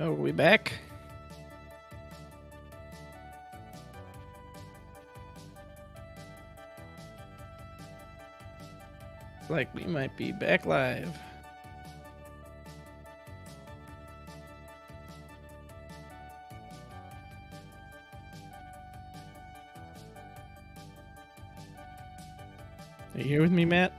Oh, are we back? Like we might be back live. Are you here with me, Matt?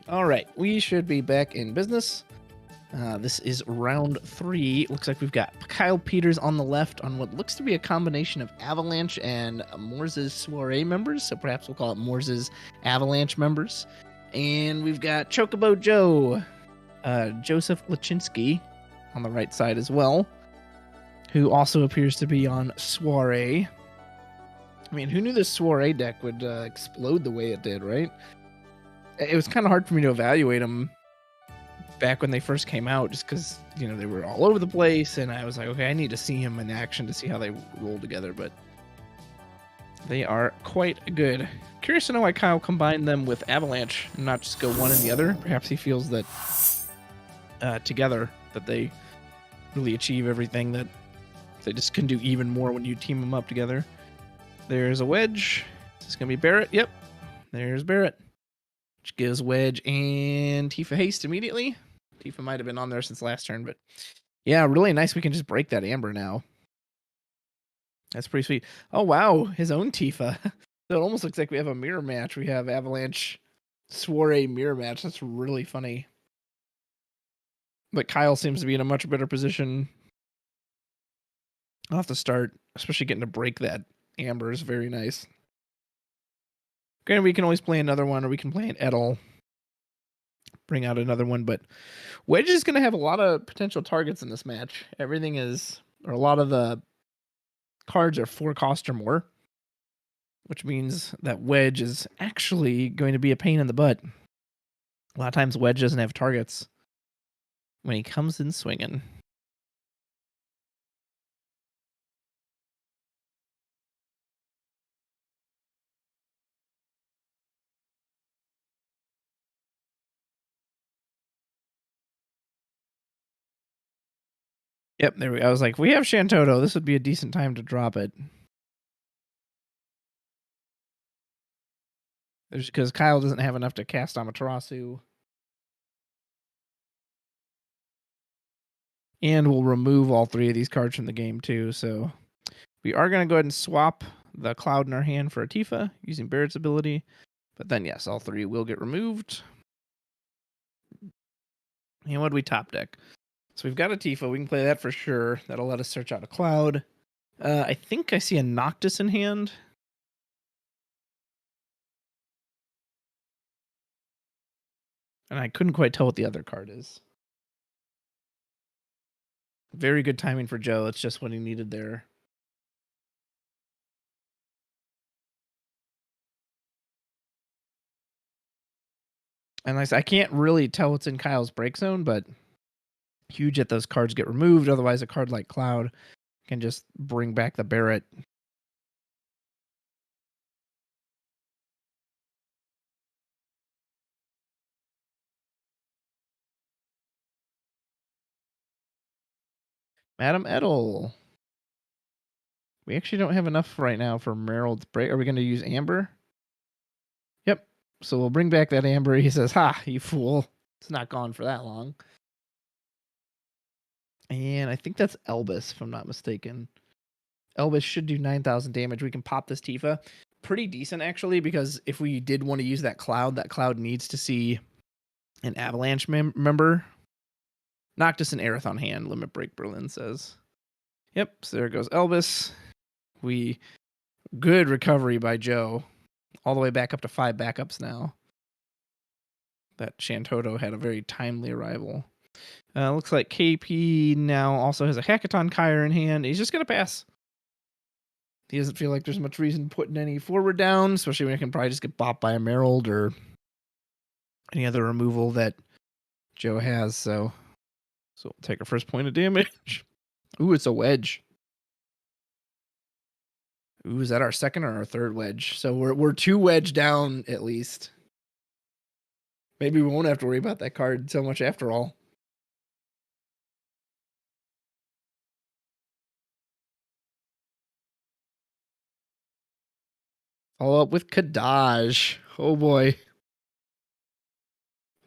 All right, we should be back in business. This is round 3. Looks like we've got Kyle Peters on the left on what looks to be a combination of Avalanche and Morse's Soiree members, so perhaps we'll call it Morse's Avalanche members. And we've got Chocobo Joe, Joseph Lachinsky on the right side as well, who also appears to be on Soiree. I mean, who knew this Soiree deck would explode the way it did, right? It was kind of hard for me to evaluate them back when they first came out, just because, you know, they were all over the place, and I was like, okay, I need to see him in action to see how they roll together, but they are quite good. Curious to know why Kyle combined them with Avalanche and not just go one and the other. Perhaps he feels that together that they really achieve everything that they just can do even more when you team them up together. There's a Wedge. Is this going to be Barrett? Yep. There's Barrett. Which gives Wedge and Tifa haste immediately. Tifa might have been on there since last turn, but yeah, really nice. We can just break that Amber now. That's pretty sweet. Oh, wow. His own Tifa. So it almost looks like we have a mirror match. We have Avalanche Soiree mirror match. That's really funny. But Kyle seems to be in a much better position. I'll have to start, especially getting to break that Amber is very nice. Granted, we can always play another one, or we can play an Edel. Bring out another one, but Wedge is going to have a lot of potential targets in this match. Everything is, or a lot of the cards are 4 cost or more, which means that Wedge is actually going to be a pain in the butt. A lot of times Wedge doesn't have targets when he comes in swinging. Yep, there we go. I was like, we have Shantoto. This would be a decent time to drop it. It's because Kyle doesn't have enough to cast Amaterasu. And we'll remove all 3 of these cards from the game too. So we are going to go ahead and swap the Cloud in our hand for a Tifa using Barrett's ability. But then, yes, all 3 will get removed. And what do we top deck? So we've got a Tifa. We can play that for sure. That'll let us search out a Cloud. I think I see a Noctis in hand. And I couldn't quite tell what the other card is. Very good timing for Joe. That's just what he needed there. And I can't really tell what's in Kyle's break zone, but huge that those cards get removed. Otherwise, a card like Cloud can just bring back the Barret. Madam Edel. We actually don't have enough right now for Meryl's break. Are we going to use Amber? Yep. So we'll bring back that Amber. He says, "Ha, you fool. It's not gone for that long." And I think that's Elvis, if I'm not mistaken. Elvis should do 9,000 damage. We can pop this Tifa. Pretty decent, actually, because if we did want to use that Cloud needs to see an Avalanche member. Noctis and Aerith on hand, Limit Break Berlin says. Yep, so there goes Elvis. Good recovery by Joe. All the way back up to 5 backups now. That Shantoto had a very timely arrival. Looks like KP now also has a Hackathon Kyre in hand. He's just going to pass. He doesn't feel like there's much reason putting any forward down, especially when he can probably just get bopped by a Merald or any other removal that Joe has. So we'll take our first point of damage. Ooh, it's a wedge. Ooh, is that our second or our third wedge? So we're 2 wedge down at least. Maybe we won't have to worry about that card so much after all. Follow up with Kadaj. Oh boy.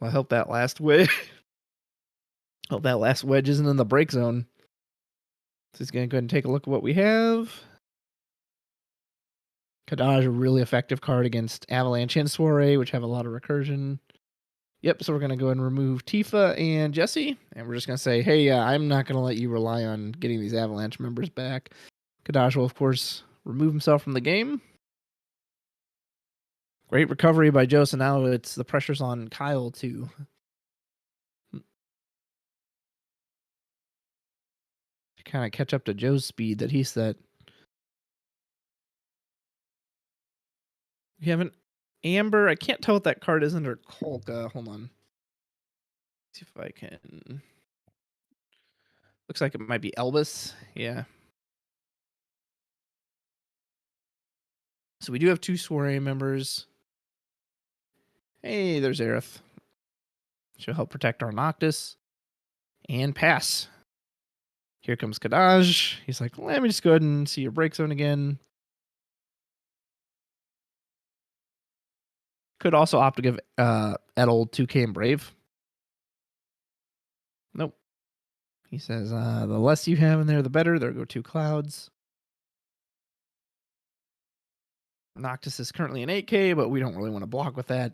I hope that last wedge. Hope that last wedge isn't in the break zone. So he's gonna go ahead and take a look at what we have. Kadaj, a really effective card against Avalanche and Soiree, which have a lot of recursion. Yep, so we're going to go ahead and remove Tifa and Jesse, and we're just going to say, hey, I'm not going to let you rely on getting these Avalanche members back. Kadaj will, of course, remove himself from the game. Great recovery by Joe, so now it's the pressure's on Kyle, too. To kind of catch up to Joe's speed that he set. We have an Amber. I can't tell what that card is under Kolka. Hold on. See if I can. Looks like it might be Elvis. Yeah. So we do have 2 Soiree members. Hey, there's Aerith. She'll help protect our Noctis. And pass. Here comes Kadaj. He's like, let me just go ahead and see your break zone again. Could also opt to give Edel 2K and Brave. Nope. He says, the less you have in there, the better. There go 2 clouds. Noctis is currently an 8K, but we don't really want to block with that.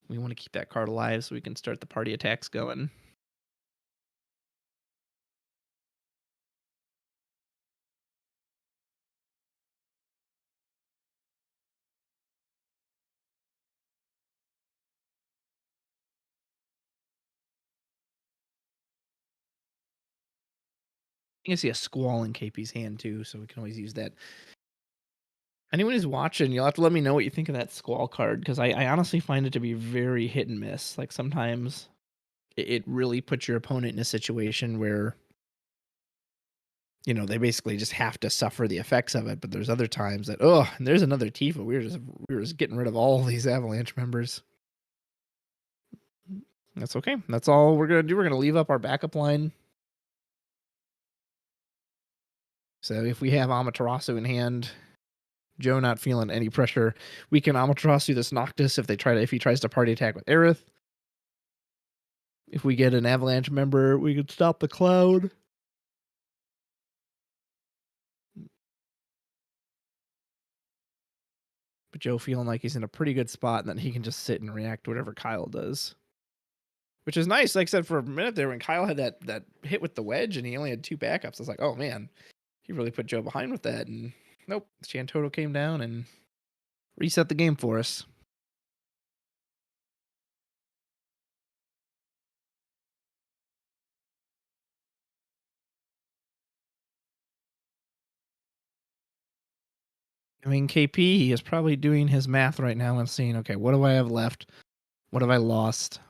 We want to keep that card alive so we can start the party attacks going. You can see a Squall in KP's hand too, so we can always use that. Anyone who's watching, you'll have to let me know what you think of that Squall card, because I honestly find it to be very hit and miss. Like sometimes it really puts your opponent in a situation where, you know, they basically just have to suffer the effects of it. But there's other times that, and there's another Tifa. We were just getting rid of all these Avalanche members. That's okay. That's all we're gonna do. We're gonna leave up our backup line. So if we have Amaterasu in hand, Joe not feeling any pressure, we can Amaterasu this Noctis if he tries to party attack with Aerith. If we get an Avalanche member, we can stop the Cloud. But Joe feeling like he's in a pretty good spot, and then he can just sit and react to whatever Kyle does. Which is nice. Like I said, for a minute there, when Kyle had that hit with the wedge and he only had 2 backups, I was like, oh man, he really put Joe behind with that. And nope, Shantoto came down and reset the game for us. I mean, KP, he is probably doing his math right now and seeing, okay, what do I have left? What have I lost?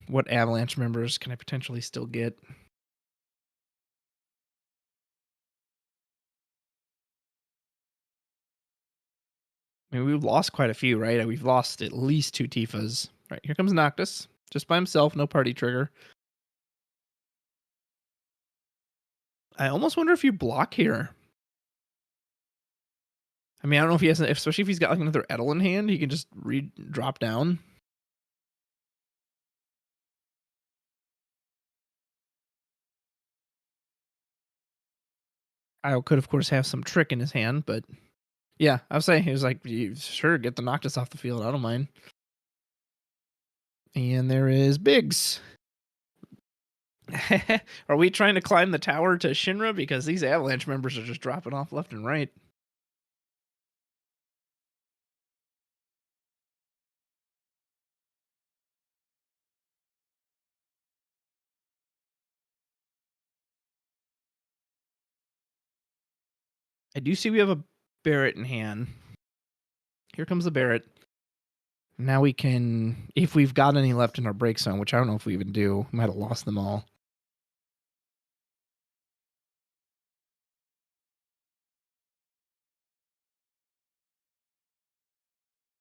What Avalanche members can I potentially still get? I mean, we've lost quite a few, right? We've lost at least 2 Tifas. Right, here comes Noctis. Just by himself, no party trigger. I almost wonder if you block here. I mean, I don't know if he has, especially if he's got like another Edel in hand, he can just drop down. I could, of course, have some trick in his hand, but yeah, I was saying he was like, sure, get the Noctis off the field. I don't mind. And there is Biggs. Are we trying to climb the tower to Shinra? Because these Avalanche members are just dropping off left and right. I do see we have a Barret in hand. Here comes the Barret. Now we can, if we've got any left in our break zone, which I don't know if we even do, we might have lost them all.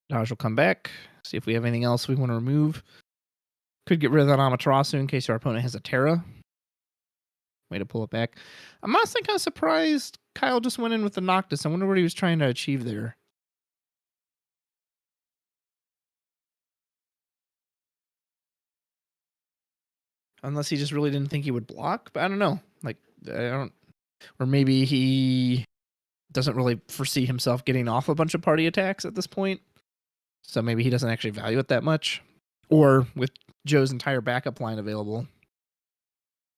Dodge will come back. See if we have anything else we want to remove. Could get rid of that Amaterasu in case our opponent has a Terra. Way to pull it back. I'm honestly kind of surprised Kyle just went in with the Noctis. I wonder what he was trying to achieve there. Unless he just really didn't think he would block, but I don't know. Like, I don't, or maybe he doesn't really foresee himself getting off a bunch of party attacks at this point. So maybe he doesn't actually value it that much. Or with Joe's entire backup line available,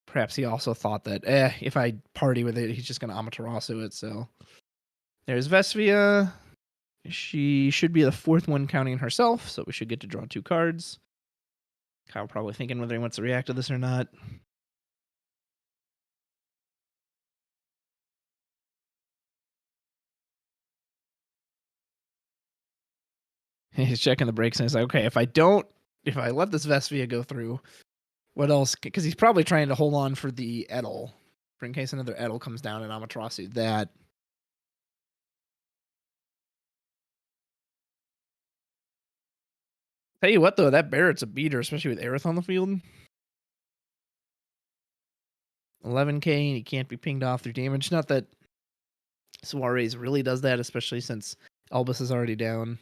perhaps he also thought that, if I party with it, he's just going to Amaterasu it. So there's Vesvia. She should be the 4th one counting herself, so we should get to draw 2 cards. Kyle probably thinking whether he wants to react to this or not. He's checking the brakes and he's like, okay, if I let this Vesvia go through, what else? Because he's probably trying to hold on for the Edel, for in case another Edel comes down and Amaterasu that. Tell you what, though, that Barret's a beater, especially with Aerith on the field. 11k, and he can't be pinged off through damage. Not that Suarez really does that, especially since Albus is already down.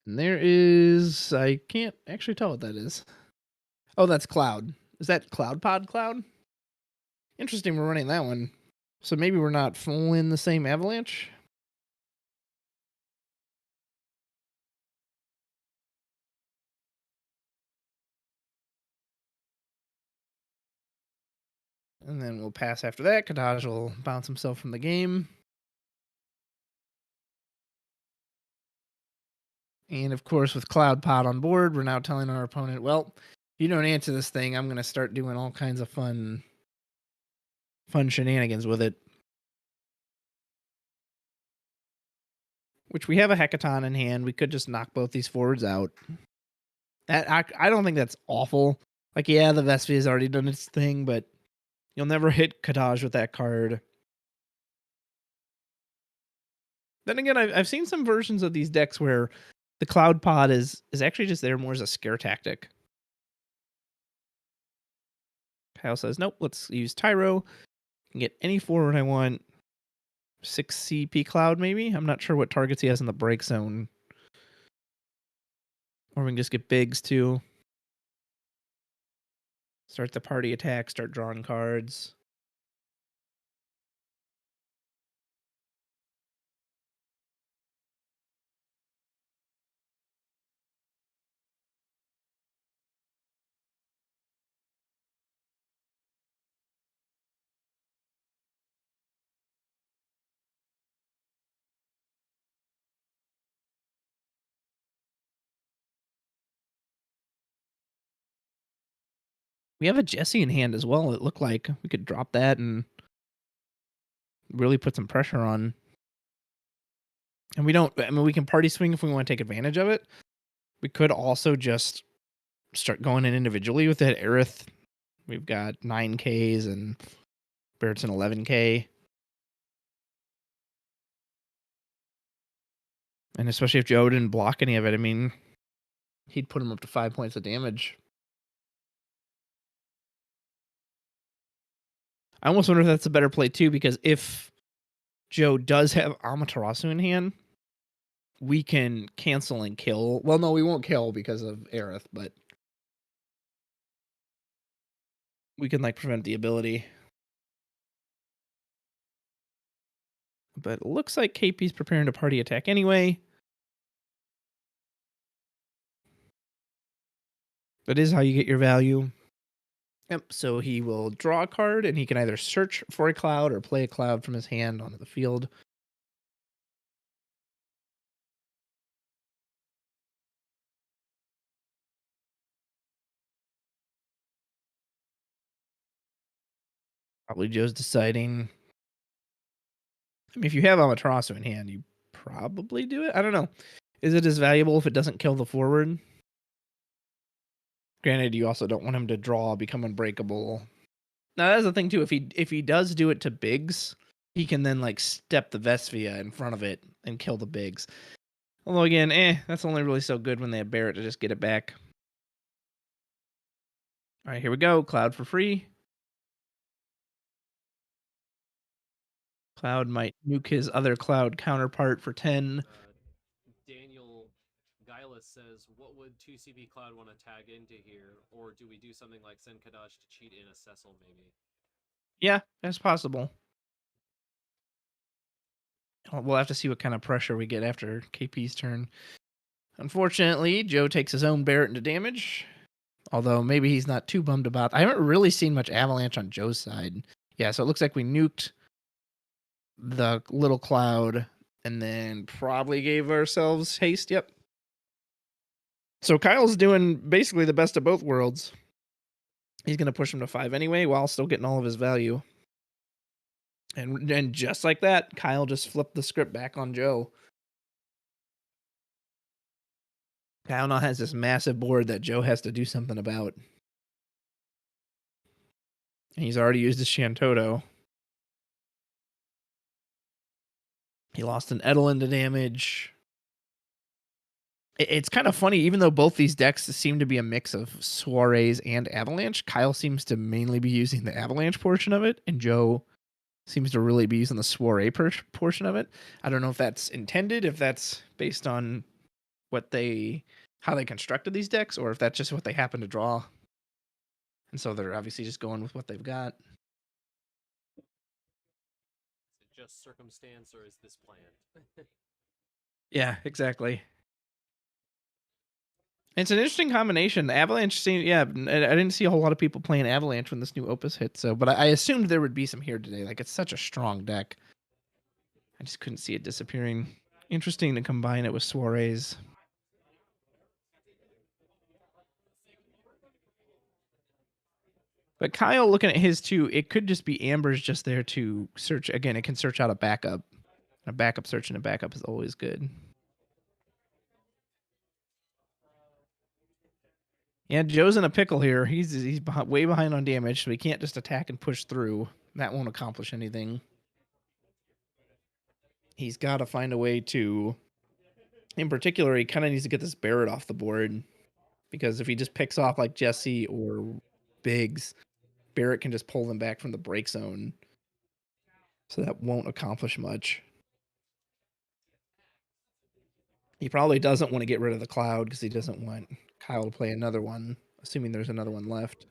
And there is, I can't actually tell what that is. Oh, that's Cloud. Is that Cloud Pod Cloud? Interesting, we're running that one. So maybe we're not full in the same Avalanche? And then we'll pass after that. Kadaj will bounce himself from the game. And of course, with Cloud Pod on board, we're now telling our opponent, well, if you don't answer this thing, I'm going to start doing all kinds of fun shenanigans with it. Which we have a Hecaton in hand. We could just knock both these forwards out. That I don't think that's awful. Like, yeah, the Vespi has already done its thing, but you'll never hit Kadaj with that card. Then again, I've seen some versions of these decks where the Cloud Pod is actually just there more as a scare tactic. Kyle says, nope, let's use Tyro. Can get any forward I want. 6 CP Cloud, maybe? I'm not sure what targets he has in the break zone. Or we can just get Biggs, too. Start the party attack, start drawing cards. We have a Jesse in hand as well. It looked like we could drop that and really put some pressure on. And we don't, I mean, we can party swing if we want to take advantage of it. We could also just start going in individually with that Aerith. We've got 9Ks and Barrett's an 11K. And especially if Joe didn't block any of it, I mean, he'd put him up to 5 points of damage. I almost wonder if that's a better play too, because if Joe does have Amaterasu in hand, we can cancel and kill. Well, no, we won't kill because of Aerith, but we can like prevent the ability. But it looks like KP's preparing to party attack anyway. That is how you get your value. Yep, so he will draw a card, and he can either search for a cloud or play a cloud from his hand onto the field. Probably Joe's deciding. I mean, if you have Amaterasu in hand, you probably do it. I don't know. Is it as valuable if it doesn't kill the forward? Granted, you also don't want him to draw, become unbreakable. Now that's the thing too. If he does do it to Biggs, he can then like step the Vesvia in front of it and kill the Biggs. Although again, that's only really so good when they have Barrett to just get it back. All right, here we go. Cloud for free. Cloud might nuke his other Cloud counterpart for 10. Daniel Guylis says, what would 2CB Cloud want to tag into here? Or do we do something like send Kadash to cheat in a Cecil, maybe? Yeah, that's possible. We'll have to see what kind of pressure we get after KP's turn. Unfortunately, Joe takes his own Barrett into damage. Although maybe he's not too bummed about. I haven't really seen much Avalanche on Joe's side. Yeah, so it looks like we nuked the little Cloud and then probably gave ourselves haste. Yep. So Kyle's doing basically the best of both worlds. He's going to push him to 5 anyway while still getting all of his value. And just like that, Kyle just flipped the script back on Joe. Kyle now has this massive board that Joe has to do something about. And he's already used his Shantoto. He lost an Edelin to damage. It's kind of funny, even though both these decks seem to be a mix of Soirees and Avalanche, Kyle seems to mainly be using the Avalanche portion of it, and Joe seems to really be using the Soiree portion of it. I don't know if that's intended, if that's based on how they constructed these decks, or if that's just what they happen to draw. And so they're obviously just going with what they've got. Is it just circumstance, or is this planned? Yeah, exactly. It's an interesting combination. Avalanche seemed, I didn't see a whole lot of people playing Avalanche when this new Opus hit, but I assumed there would be some here today. Like, it's such a strong deck. I just couldn't see it disappearing. Interesting to combine it with Soirees. But Kyle, looking at his too, it could just be Amber's just there to search. Again, it can search out a backup. A backup search and a backup is always good. Yeah, Joe's in a pickle here. He's way behind on damage, so he can't just attack and push through. That won't accomplish anything. He's got to find a way to... In particular, he kind of needs to get this Barrett off the board. Because if he just picks off like Jesse or Biggs, Barrett can just pull them back from the break zone. So that won't accomplish much. He probably doesn't want to get rid of the Cloud because he doesn't want Kyle to play another one, assuming there's another one left.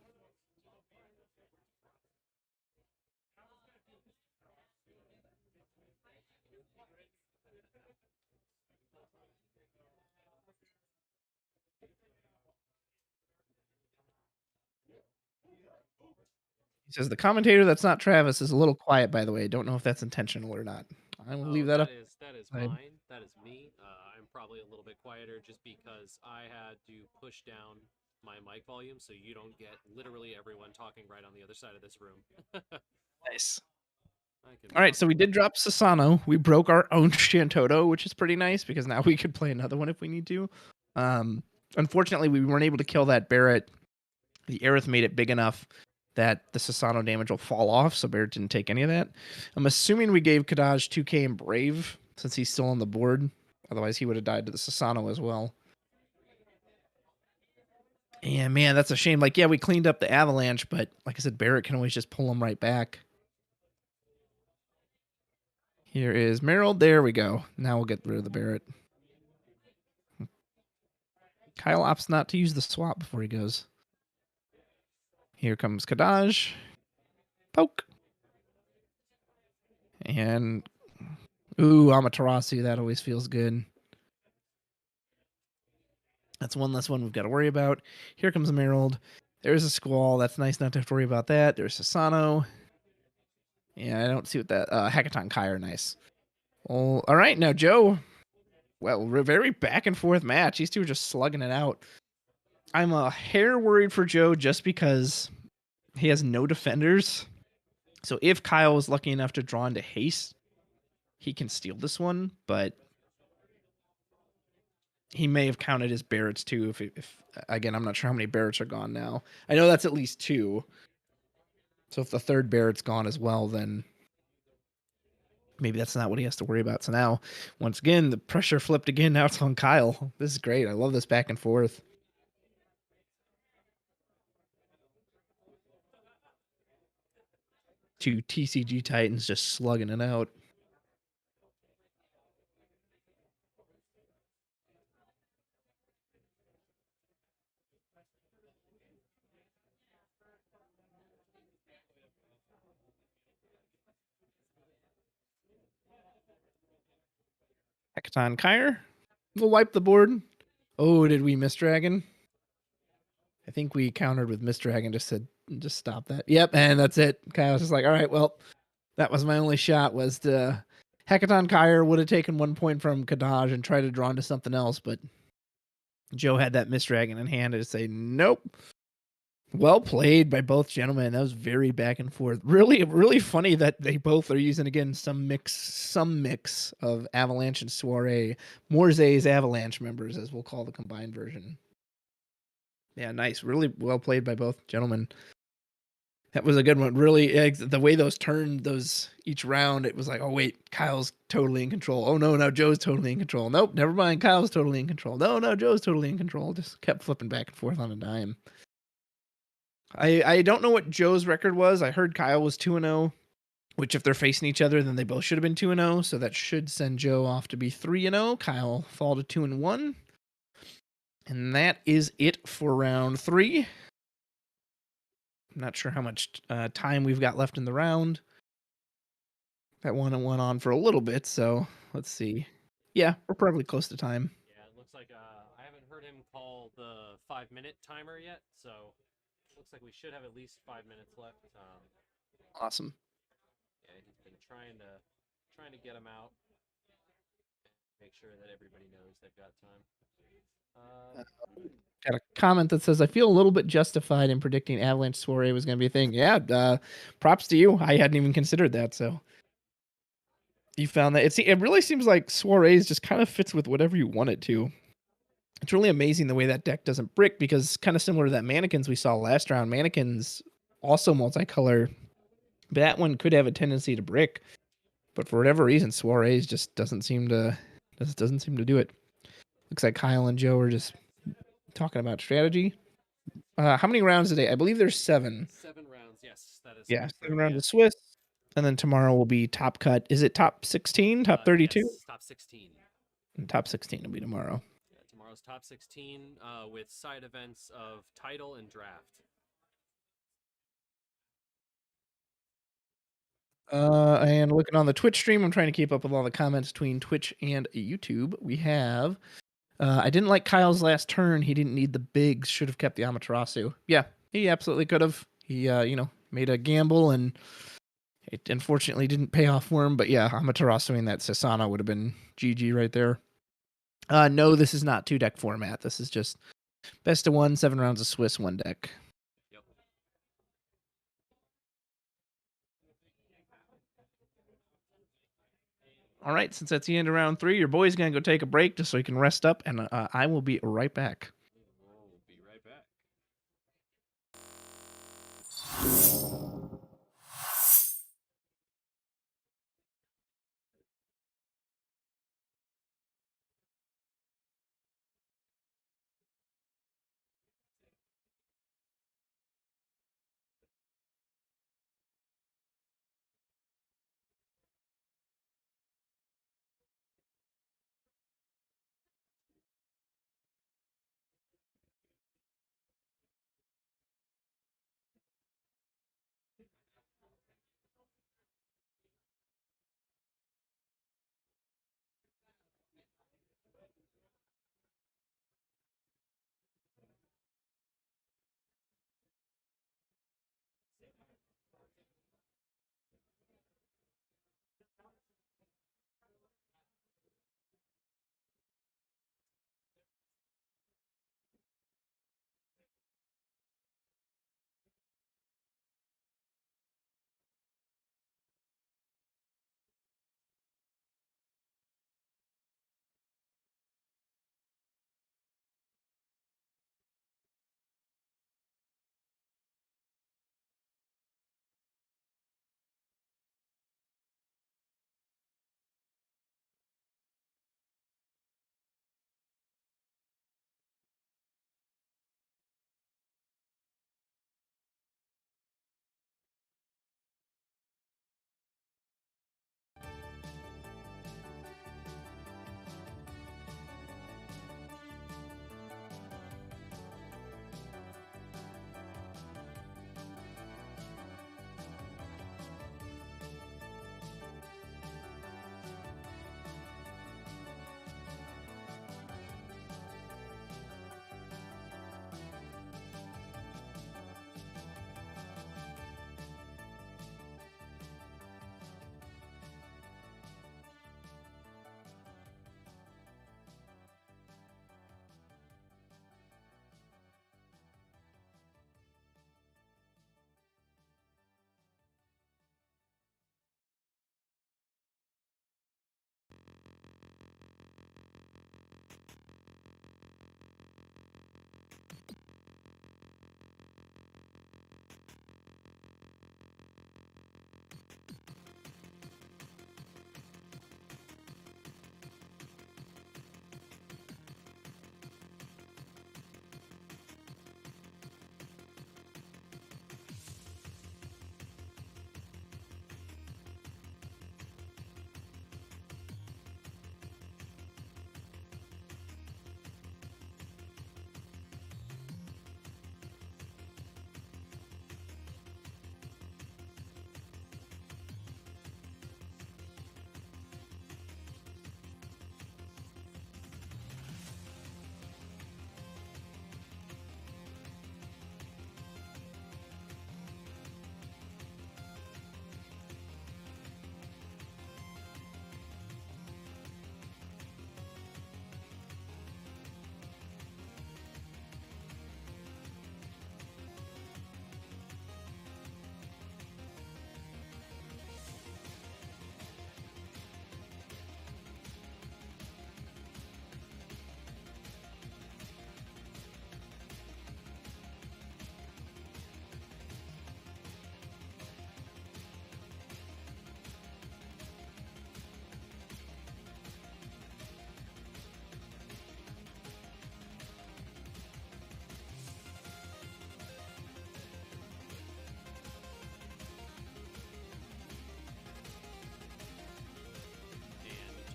He says the commentator that's not Travis is a little quiet, by the way. Don't know if that's intentional or not. I will leave that up. That is mine. That is me. I'm probably a little bit quieter just because I had to push down my mic volume so you don't get literally everyone talking right on the other side of this room. Nice. I can All right, talk so we did drop Sasano. We broke our own Shantoto, which is pretty nice because now we could play another one if we need to. Unfortunately, we weren't able to kill that Barrett. The Aerith made it big enough that the Sasano damage will fall off, so Barrett didn't take any of that. I'm assuming we gave Kadaj 2k and Brave since he's still on the board. Otherwise, he would have died to the Sasano as well. And man, that's a shame. Like, yeah, we cleaned up the Avalanche, but like I said, Barrett can always just pull him right back. Here is Merrill. There we go. Now we'll get rid of the Barrett. Kyle opts not to use the swap before he goes. Here comes Kadaj. Poke. And ooh, Amaterasu. That always feels good. That's one less one we've got to worry about. Here comes Emerald. There's a Squall. That's nice not to have to worry about that. There's Sasano. Yeah, I don't see what that... Hackathon Kyre, nice. Well, all right, now Joe. Well, very back and forth match. These two are just slugging it out. I'm a hair worried for Joe just because he has no defenders. So if Kyle was lucky enough to draw into haste, he can steal this one, but he may have counted his Barretts too. If again, I'm not sure how many Barretts are gone now. I know that's at least 2. So if the third Barrett's gone as well, then maybe that's not what he has to worry about. So now, once again, the pressure flipped again. Now it's on Kyle. This is great. I love this back and forth. Two TCG Titans just slugging it out. Hackathon Kyre. We'll wipe the board. Oh, did we miss Dragon? I think we countered with Miss Dragon, just said, just stop that. Yep, and that's it. Kyle's just like, all right, well, that was my only shot, was to... Hackathon Kyre would have taken 1 point from Kadaj and tried to draw into something else, but Joe had that Miss Dragon in hand to say, nope. Well played by both gentlemen. That was very back and forth. Really, really funny that they both are using, again, some mix of Avalanche and Soiree. Morze's Avalanche members, as we'll call the combined version. Yeah, nice. Really well played by both gentlemen. That was a good one. Really, the way those turned each round, it was like, oh, wait, Kyle's totally in control. Oh, no, Joe's totally in control. Nope, never mind, Kyle's totally in control. No, Joe's totally in control. Just kept flipping back and forth on a dime. I don't know what Joe's record was. I heard Kyle was 2-0, which if they're facing each other, then they both should have been 2-0. So that should send Joe off to be 3-0. Kyle fall to 2-1. And that is it for round 3. I'm not sure how much time we've got left in the round. That one went on for a little bit, so let's see. Yeah, we're probably close to time. Yeah, it looks like I haven't heard him call the 5-minute timer yet, so looks like we should have at least 5 minutes left. Awesome. Yeah, he's been trying to get him out, make sure that everybody knows they've got time. Got a comment that says, I feel a little bit justified in predicting Avalanche Soiree was going to be a thing. Yeah, props to you. I hadn't even considered that, so you found that. It really seems like Soirees just kind of fits with whatever you want it to. It's really amazing the way that deck doesn't brick, because kind of similar to that Mannequins we saw last round. Mannequins also multicolor, but that one could have a tendency to brick. But for whatever reason, Soirees just doesn't seem to do it. Looks like Kyle and Joe are just talking about strategy. How many rounds today? I believe there's 7. 7 rounds, yes. That is Yeah, 7 rounds of Swiss. And then tomorrow will be top cut. Is it top 16? Top 32? Yes, top 16. And top 16 will be tomorrow. Yeah, tomorrow's top 16 with side events of title and draft. And looking on the Twitch stream, I'm trying to keep up with all the comments between Twitch and YouTube. We have, I didn't like Kyle's last turn. He didn't need the bigs. Should have kept the Amaterasu. Yeah, he absolutely could have. He, made a gamble, and it unfortunately didn't pay off for him. But yeah, Amaterasuing that Sasana would have been GG right there. No, this is not 2-deck format. This is just best of 1, 7 rounds of Swiss, 1 deck. Yep. All right, since that's the end of round 3, your boy's going to go take a break just so he can rest up, and I will be right back. We'll be right back.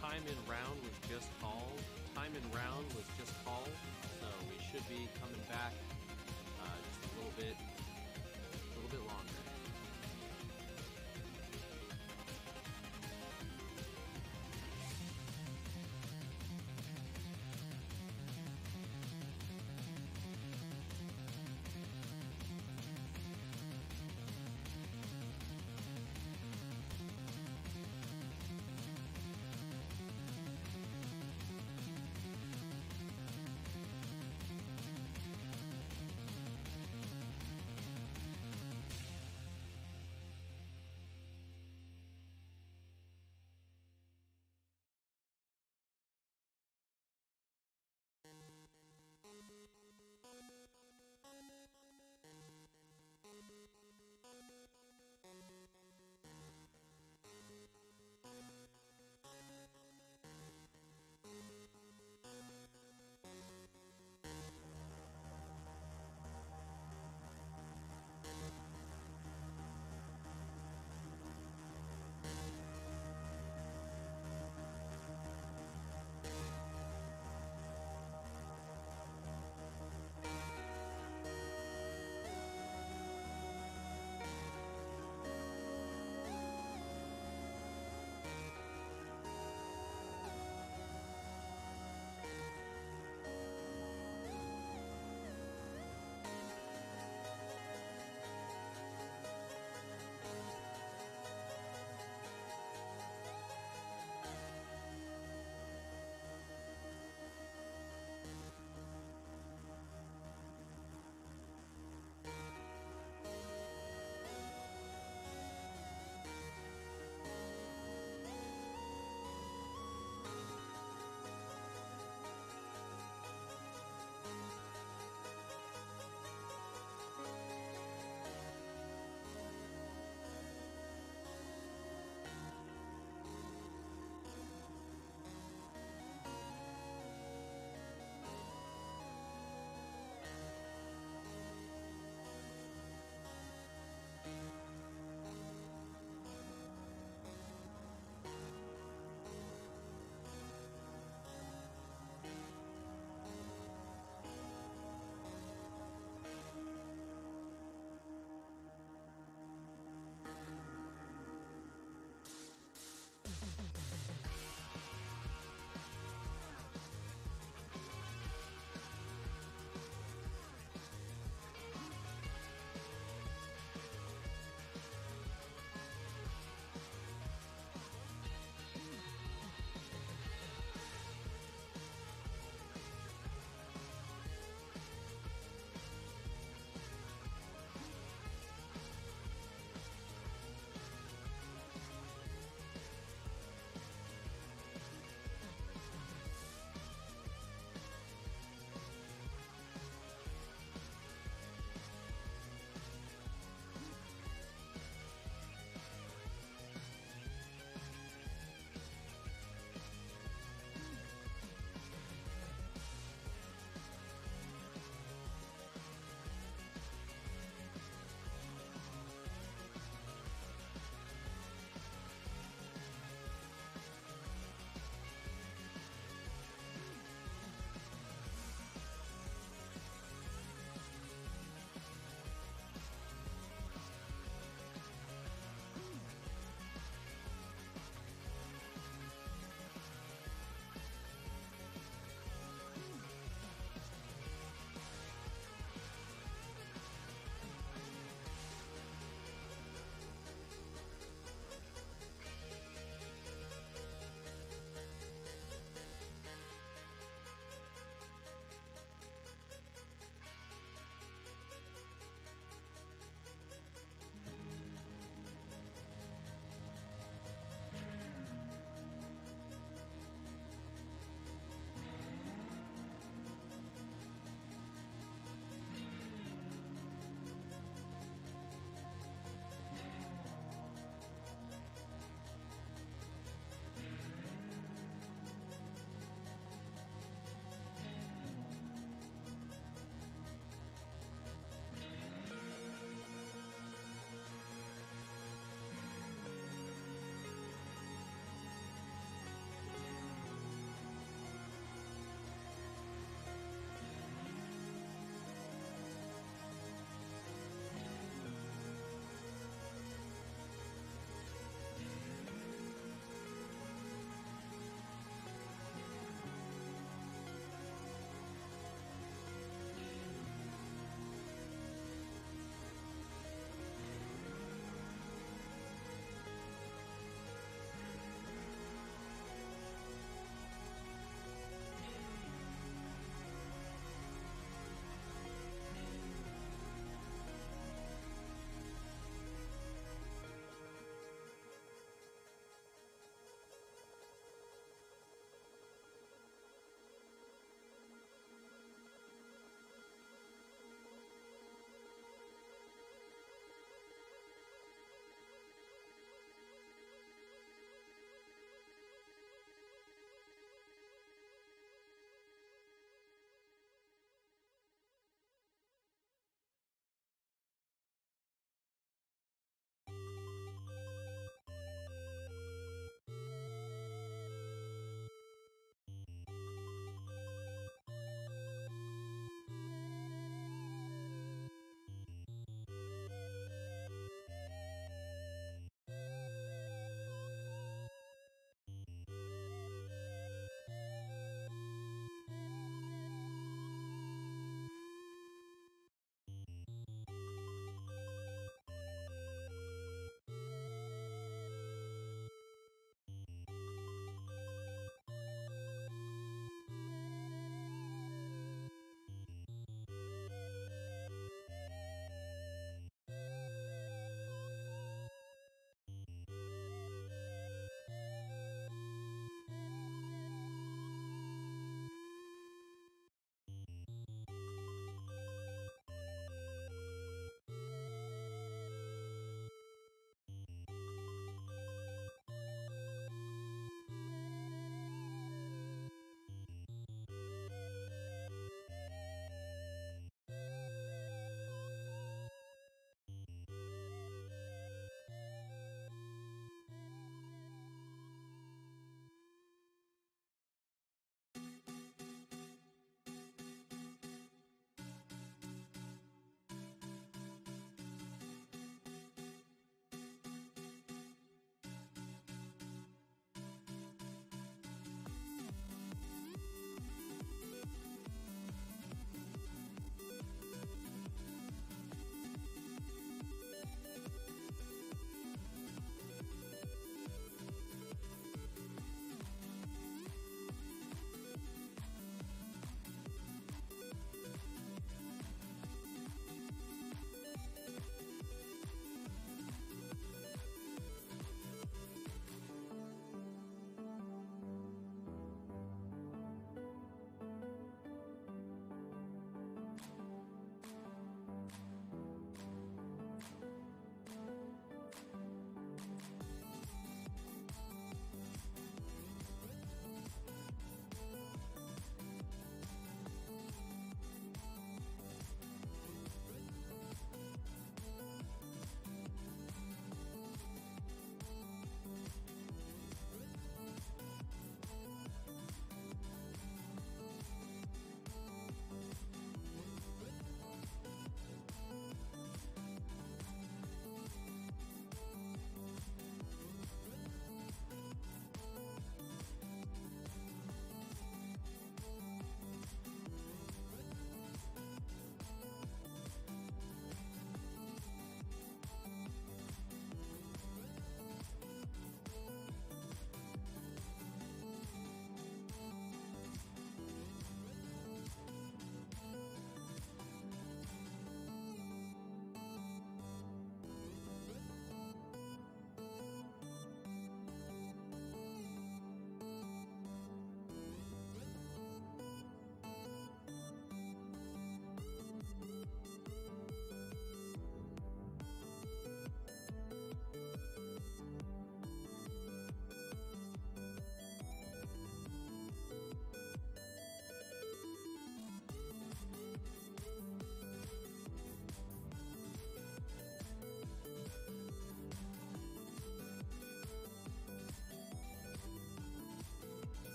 Time in round was just called. Time in round was just called. So we should be coming back just a little bit longer.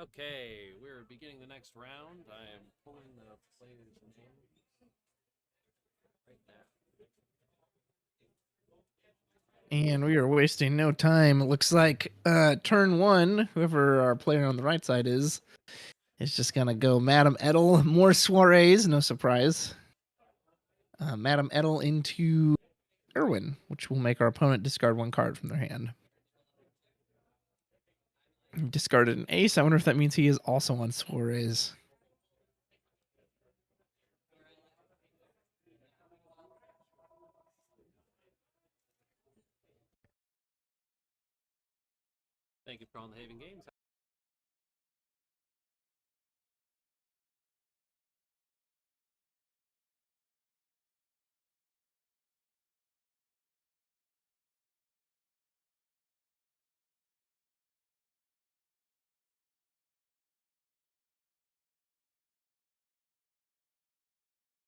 Okay, we're beginning the next round. I am pulling the player's name right now. And we are wasting no time. It looks like turn one, whoever our player on the right side is just going to go Madame Edel. More soirees, no surprise. Madame Edel into Irwin, which will make our opponent discard one card from their hand. Discarded an ace. I wonder if that means he is also on soirees. Thank you for calling the Haven Games.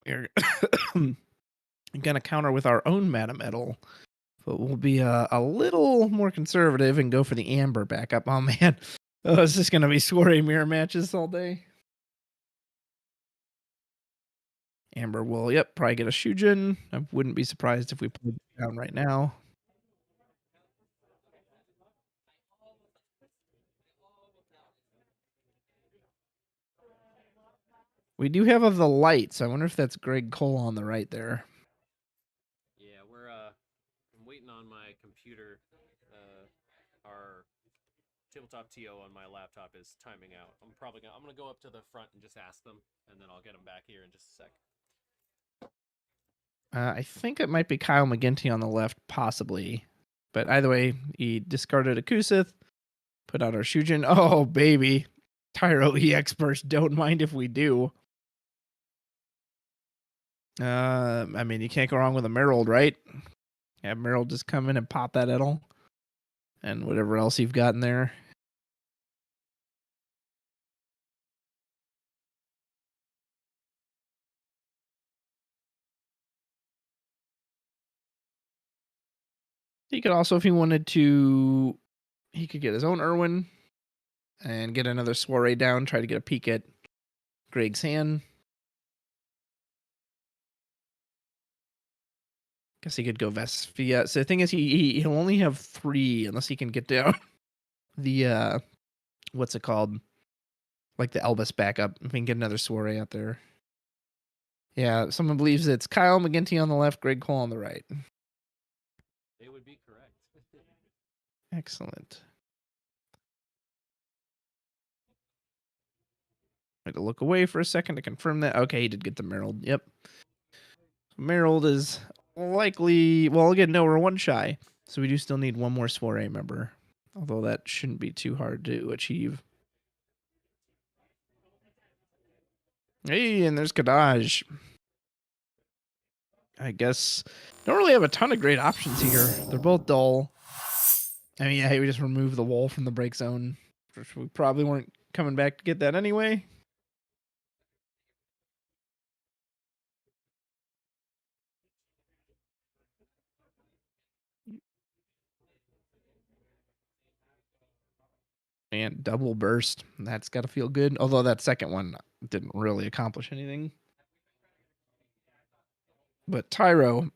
We're going to counter with our own Madame Edel, but we'll be a little more conservative and go for the Amber backup. Oh, man. Oh, it's just going to be soiree mirror matches all day. Amber will, probably get a Shujin. I wouldn't be surprised if we played it down right now. We do have the light, so I wonder if that's Greg Cole on the right there. Yeah, I'm waiting on my computer. Our tabletop TO on my laptop is timing out. I'm gonna go up to the front and just ask them, and then I'll get them back here in just a sec. I think it might be Kyle McGinty on the left, possibly. But either way, he discarded a Kusith, put out our Shujin. Oh, baby. Tyro EX burst. Don't mind if we do. I mean, you can't go wrong with a Merald, right? Have Merald just come in and pop that Edel. And whatever else you've got in there. He could also, if he wanted to, he could get his own Irwin and get another soiree down, try to get a peek at Greg's hand. Guess he could go Vesphia. So the thing is, he'll only have 3 unless he can get down the, what's it called? Like the Elvis backup. If we can get another soiree out there. Yeah, someone believes it's Kyle McGinty on the left, Greg Cole on the right. They would be correct. Excellent. I had to look away for a second to confirm that. Okay, he did get the Merald. Yep. Merald is likely... Well, again, no, we're 1 shy. So we do still need 1 more soiree member. Although that shouldn't be too hard to achieve. Hey, and there's Kadaj. I guess don't really have a ton of great options here. They're both dull. I mean, yeah, we just removed the wall from the break zone, which we probably weren't coming back to get that anyway. And double burst. That's got to feel good. Although that second one didn't really accomplish anything. But Tyro,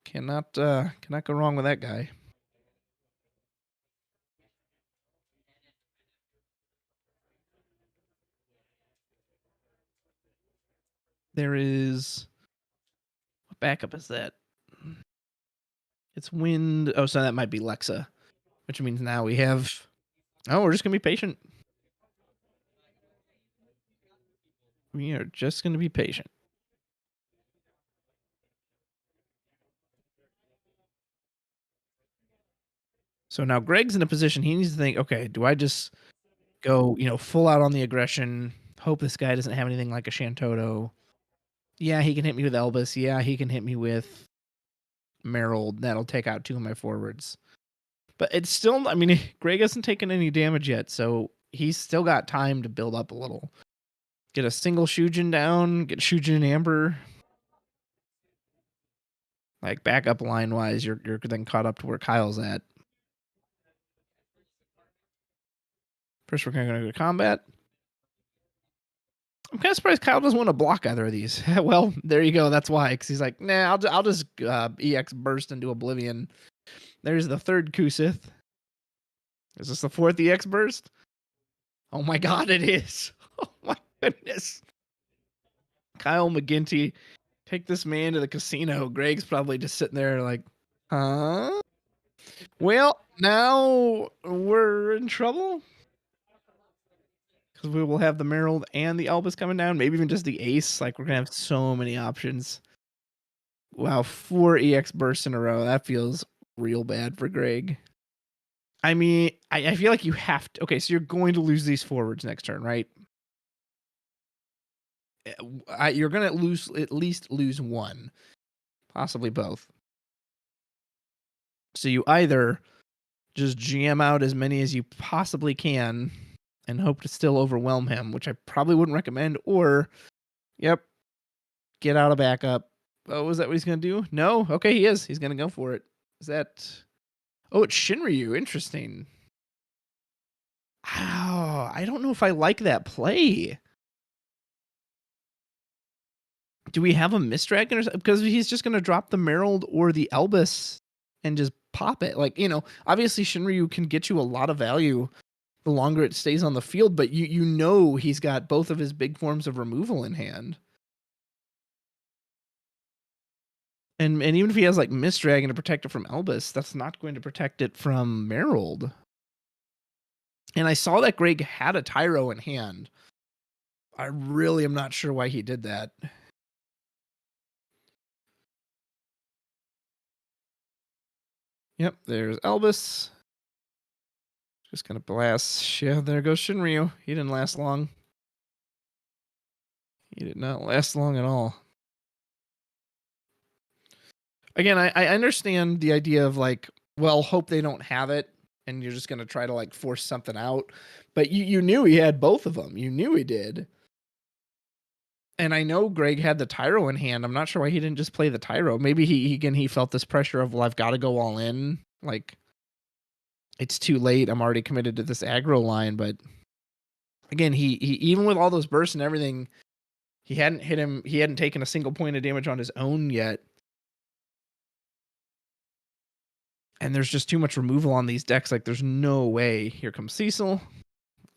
cannot go wrong with that guy. There is... What backup is that? It's wind. Oh, so that might be Lexa. Which means now we have... Oh, we're just going to be patient. We are just going to be patient. So now Greg's in a position he needs to think, okay, do I just go, full out on the aggression, hope this guy doesn't have anything like a Shantoto? Yeah, he can hit me with Elvis. Yeah, he can hit me with Merald. That'll take out 2 of my forwards. But it's still, I mean, Greg hasn't taken any damage yet, so he's still got time to build up a little. Get a single Shujin down, get Shujin and Amber. Like, backup line-wise, you're then caught up to where Kyle's at. First, we're going to go to combat. I'm kind of surprised Kyle doesn't want to block either of these. Well, there you go. That's why, because he's like, nah, I'll just EX burst into Oblivion. There's the third Kusith. Is this the fourth EX burst? Oh my god, it is. Oh my goodness. Kyle McGinty, take this man to the casino. Greg's probably just sitting there like, huh? Well, now we're in trouble. Because we will have the Merald and the Albus coming down. Maybe even just the Ace. Like, we're going to have so many options. Wow, 4 EX bursts in a row. That feels real bad for Greg. I mean, I feel like you have to... Okay, so you're going to lose these forwards next turn, right? You're going to at least lose one. Possibly both. So you either just GM out as many as you possibly can and hope to still overwhelm him, which I probably wouldn't recommend, or, yep, get out of backup. Oh, is that what he's going to do? No? Okay, he is. He's going to go for it. Is that... Oh, it's Shinryu. Interesting. Oh, I don't know if I like that play. Do we have a Mist Dragon or something? Because he's just going to drop the Merald or the Elbus and just pop it. Like, you know, obviously Shinryu can get you a lot of value the longer it stays on the field, but you know he's got both of his big forms of removal in hand. And even if he has like Mist Dragon to protect it from Elbus, that's not going to protect it from Merald. And I saw that Greg had a Tyro in hand. I really am not sure why he did that. Yep, there's Elbus. Just gonna blast. Yeah, there goes Shinryu. He didn't last long. He did not last long at all. Again, I understand the idea of like, well, hope they don't have it, and you're just gonna try to like force something out. But you knew he had both of them. You knew he did. And I know Greg had the Tyro in hand. I'm not sure why he didn't just play the Tyro. Maybe he felt this pressure of, well, I've got to go all in. Like, it's too late. I'm already committed to this aggro line. But again, he even with all those bursts and everything, he hadn't hit him. He hadn't taken a single point of damage on his own yet. And there's just too much removal on these decks. Like, there's no way. Here comes Cecil.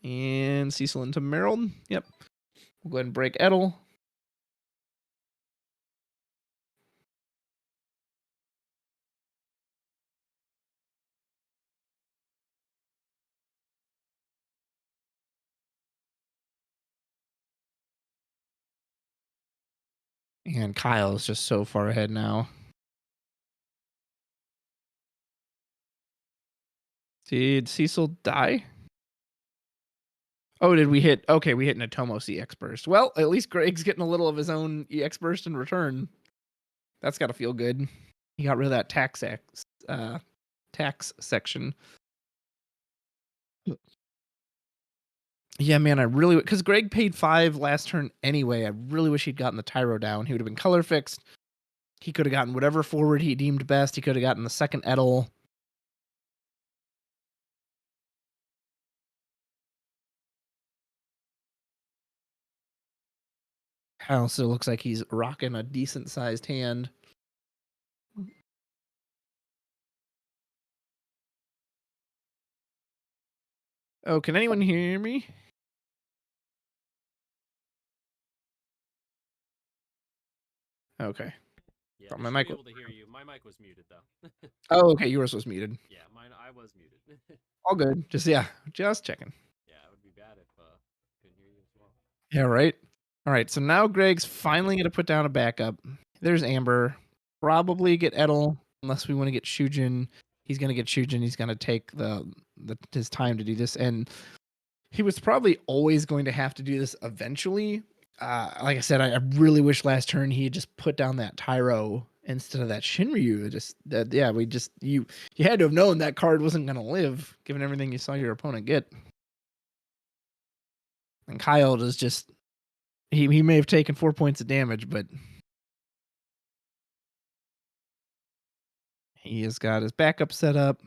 And Cecil into Merald. Yep. We'll go ahead and break Edel. And Kyle is just so far ahead now. Did Cecil die? Oh, did we hit? Okay, we hit Natomos EX Burst. Well, at least Greg's getting a little of his own EX Burst in return. That's got to feel good. He got rid of that tax section. Yeah, man, I really... Because Greg paid 5 last turn anyway. I really wish he'd gotten the Tyro down. He would have been color fixed. He could have gotten whatever forward he deemed best. He could have gotten the second Edel. Also looks like he's rocking a decent-sized hand. Oh, can anyone hear me? Okay. Yeah, Thought my my mic mic able to hear you. My mic was muted though. Oh, okay. Yours was muted. Yeah, I was muted. All good. Just checking. Yeah, it would be bad if couldn't hear you as well. Yeah, right. All right. So now Greg's finally going to put down a backup. There's Amber. Probably get Edel unless we want to get Shujin. He's going to get Shujin. He's going to take his time to do this, and he was probably always going to have to do this eventually. Like I said, I really wish last turn he had just put down that Tyro instead of that Shinryu. You had to have known that card wasn't going to live, given everything you saw your opponent get. And Kyle is just... He may have taken 4 points of damage, but he has got his backup set up.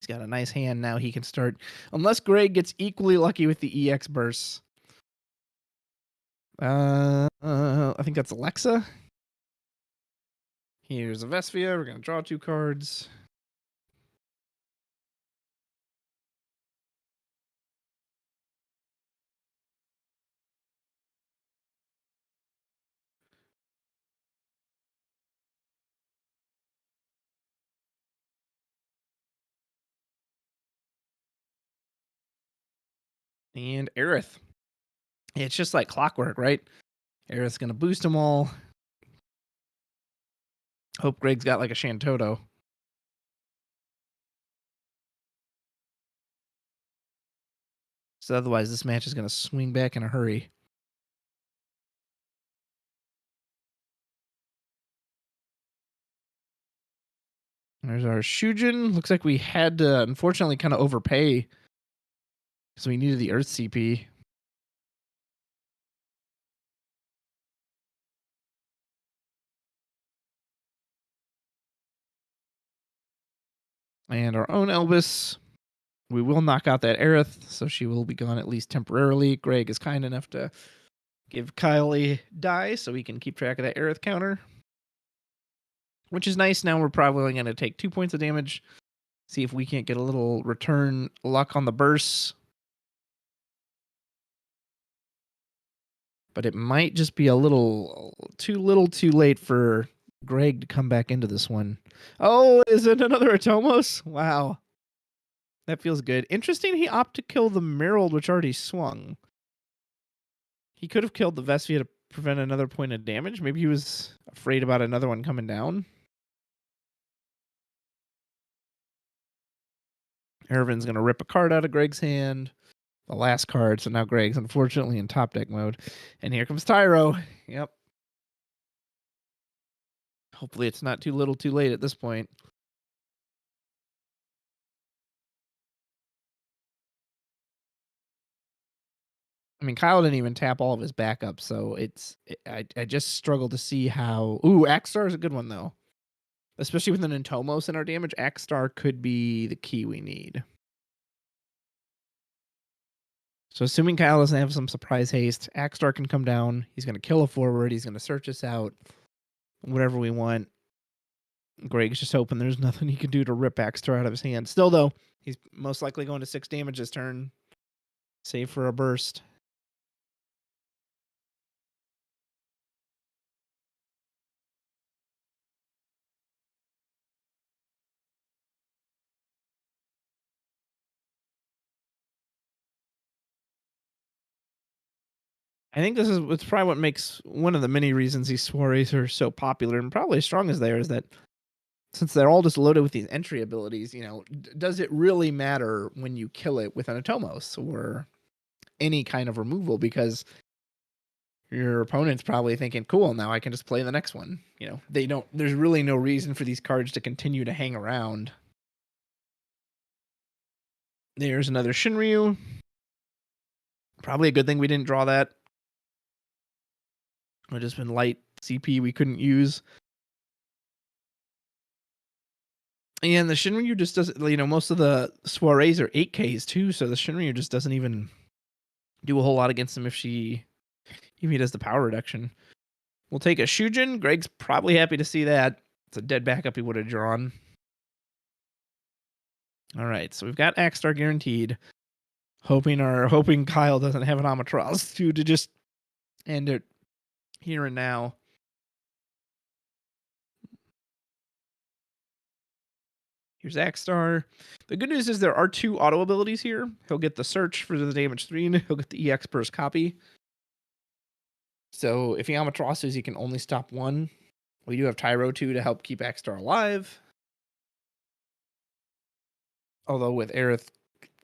He's got a nice hand now. He can start, unless Greg gets equally lucky with the EX bursts. I think that's Alexa. Here's a Vesvia. We're gonna draw 2 cards. And Aerith. It's just like clockwork, right? Aerith's gonna boost them all. Hope Greg's got like a Shantoto. So otherwise, this match is gonna swing back in a hurry. There's our Shujin. Looks like we had to, unfortunately, kind of overpay because we needed the Earth CP. And our own Elvis. We will knock out that Aerith, so she will be gone at least temporarily. Greg is kind enough to give Kyle a die so we can keep track of that Aerith counter, which is nice. Now we're probably going to take 2 points of damage. See if we can't get a little return luck on the bursts. But it might just be a little too late for Greg to come back into this one. Oh, is it another Atomos? Wow. That feels good. Interesting he opted to kill the Merald, which already swung. He could have killed the Vesvia to prevent another point of damage. Maybe he was afraid about another one coming down. Ervin's going to rip a card out of Greg's hand. The last card, so now Greg's unfortunately in top deck mode. And here comes Tyro. Yep. Hopefully it's not too little too late at this point. I mean, Kyle didn't even tap all of his backups, so I just struggle to see how. Ooh, Axstar is a good one though, especially with an Entomos in our damage. Axstar could be the key we need. So assuming Kyle doesn't have some surprise haste, Axstar can come down. He's going to kill a forward. He's going to search us out. Whatever we want. Greg's just hoping there's nothing he can do to rip Axstar out of his hand. Still though, he's most likely going to 6 damage this turn. Save for a burst. I think this is it's probably what makes one of the many reasons these soirees are so popular and probably as strong as they are is that since they're all just loaded with these entry abilities, does it really matter when you kill it with an Atomos or any kind of removal? Because your opponent's probably thinking, cool, now I can just play the next one. There's really no reason for these cards to continue to hang around. There's another Shinryu. Probably a good thing we didn't draw that. It would just been light CP we couldn't use. And the Shinryu just doesn't, most of the soirees are 8Ks too, so the Shinryu just doesn't even do a whole lot against him if he does the power reduction. We'll take a Shujin. Greg's probably happy to see that. It's a dead backup he would have drawn. All right, so we've got Axstar guaranteed. Hoping Kyle doesn't have an Amaterasu to just end it here and now. Here's Axstar. The good news is there are 2 auto abilities here. He'll get the search for the damage 3, and he'll get the EX burst copy. So if he Amaterasus, he can only stop 1. We do have Tyro 2 to help keep Axstar alive. Although with Aerith,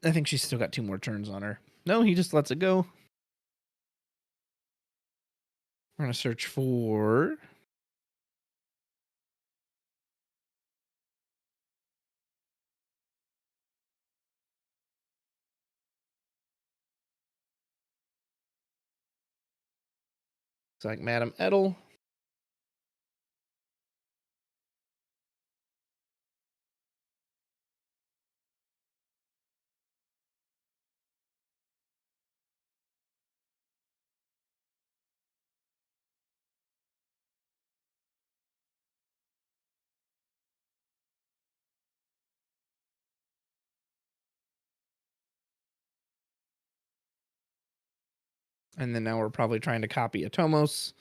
I think she's still got 2 more turns on her. No, he just lets it go. We're going to search for... It's like Madame Edel. And then now we're probably trying to copy a Tomos.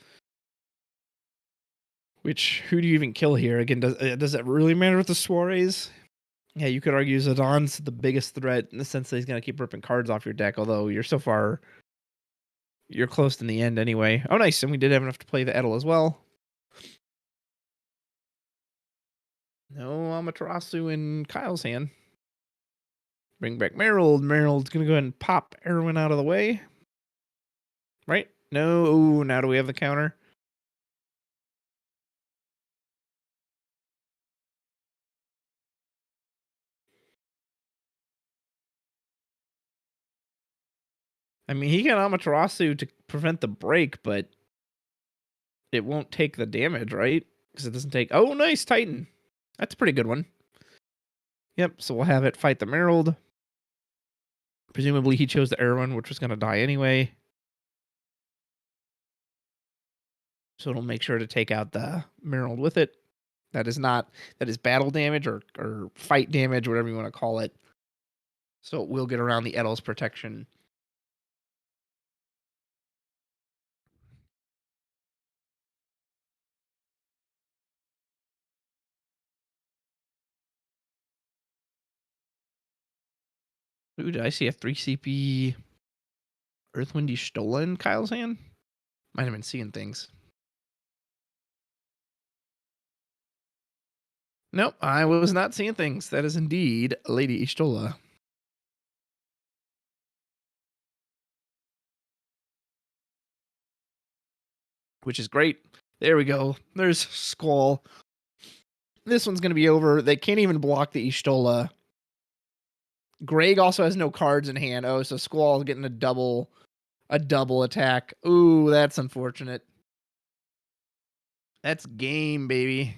Which, who do you even kill here? Again, does it really matter with the Soirees? Yeah, you could argue Zidon's the biggest threat in the sense that he's going to keep ripping cards off your deck, although you're so far, you're close in the end anyway. Oh, nice, and we did have enough to play the Edel as well. No Amaterasu in Kyle's hand. Bring back Merold. Merold's going to go ahead and pop Erwin out of the way. Right? No, ooh, now do we have the counter? I mean, he got Amaterasu to prevent the break, but it won't take the damage, right? Because it doesn't take... Oh, nice, Titan. That's a pretty good one. Yep, so we'll have it fight the Merold. Presumably he chose the Erwin, which was going to die anyway. So it'll make sure to take out the Merold with it. That is battle damage or fight damage, whatever you want to call it. So it will get around the Edel's protection. Ooh, did I see a 3 CP Earthwindy Stola in Kyle's hand? Might have been seeing things. Nope, I was not seeing things. That is indeed Lady Ishtola. Which is great. There we go. There's Squall. This one's going to be over. They can't even block the Ishtola. Greg also has no cards in hand. Oh, so Squall's getting a double attack. Ooh, that's unfortunate. That's game, baby.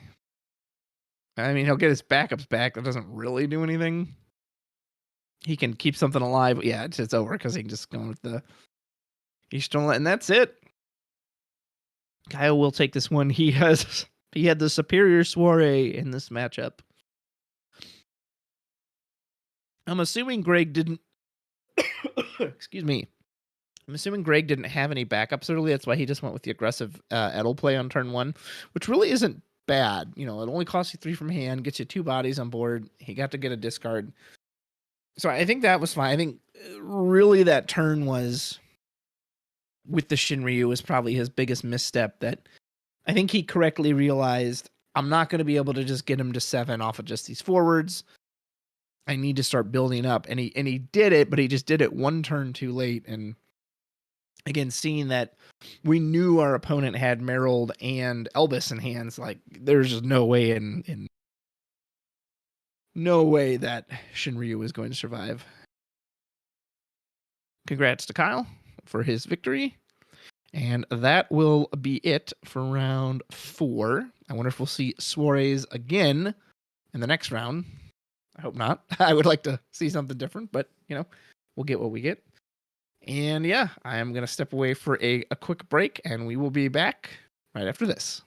I mean, he'll get his backups back. That doesn't really do anything. He can keep something alive. But yeah, it's over because he can just go with the Ishtola, and that's it. Kyle will take this one. He had the superior soiree in this matchup. I'm assuming Greg didn't. Excuse me. I'm assuming Greg didn't have any backups early. That's why he just went with the aggressive Edel play on turn 1, which really isn't bad. You know, it only costs you 3 from hand, gets you 2 bodies on board. He got to get a discard. So I think that was fine. I think really that turn was with the Shinryu was probably his biggest misstep. That I think he correctly realized I'm not going to be able to just get him to 7 off of just these forwards. I need to start building up, and he did it, but he just did it 1 turn too late. And again, seeing that we knew our opponent had Merold and Elvis in hands, like there's just no way no way that Shinryu was going to survive. Congrats to Kyle for his victory. And that will be it for round 4. I wonder if we'll see Soirees again in the next round. I hope not. I would like to see something different, but, you know, we'll get what we get. And yeah, I am going to step away for a quick break, and we will be back right after this.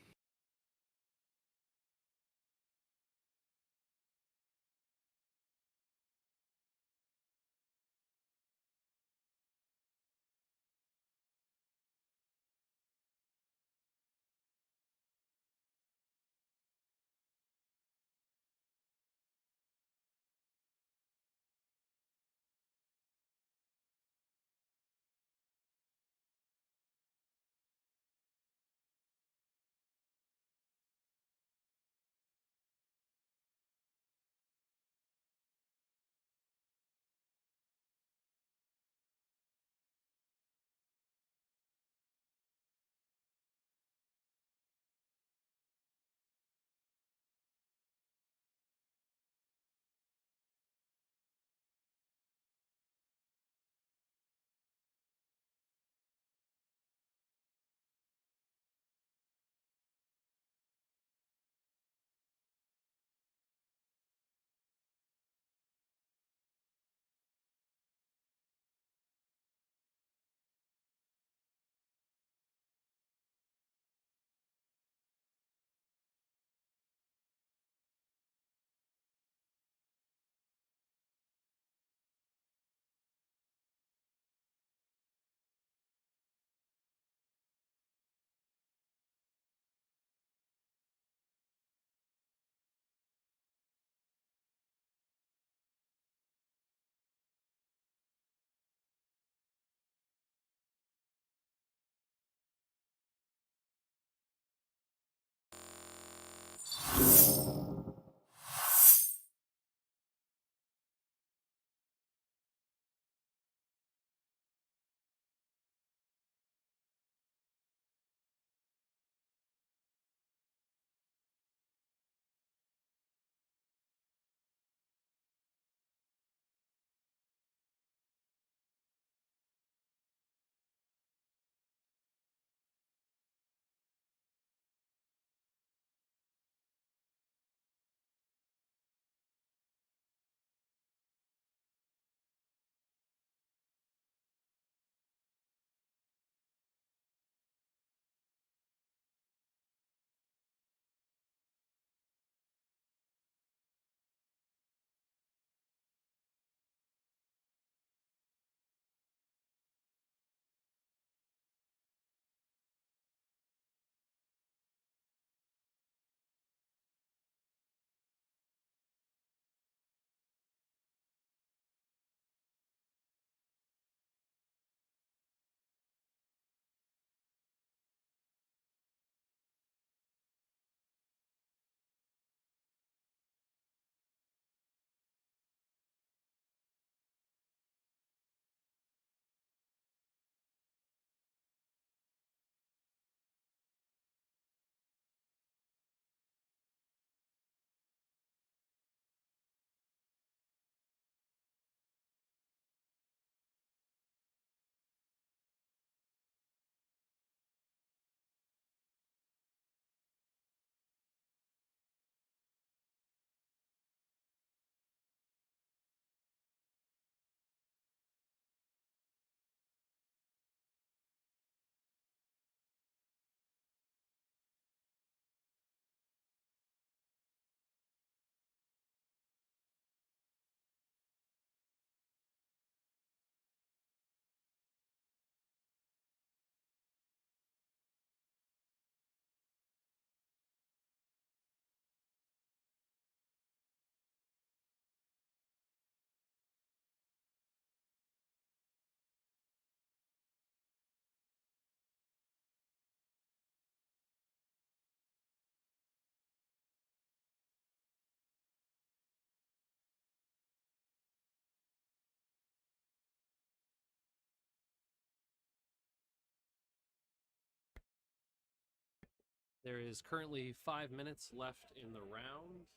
There is currently 5 minutes left in the round,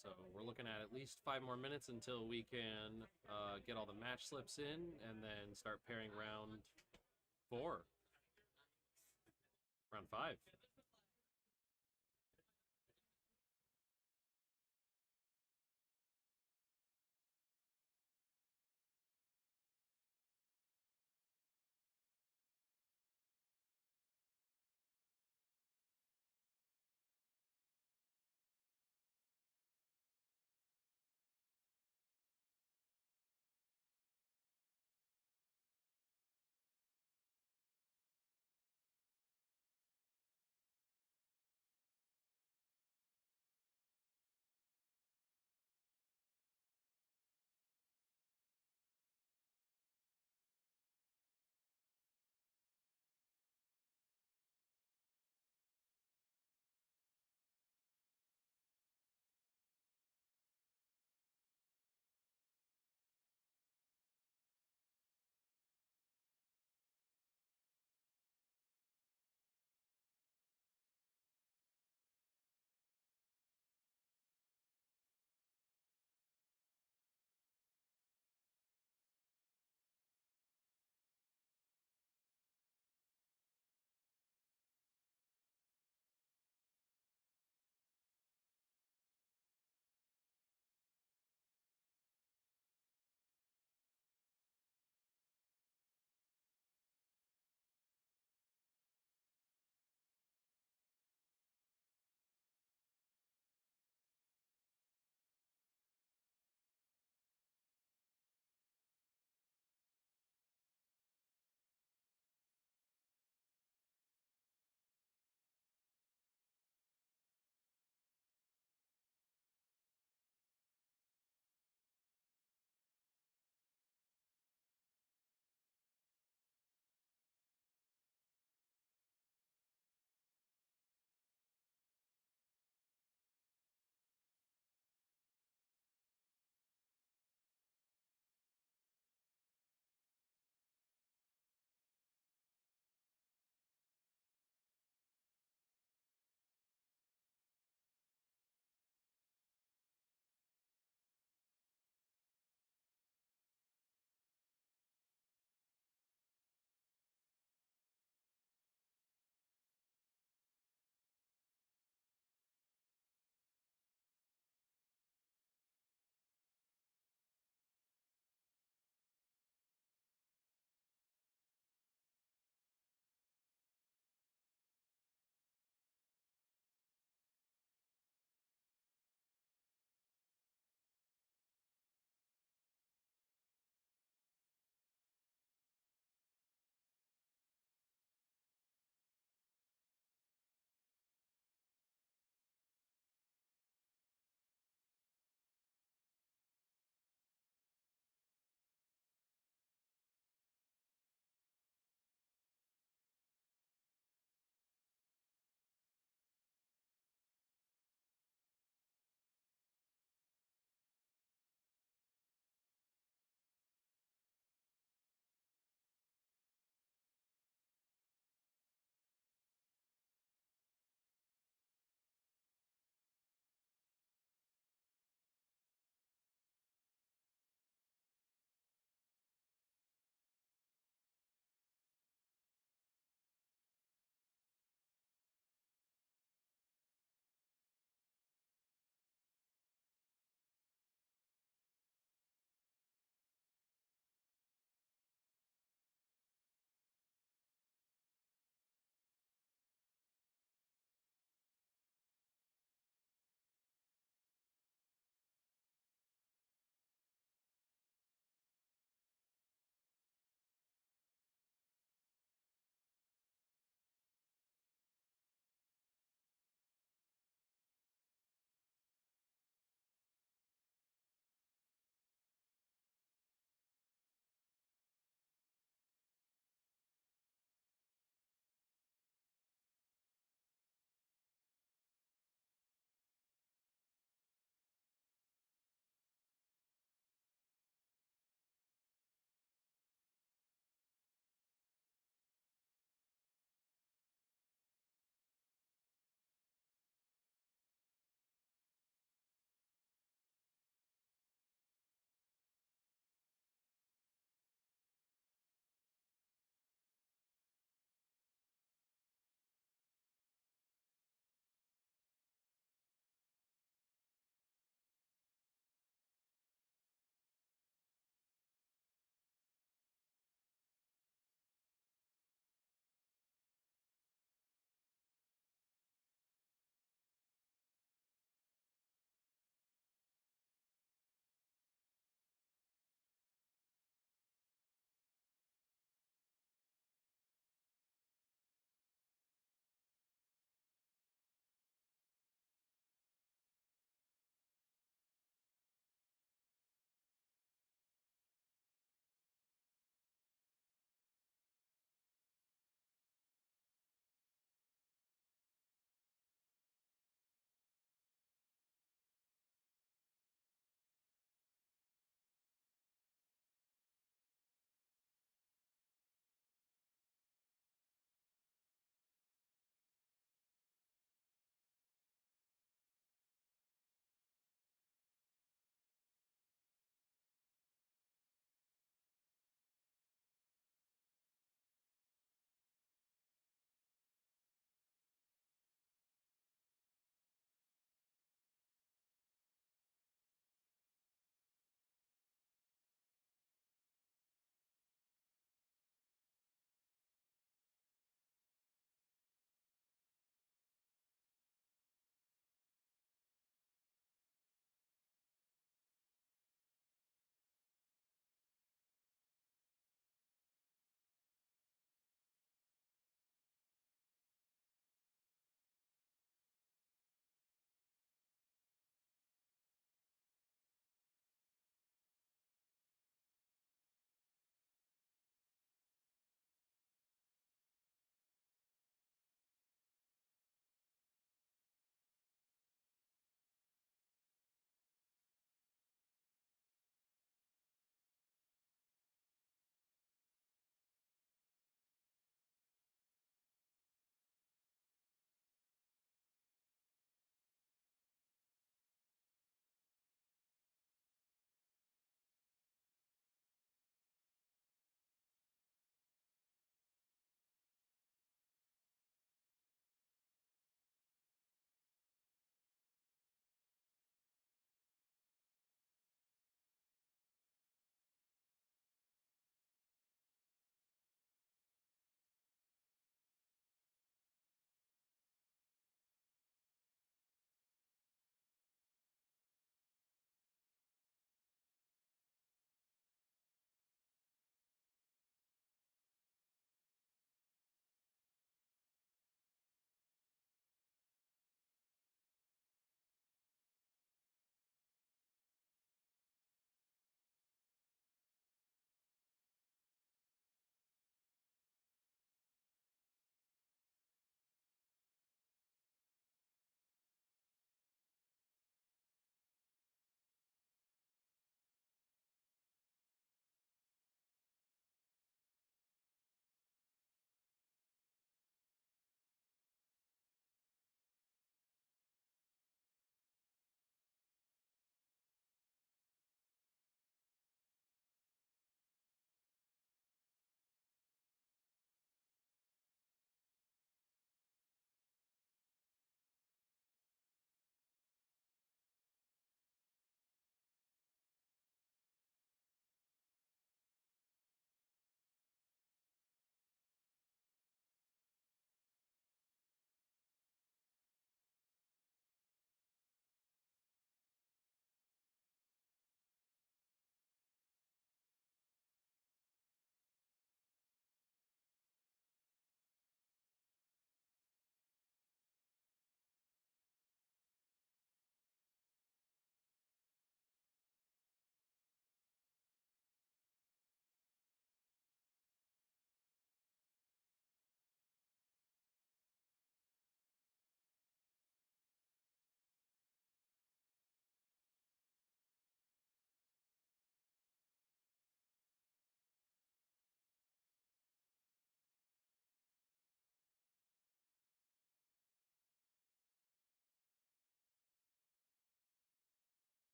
so we're looking at least 5 more minutes until we can get all the match slips in and then start pairing round 4. Round 5.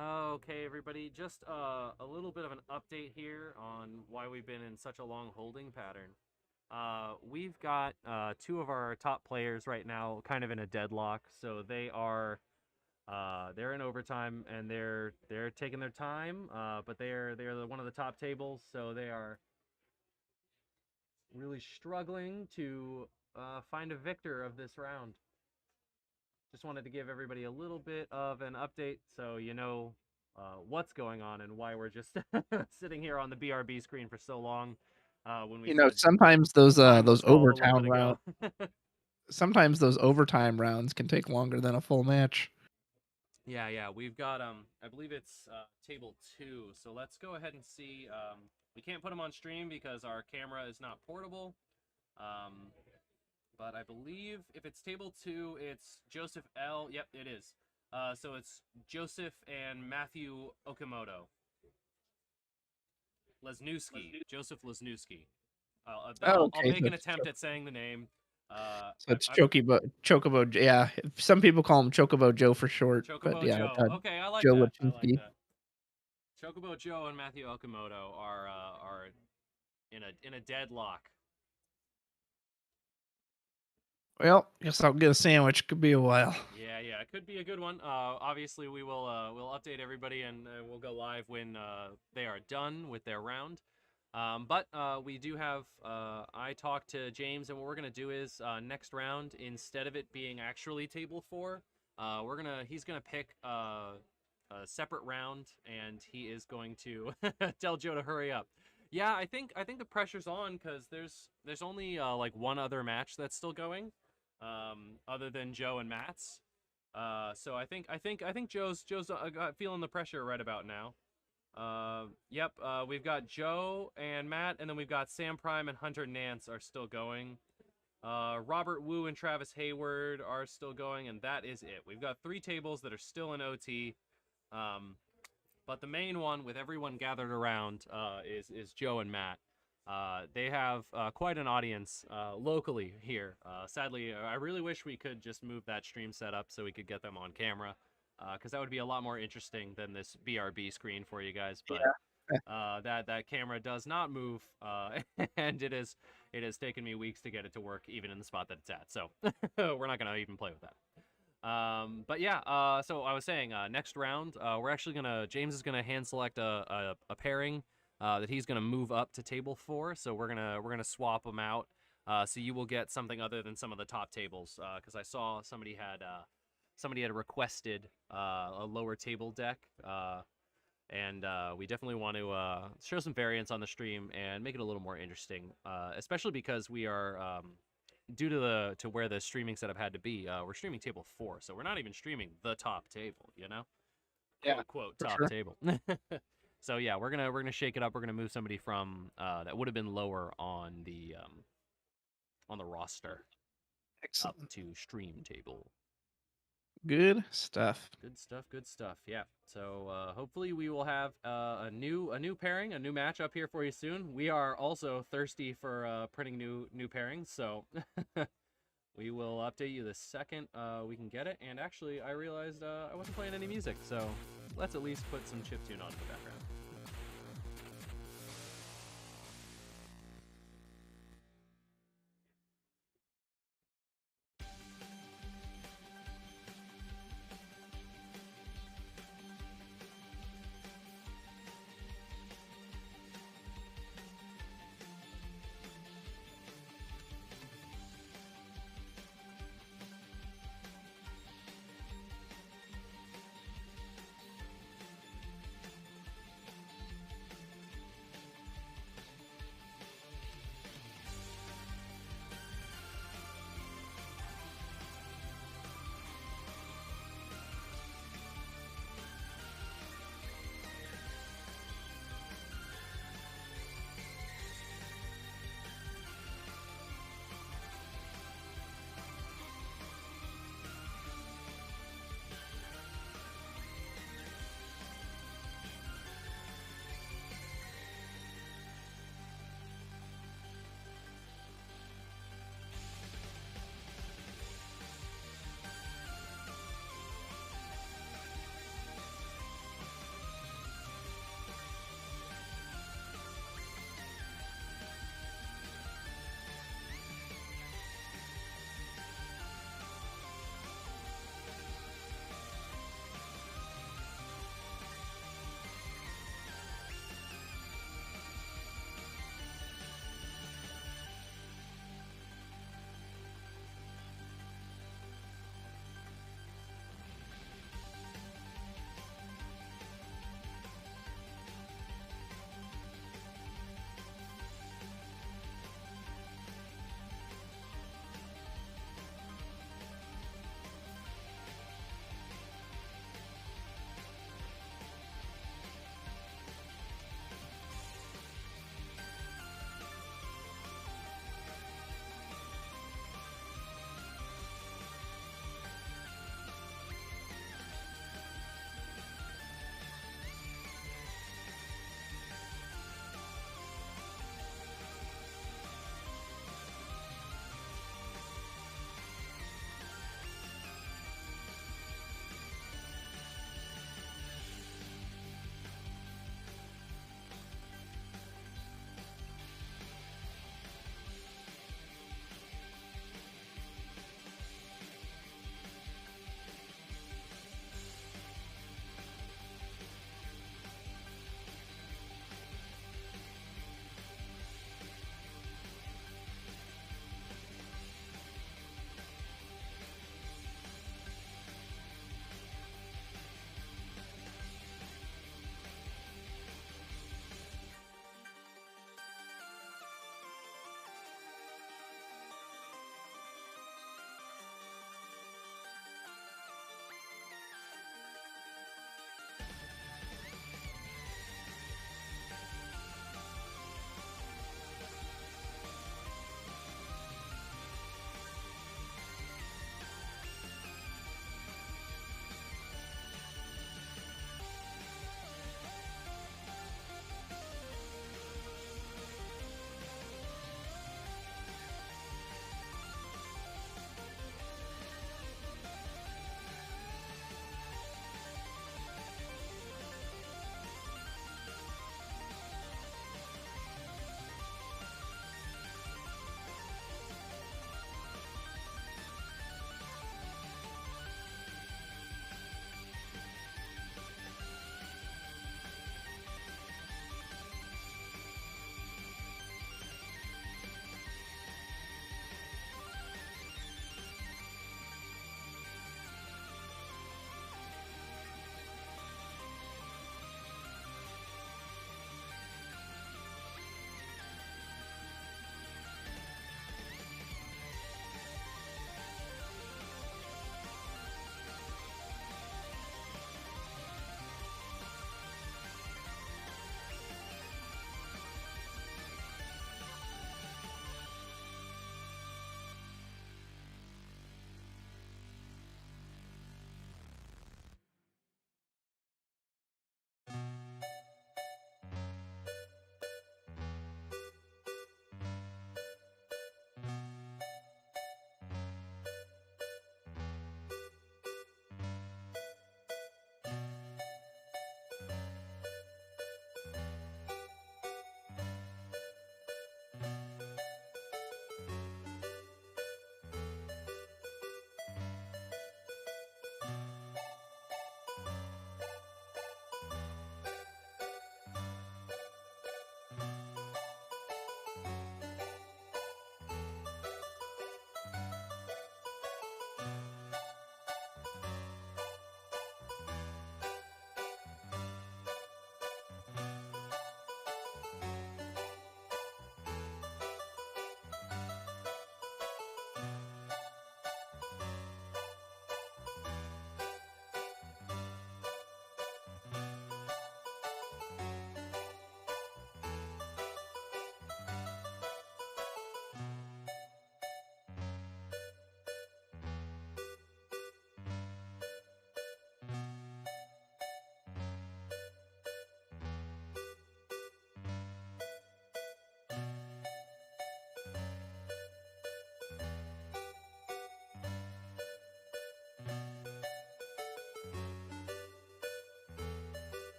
Okay, everybody, just a little bit of an update here on why we've been in such a long holding pattern. We've got two of our top players right now kind of in a deadlock, so they're in overtime and they're taking their time, but they're one of the top tables, so they are really struggling to find a victor of this round. Just wanted to give everybody a little bit of an update so you know what's going on and why we're just sitting here on the BRB screen for so long. When we said Sometimes those time will those solve a little overtime bit ago. sometimes those overtime rounds can take longer than a full match. Yeah, we've got I believe it's table 2. So let's go ahead and see. We can't put them on stream because our camera is not portable. But I believe if it's table 2, it's Joseph L. Yep, it is. So it's Joseph and Matthew Okamoto. Lesniewski. Joseph Lesniewski. I'll Okay, make an attempt at saying the name. so it's Chocobo. Yeah, some people call him Chocobo Joe for short, but Chocobo yeah, Joe. Okay, I like Joe that. I like Lachinski. that. Chocobo Joe and Matthew Okamoto are in a deadlock. Well, guess I'll get a sandwich. Could be a while. Yeah, it could be a good one. Obviously, we'll update everybody and we'll go live when they are done with their round. But we do have. I talked to James, and what we're gonna do is next round, instead of it being actually table 4, he's gonna pick a separate round, and he is going to tell Joe to hurry up. Yeah, I think the pressure's on because there's only like one other match that's still going, other than Joe and Matt's. So I think Joe's feeling the pressure right about now. Yep, we've got Joe and Matt, and then we've got Sam Prime and Hunter Nance are still going. Robert Wu and Travis Hayward are still going, and that is it. We've got 3 tables that are still in OT. But the main one, with everyone gathered around, is Joe and Matt. They have quite an audience locally here. Sadly, I really wish we could just move that stream setup so we could get them on camera, because that would be a lot more interesting than this BRB screen for you guys. But that camera does not move, and it has taken me weeks to get it to work, even in the spot that it's at. So we're not gonna even play with that. But yeah, so I was saying, next round, James is gonna hand select a pairing that he's gonna move up to table 4. So we're gonna swap them out. So you will get something other than some of the top tables. Because I saw somebody had requested a lower table deck. And we definitely want to show some variance on the stream and make it a little more interesting, especially because we are due to where the streaming setup had to be. We're streaming table 4, so we're not even streaming the top table, quote unquote top table. So yeah, we're gonna shake it up. We're gonna move somebody from that would have been lower on the roster. Excellent. Up to stream table. Good stuff. Good stuff. Yeah. So hopefully we will have a new pairing, a new match up here for you soon. We are also thirsty for printing new pairings, so we will update you the second we can get it. And actually, I realized I wasn't playing any music, so let's at least put some chiptune on in the background.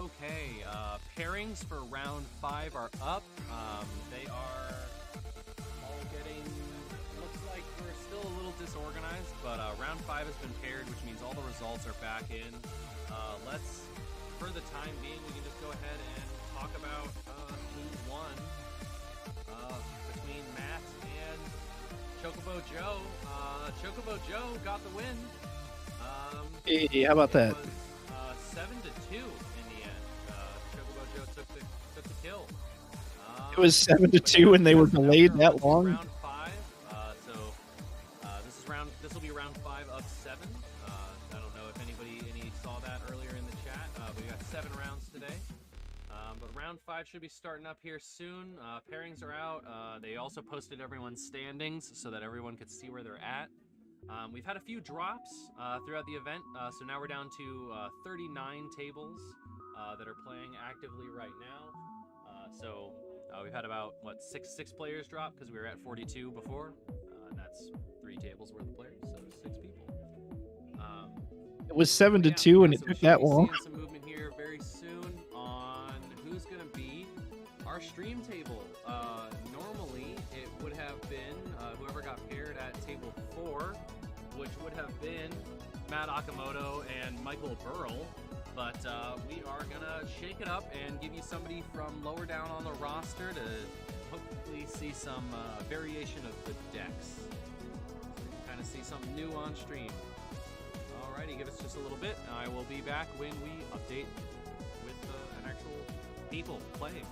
Okay, pairings for round 5 are up. They are all getting, looks like we're still a little disorganized, but round 5 has been paired, which means all the results are back in. Let's, for the time being, we can just go ahead and talk about who won between Matt and Chocobo Joe. Chocobo Joe got the win. Hey, how about that? It was 7-2 in the end. Chocobo Joe took the kill. It was 7-2 and they were delayed that long. Round 5. This will be round 5 of 7. I don't know if anybody saw that earlier in the chat. We got 7 rounds today. But round 5 should be starting up here soon. Pairings are out. They also posted everyone's standings so that everyone could see where they're at. We've had a few drops throughout the event, so now we're down to 39 tables that are playing actively right now. So we've had about six players drop because we were at 42 before, and that's 3 tables worth of players, so 6 people. It was 7 to Yeah, 2, and it so took we should that be long. seeing some movement here very soon on who's going to be our stream table. Normally, it would have been whoever got paired at table 4, which would have been Matt Akamoto and Michael Burrell. But we are going to shake it up and give you somebody from lower down on the roster to hopefully see some variation of the decks. Kind of see something new on stream. Alrighty, give us just a little bit. I will be back when we update with an actual people playing.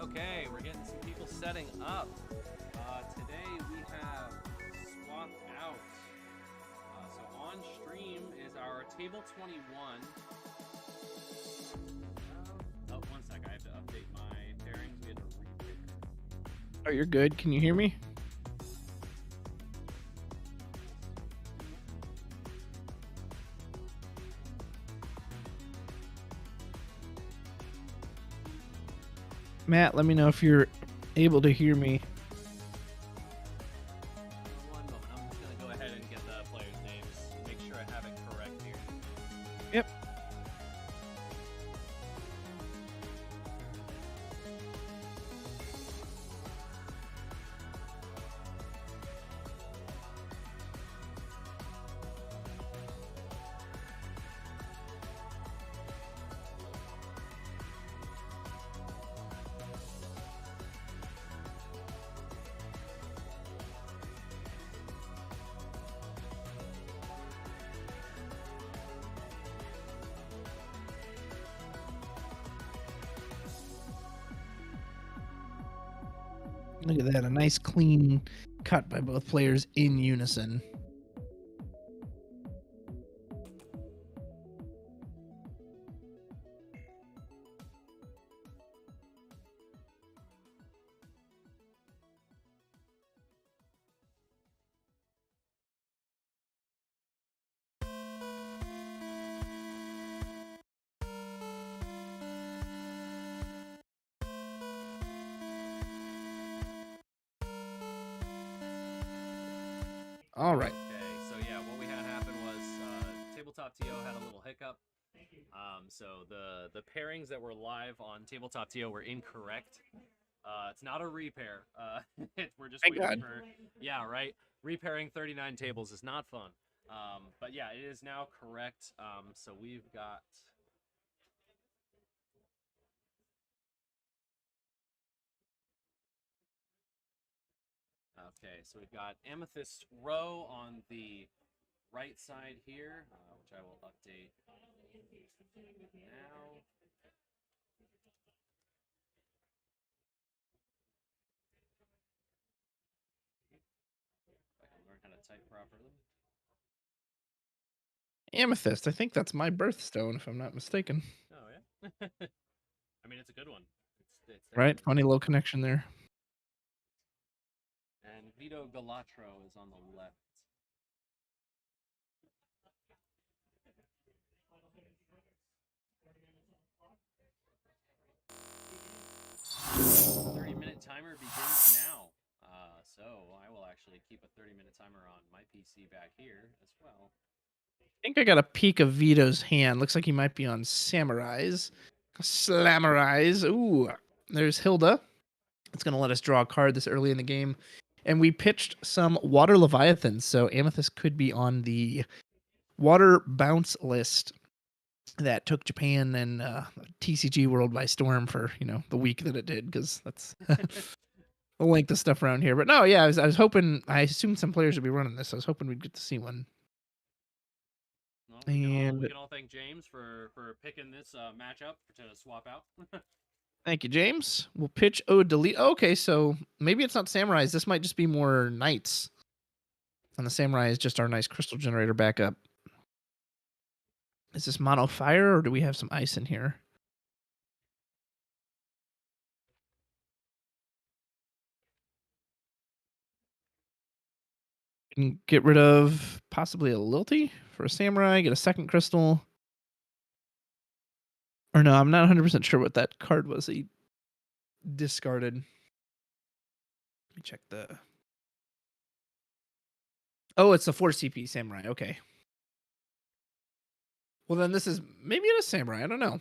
Okay, we're getting some people setting up. Today we have swapped out. So on stream is our table 21. Oh, one sec, I have to update my pairings. We had to repair. Oh, you're good. Can you hear me? Matt, let me know if you're able to hear me. One moment, I'm just going to go ahead and get the players' names, make sure I have it correct here. Yep. Look at that, a nice clean cut by both players in unison. All right. Okay, so yeah, what we had happen was Tabletop TO had a little hiccup. So the pairings that were live on Tabletop TO were incorrect. It's not a repair. We're just Thank waiting God. for, yeah, right. Repairing 39 tables is not fun. But yeah, it is now correct. So we've got. Okay, so we've got Amethyst Row on the right side here, which I will update now. If I can learn how to type properly. Amethyst. I think that's my birthstone, if I'm not mistaken. Oh yeah. I mean, it's a good one. It's Right? Funny little connection there. And Vito Galatro is on the left. The 30-minute timer begins now. So I will actually keep a 30-minute timer on my PC back here as well. I think I got a peek of Vito's hand. Looks like he might be on Samurais. Slamurais. Ooh, there's Hilda. It's going to let us draw a card this early in the game. And we pitched some Water Leviathans, so Amethyst could be on the Water Bounce list that took Japan and TCG World by storm for, the week that it did, because that's the length of stuff around here. But no, yeah, I was hoping, I assumed some players would be running this. So I was hoping we'd get to see one. Well, we can all thank James for picking this matchup to swap out. Thank you, James. We'll pitch delete. Okay, so maybe it's not Samurais. This might just be more Knights. And the Samurai is just our nice crystal generator backup. Is this mono fire, or do we have some ice in here? Can get rid of possibly a Lilty for a Samurai, get a second crystal. Or no, I'm not 100% sure what that card was he discarded. Let me check the... Oh, it's a 4 CP Samurai. Okay. Well, then this is... Maybe it is Samurai. I don't know.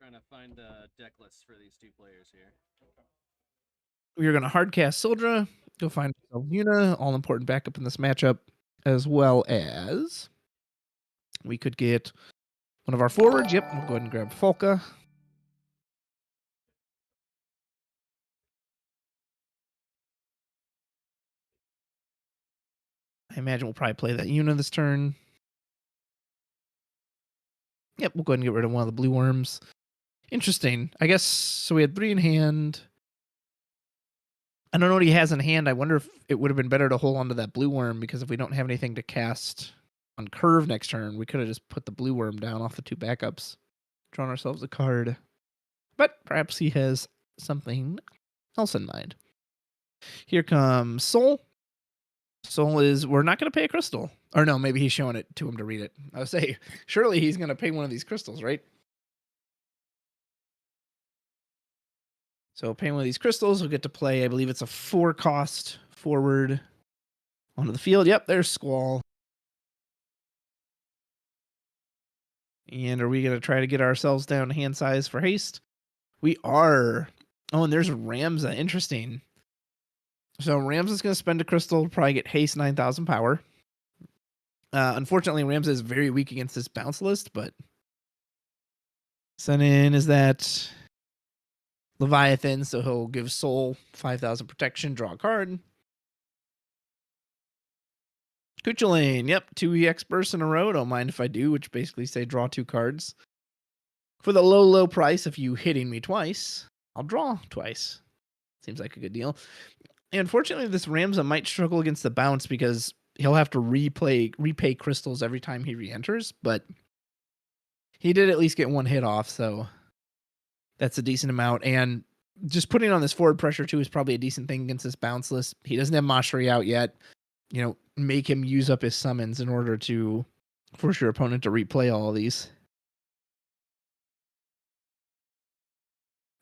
Trying to find a deck list for these two players here. We are going to hardcast Sildra, go find Yuna, all important backup in this matchup, as well as we could get one of our forwards. Yep, we'll go ahead and grab Folka. I imagine we'll probably play that Yuna this turn. Yep, we'll go ahead and get rid of one of the blue worms. Interesting. I guess, so we had 3 in hand. I don't know what he has in hand. I wonder if it would have been better to hold on to that blue worm, because if we don't have anything to cast on curve next turn, we could have just put the blue worm down off the 2 backups, drawn ourselves a card. But perhaps he has something else in mind. Here comes Soul. Soul is, we're not going to pay a crystal. Or no, maybe he's showing it to him to read it. I would say, surely he's going to pay one of these crystals, right? So paying one of these crystals, we'll get to play, I believe it's a 4-cost forward onto the field. Yep, there's Squall. And are we going to try to get ourselves down hand size for haste? We are. Oh, and there's Ramza. Interesting. So Ramza's going to spend a crystal, probably get haste 9,000 power. Unfortunately, Ramza is very weak against this bounce list, but sent in is that Leviathan, so he'll give Soul 5,000 protection, draw a card. Kuchulain, yep, 2 EX bursts in a row. Don't mind if I do, which basically say draw 2 cards. For the low, low price of you hitting me twice, I'll draw twice. Seems like a good deal. And unfortunately, this Ramza might struggle against the bounce because he'll have to repay crystals every time he re-enters, but he did at least get one hit off, so that's a decent amount. And just putting on this forward pressure too is probably a decent thing against this bounce list. He doesn't have Mashri out yet. You know, make him use up his summons in order to force your opponent to replay all of these.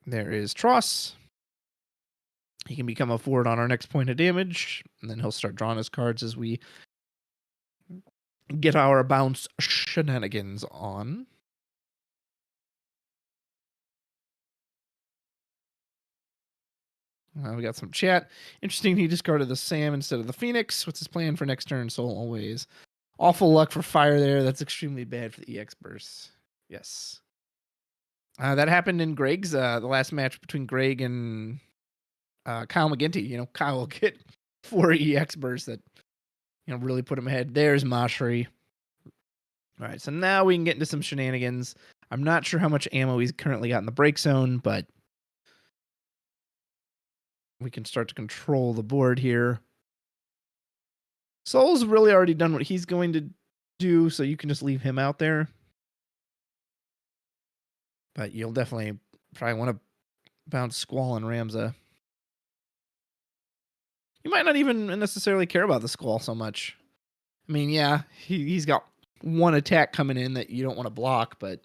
There is Tross. He can become a forward on our next point of damage, and then he'll start drawing his cards as we get our bounce shenanigans on. We got some chat. Interesting, he discarded the Sam instead of the Phoenix. What's his plan for next turn? Soul always. Awful luck for fire there. That's extremely bad for the EX burst. Yes. That happened in Greg's, the last match between Greg and Kyle McGinty. You know, Kyle will get 4 EX bursts that, you know, really put him ahead. There's Mashri. All right, so now we can get into some shenanigans. I'm not sure how much ammo he's currently got in the break zone, but we can start to control the board here. Soul's really already done what he's going to do, so you can just leave him out there. But you'll definitely probably want to bounce Squall and Ramza. You might not even necessarily care about the Squall so much. I mean, yeah, he's got one attack coming in that you don't want to block, but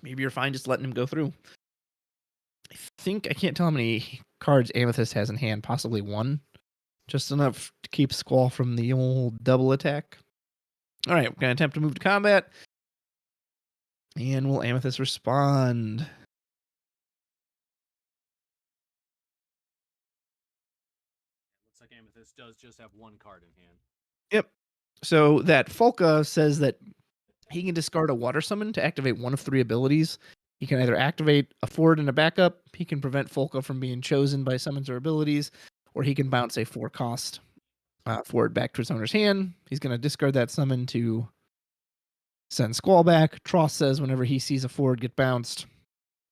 maybe you're fine just letting him go through. I can't tell how many cards Amethyst has in hand, possibly 1. Just enough to keep Squall from the old double attack. All right, we're going to attempt to move to combat. And will Amethyst respond? Looks like Amethyst does just have 1 card in hand. Yep. So that Folka says that he can discard a water summon to activate one of 3 abilities. He can either activate a forward and a backup, he can prevent Folka from being chosen by summons or abilities, or he can bounce a 4-cost forward back to his owner's hand. He's going to discard that summon to send Squall back. Tross says whenever he sees a forward get bounced,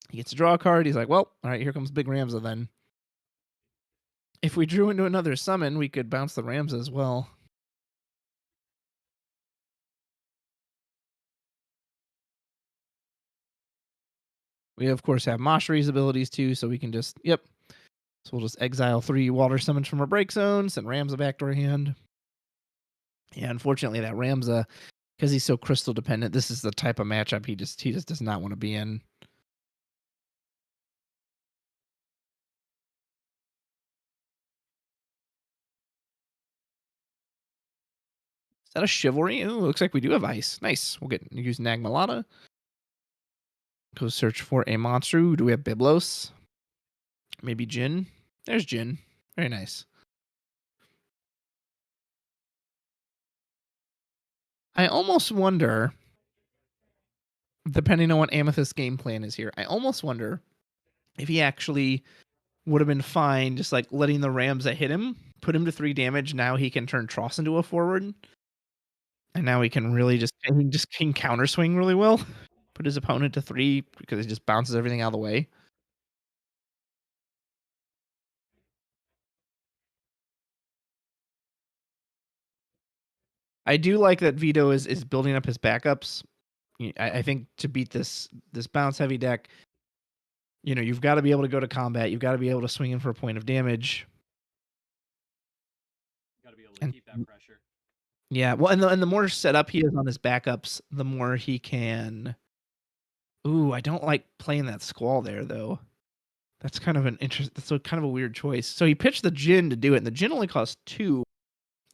he gets to draw a card. He's like, well, all right, here comes Big Ramza then. If we drew into another summon, we could bounce the Ramza as well. We, of course, have Mashri's abilities too, so we can just, yep. So we'll just exile 3 water summons from our break zone, send Ramza back to our hand. Yeah, unfortunately, that Ramza, because he's so crystal dependent, this is the type of matchup he just does not want to be in. Is that a Chivalry? Ooh, looks like we do have ice. Nice. We'll use Nagmalata. Go search for a monster. Do we have Biblos? Maybe Jin? There's Jin. Very nice. I almost wonder, depending on what Amethyst's game plan is here, I almost wonder if he actually would have been fine just like letting the Ramza hit him, put him to 3 damage. Now he can turn Tross into a forward. And now he can really just counter swing really well. Put his opponent to 3 because he just bounces everything out of the way. I do like that Vito is building up his backups. I think to beat this bounce heavy deck, you know, you've got to be able to go to combat. You've got to be able to swing in for a point of damage. Got to be able to keep that pressure. Yeah, well, and the more set up he is on his backups, the more he can. Ooh, I don't like playing that Squall there though. That's kind of that's kind of a weird choice. So he pitched the Jin to do it, and the Jin only costs 2.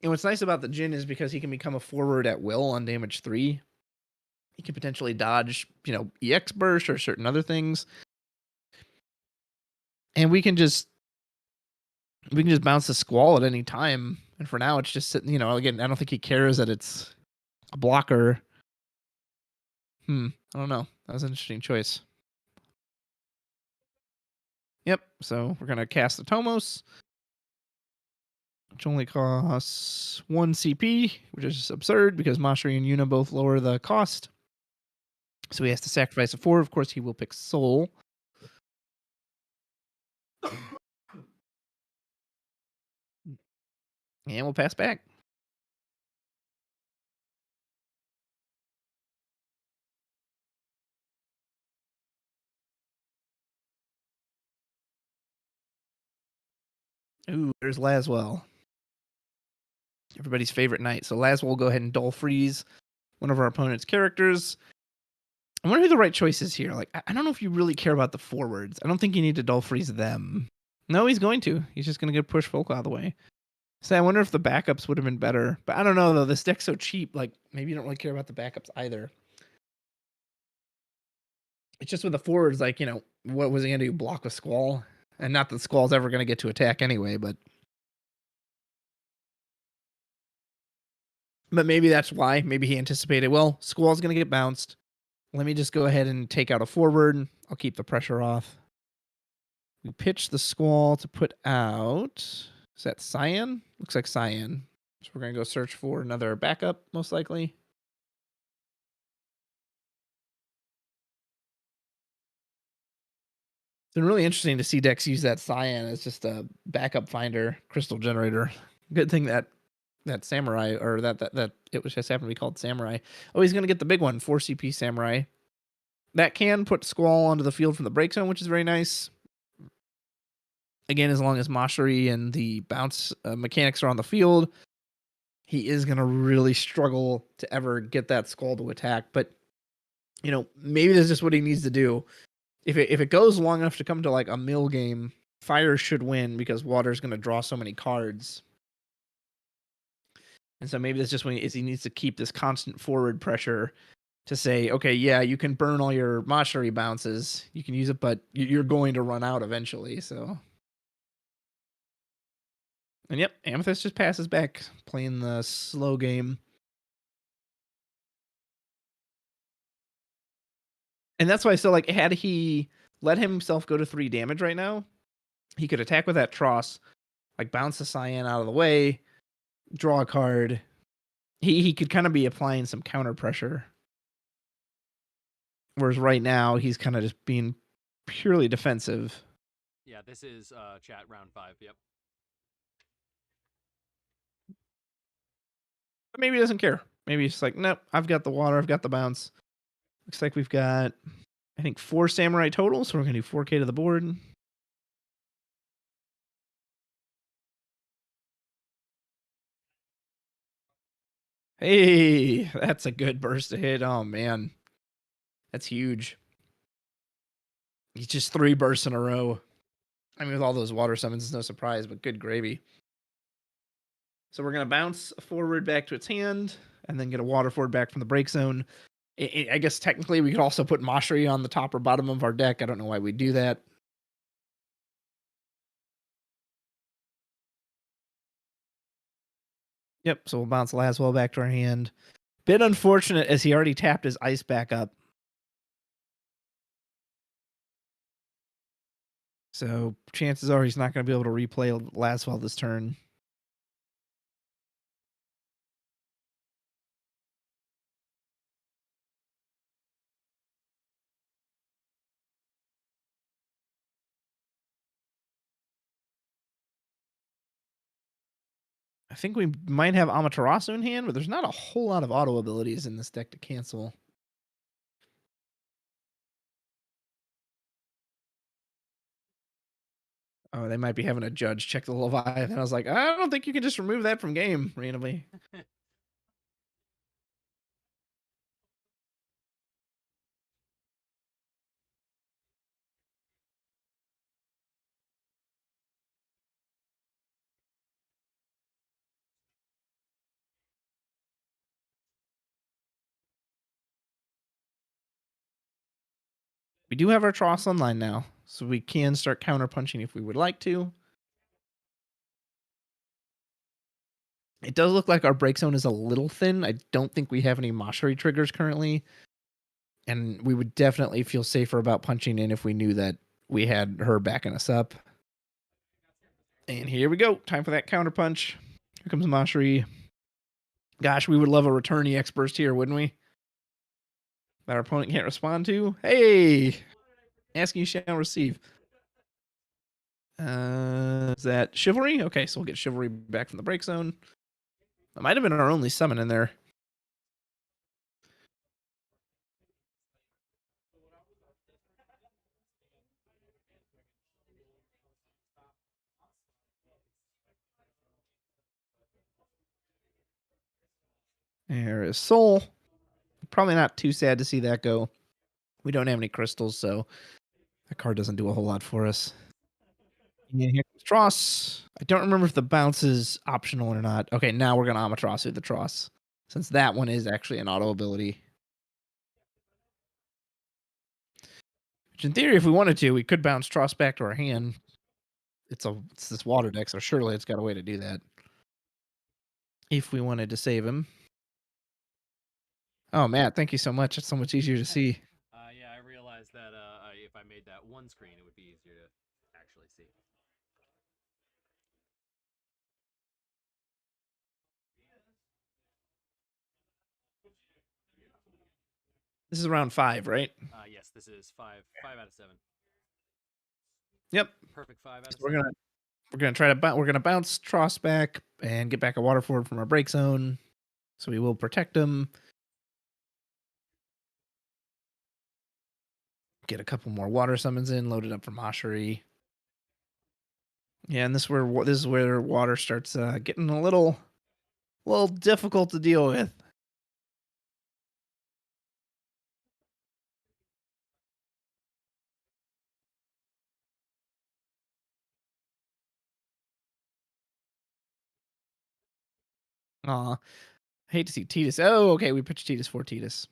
And what's nice about the Jin is because he can become a forward at will on damage 3. He can potentially dodge, you know, EX burst or certain other things. And we can just bounce the Squall at any time. And for now, it's just sitting, you know, again, I don't think he cares that it's a blocker. I don't know. That was an interesting choice. Yep, so we're going to cast the Tomos, which only costs 1 CP, which is absurd because Mashri and Yuna both lower the cost. So he has to sacrifice a 4. Of course, he will pick Soul. And we'll pass back. Ooh, there's Laswell. Everybody's favorite knight. So Laswell will go ahead and dull freeze one of our opponent's characters. I wonder who the right choice is here. Like, I don't know if you really care about the forwards. I don't think you need to dull freeze them. No, he's going to. He's just going to get push Folk out of the way. So I wonder if the backups would have been better. But I don't know, though. This deck's so cheap. Like, maybe you don't really care about the backups either. It's just with the forwards, like, what was he going to do? Block with Squall? And not that Squall's ever going to get to attack anyway, but maybe that's why. Maybe he anticipated, well, Squall's going to get bounced. Let me just go ahead and take out a forward. I'll keep the pressure off. We pitch the Squall to put out... Is that Cyan? Looks like Cyan. So we're going to go search for another backup, most likely. It's been really interesting to see decks use that Cyan as just a backup finder, crystal generator. Good thing that Samurai, or that it was just happened to be called Samurai. Oh, he's going to get the big one, 4 CP Samurai. That can put Squall onto the field from the break zone, which is very nice. Again, as long as Mashari and the bounce mechanics are on the field, he is going to really struggle to ever get that Squall to attack. But, maybe that's just what he needs to do. If it goes long enough to come to like a mill game, Fire should win because Water's going to draw so many cards. And so maybe that's just when he needs to keep this constant forward pressure to say, okay, yeah, you can burn all your Mashari bounces. You can use it, but you're going to run out eventually, so... And yep, Amethyst just passes back, playing the slow game. And that's why, so, like, had he let himself go to 3 damage right now, he could attack with that Tross, like, bounce the Cyan out of the way, draw a card. He could kind of be applying some counter pressure. Whereas right now, he's kind of just being purely defensive. Yeah, this is chat round 5, yep. But maybe he doesn't care. Maybe he's like, nope, I've got the water, I've got the bounce. Looks like we've got, I think, 4 Samurai total, so we're going to do 4K to the board. Hey, that's a good burst to hit. Oh, man. That's huge. He's just 3 bursts in a row. I mean, with all those water summons, it's no surprise, but good gravy. So we're going to bounce a forward back to its hand, and then get a water forward back from the break zone. I guess technically we could also put Mashri on the top or bottom of our deck. I don't know why we do that. Yep, so we'll bounce Laswell back to our hand. Bit unfortunate as he already tapped his ice back up. So chances are he's not going to be able to replay Laswell this turn. I think we might have Amaterasu in hand, but there's not a whole lot of auto abilities in this deck to cancel. Oh, they might be having a judge check the Leviathan. I was like, I don't think you can just remove that from game randomly. We do have our Tross online now, so we can start counterpunching if we would like to. It does look like our break zone is a little thin. I don't think we have any Mashari triggers currently. And we would definitely feel safer about punching in if we knew that we had her backing us up. And here we go. Time for that counterpunch. Here comes Mashari. Gosh, we would love a return EX burst here, wouldn't we? that our opponent can't respond to. Hey, asking you shall receive. Is that Chivalry? Okay, so we'll get Chivalry back from the break zone. That might have been our only summon in there. There is Soul. Probably not too sad to see that go. We don't have any crystals, so that card doesn't do a whole lot for us. And here comes Tross. I don't remember if the bounce is optional or not. Okay, now we're going to Amaterasu the Tross, since that one is actually an auto ability. Which in theory, if we wanted to, we could bounce Tross back to our hand. It's this water deck, so surely it's got a way to do that. If we wanted to save him. Oh, Matt, thank you so much. It's so much easier to see. Yeah, I realized that if I made that one screen, it would be easier to actually see. This is round 5, right? Yes, this is 5 out of 7. Yep. Perfect 5 out of So 7. we're gonna try to we're gonna bounce Tross back and get back a water forward from our break zone. So we will protect him. Get a couple more water summons in, loaded up from Mashari. Yeah, and this is where water starts getting a little difficult to deal with. Aw, hate to see Tidus. Oh, okay, we pitched Tidus for Tidus.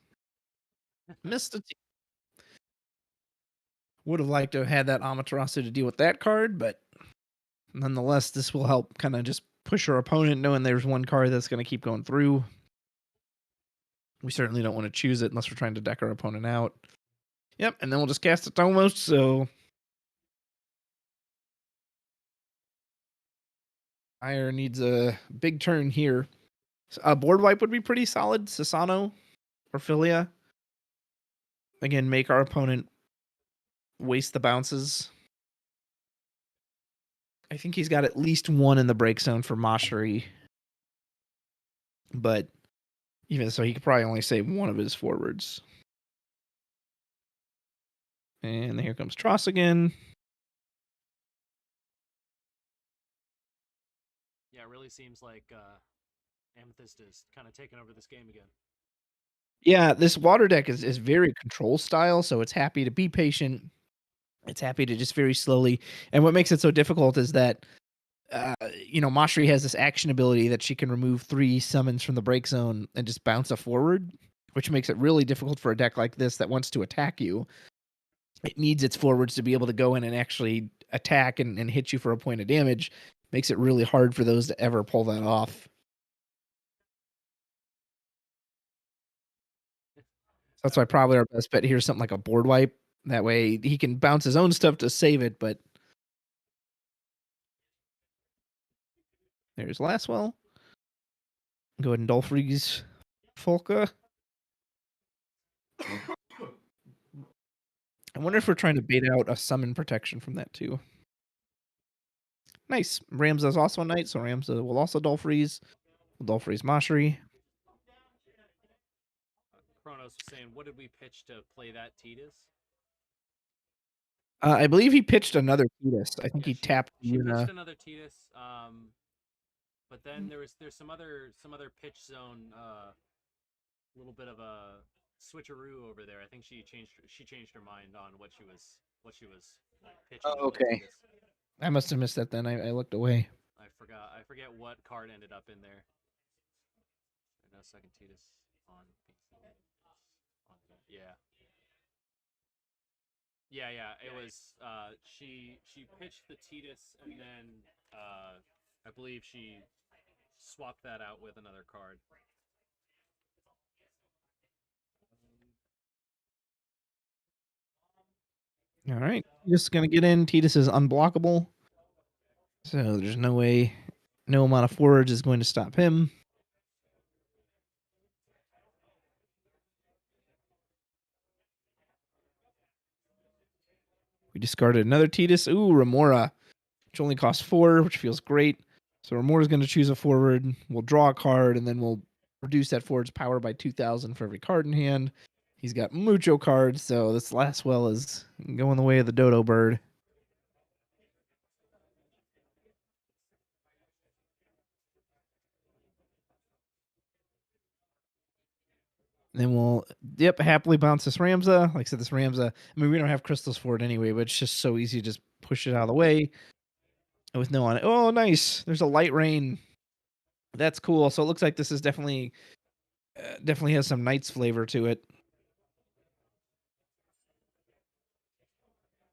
Missed a Would have liked to have had that Amaterasu to deal with that card, but nonetheless, this will help kind of just push our opponent, knowing there's one card that's going to keep going through. We certainly don't want to choose it unless we're trying to deck our opponent out. Yep, and then we'll just cast it almost, so Ire needs a big turn here. A board wipe would be pretty solid. Sasano or Philia. Again, make our opponent waste the bounces. I think he's got at least one in the break zone for Mashari. But even so, he could probably only save one of his forwards. And here comes Tross again. Yeah, it really seems like Amethyst is kind of taking over this game again. Yeah, this water deck is very control style, so it's happy to be patient. It's happy to just very slowly. And what makes it so difficult is that Mashri has this action ability that she can remove 3 summons from the break zone and just bounce a forward, which makes it really difficult for a deck like this that wants to attack you. It needs its forwards to be able to go in and actually attack and hit you for a point of damage. Makes it really hard for those to ever pull that off. That's why probably our best bet here is something like a board wipe. That way he can bounce his own stuff to save it, but there's Laswell. Go ahead and Dolphreeze Folka. I wonder if we're trying to bait out a summon protection from that too. Nice. Ramza is also a knight, so Ramza will also Dolphreeze. We'll Dolphreeze Mashri. Kronos was saying, what did we pitch to play that Tidus? I believe he pitched another Tidus. I think he tapped She Yuna. pitched another Tidus, but then there's some other pitch zone, little bit of a switcheroo over there. I think she changed her mind on what she was pitching. Oh, okay. I must have missed that then. I looked away. I forget what card ended up in there. No second Tidus on yeah. Yeah. It was she pitched the Tidus and then I believe she swapped that out with another card. All right. Just going to get in. Tidus is unblockable. So there's no way, no amount of forwards is going to stop him. We discarded another Tidus. Ooh, Remora, which only costs 4, which feels great. So Remora's going to choose a forward. We'll draw a card, and then we'll reduce that forward's power by 2,000 for every card in hand. He's got mucho cards, so this last well is going the way of the dodo bird. And then we'll, happily bounce this Ramza. Like I said, this Ramza, I mean, we don't have crystals for it anyway, but it's just so easy to just push it out of the way with no on it. Oh, nice. There's a light rain. That's cool. So it looks like this is definitely has some Knight's flavor to it.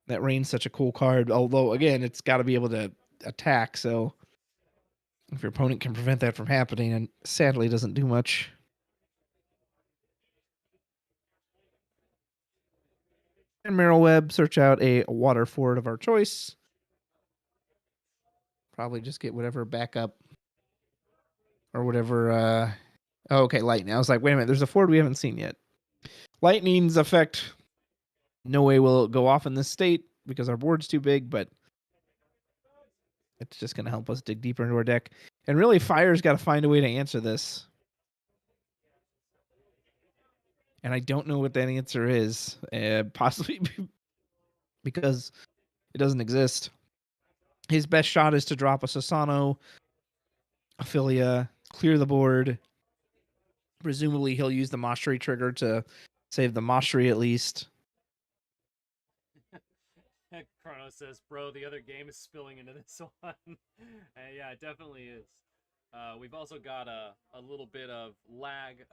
That rain's such a cool card. Although, again, it's got to be able to attack. So if your opponent can prevent that from happening, and sadly doesn't do much. And Merrill Webb, search out a water forward of our choice. Probably just get whatever backup or whatever. Okay, lightning. I was like, wait a minute, there's a forward we haven't seen yet. Lightning's effect, no way will it go off in this state because our board's too big, but it's just going to help us dig deeper into our deck. And really, Fire's got to find a way to answer this. And I don't know what that answer is. Possibly because it doesn't exist. His best shot is to drop a Sasano, Ophilia, clear the board. Presumably, he'll use the Mastery trigger to save the Mastery at least. Chrono says, bro, the other game is spilling into this one. Yeah, it definitely is. We've also got a little bit of lag,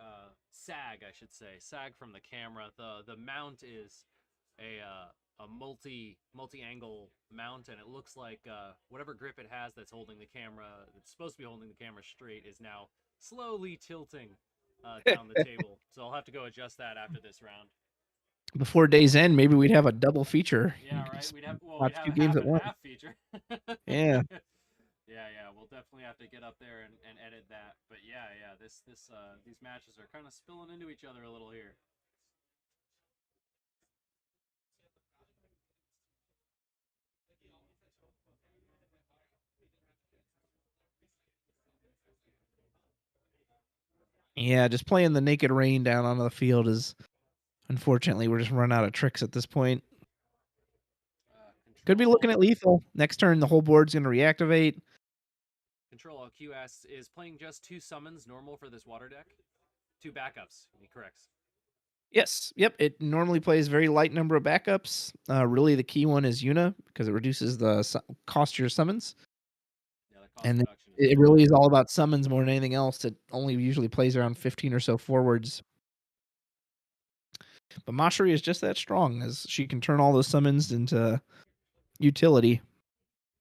sag, I should say, sag from the camera. The mount is a multi-angle mount, and it looks like whatever grip it has that's holding the camera, that's supposed to be holding the camera straight, is now slowly tilting down the table. So I'll have to go adjust that after this round. Before day's end, maybe we'd have a double feature. Yeah, right. We'd have watch a two games at once. half feature. Yeah. Yeah. We'll definitely have to get up there and edit that. But yeah. These matches are kind of spilling into each other a little here. Yeah, just playing the naked rain down onto the field is, unfortunately, we're just running out of tricks at this point. Could be looking at lethal. Next turn, the whole board's going to reactivate. Control LQ asks, is playing just 2 summons normal for this water deck? 2 backups, he corrects. Yes, yep. It normally plays very light number of backups. Really, the key one is Yuna because it reduces the cost of your summons. Yeah, the cost and reduction it really is all about summons more than anything else. It only usually plays around 15 or so forwards. But Mashri is just that strong, as she can turn all those summons into utility.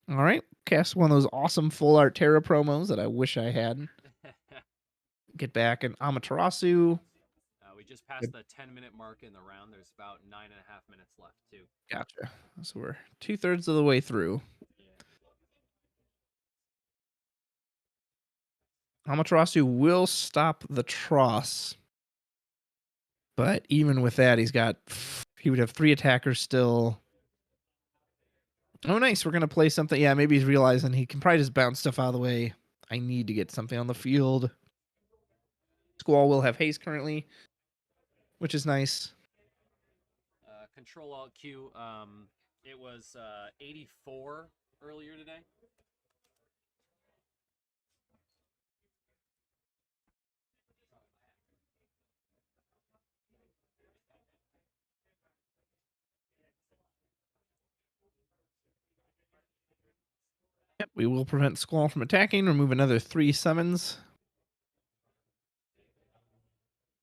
All right, cast one of those awesome full art Terra promos that I wish I had. Get back an Amaterasu. We just passed the 10-minute mark in the round. There's about 9.5 minutes left, too. Gotcha. So we're 2/3 of the way through. Yeah. Amaterasu will stop the Tross. But even with that, he would have 3 attackers still. Oh, nice. We're going to play something. Yeah, maybe he's realizing he can probably just bounce stuff out of the way. I need to get something on the field. Squall will have haste currently, which is nice. Control Alt Q. It was 84 earlier today. Yep, we will prevent Squall from attacking. Remove another 3 summons.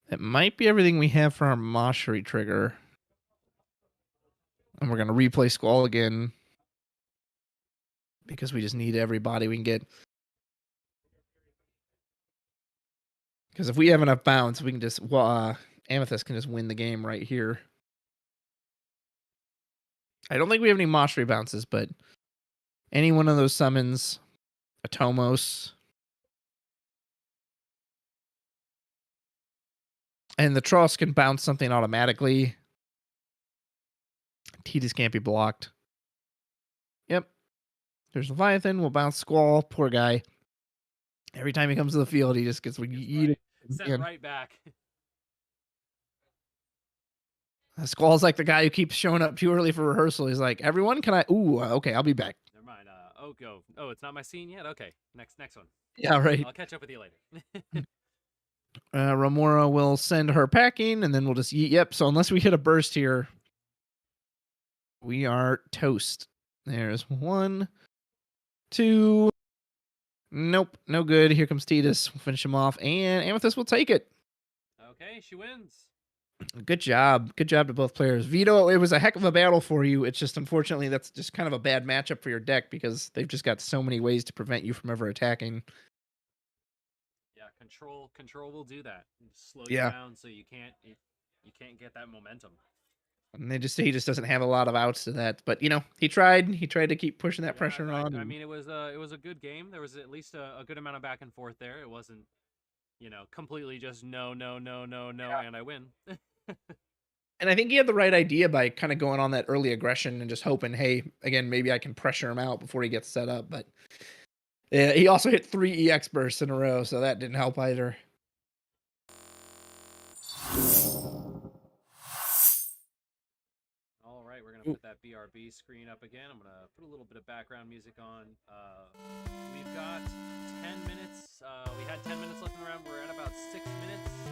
That might be everything we have for our Mastery trigger. And we're going to replay Squall again. Because we just need everybody we can get. Because if we have enough bounce, we can just... Amethyst can just win the game right here. I don't think we have any Mastery bounces, but... any one of those summons... Atomos... and the Tross can bounce something automatically. Tidus can't be blocked. There's Leviathan. We'll bounce Squall. Poor guy. Every time he comes to the field, he just gets Right. Sent right back. Squall's like the guy who keeps showing up too early for rehearsal. He's like, everyone, can I? Ooh, okay, I'll be back. Never mind. Oh, go. Oh, it's not my scene yet? Okay. Next one. Yeah, right. I'll catch up with you later. Remora will send her packing, and then we'll just eat. Yep, so unless we hit a burst here, we are toast. There's 1, 2. Nope, no good. Here comes Titus. We'll finish him off, and Amethyst will take it. Okay, she wins. Good job. Good job to both players. Vito, it was a heck of a battle for you. It's just, unfortunately, that's just kind of a bad matchup for your deck because they've just got so many ways to prevent you from ever attacking. Yeah, control will do that. Slow you Yeah. down so you can't get that momentum. And he just doesn't have a lot of outs to that. But, he tried. He tried to keep pushing that pressure on. I mean, it was a good game. There was at least a good amount of back and forth there. It wasn't, completely just no, yeah. And I win. And I think he had the right idea by kind of going on that early aggression and just hoping, hey, again, maybe I can pressure him out before he gets set up. But yeah, he also hit 3 EX bursts in a row, so that didn't help either. All right, we're going to put that BRB screen up again. I'm going to put a little bit of background music on. We've got 10 minutes. We had 10 minutes left in the round. We're at about 6 minutes, so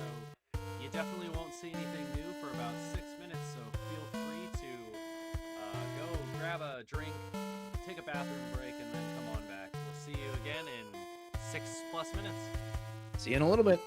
you definitely won't see anything new for about 6 minutes, so feel free to go grab a drink, take a bathroom break, and then come on back. We'll see you again in 6+ minutes. See you in a little bit.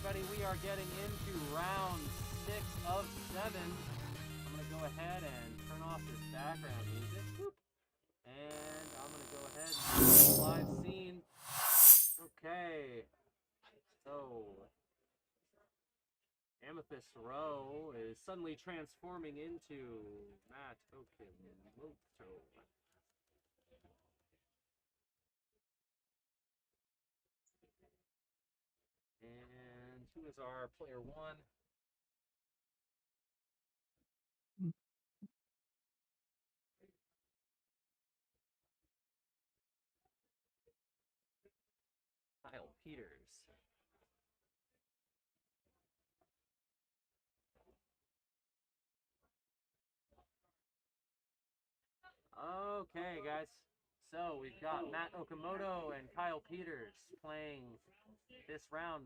everybody. We are getting into round 6 of 7. I'm going to go ahead and turn off this background music. Whoop. And I'm going to go ahead and do the live scene. Okay. So, Amethyst Row is suddenly transforming into Matt Okamoto. And who is our player 1? Kyle Peters. Okay, guys. So we've got Matt Okamoto and Kyle Peters playing this round.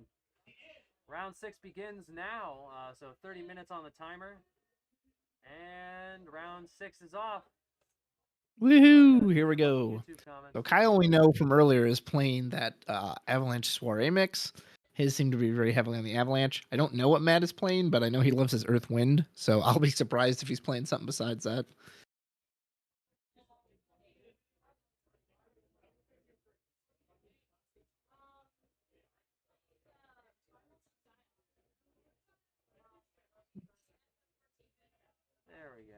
Round 6 begins now. So 30 minutes on the timer. And round 6 is off. Woohoo! Here we go. So Kyle, we know from earlier, is playing that Avalanche Soiree mix. His seem to be very heavily on the Avalanche. I don't know what Matt is playing, but I know he loves his Earth Wind. So I'll be surprised if he's playing something besides that. There we go.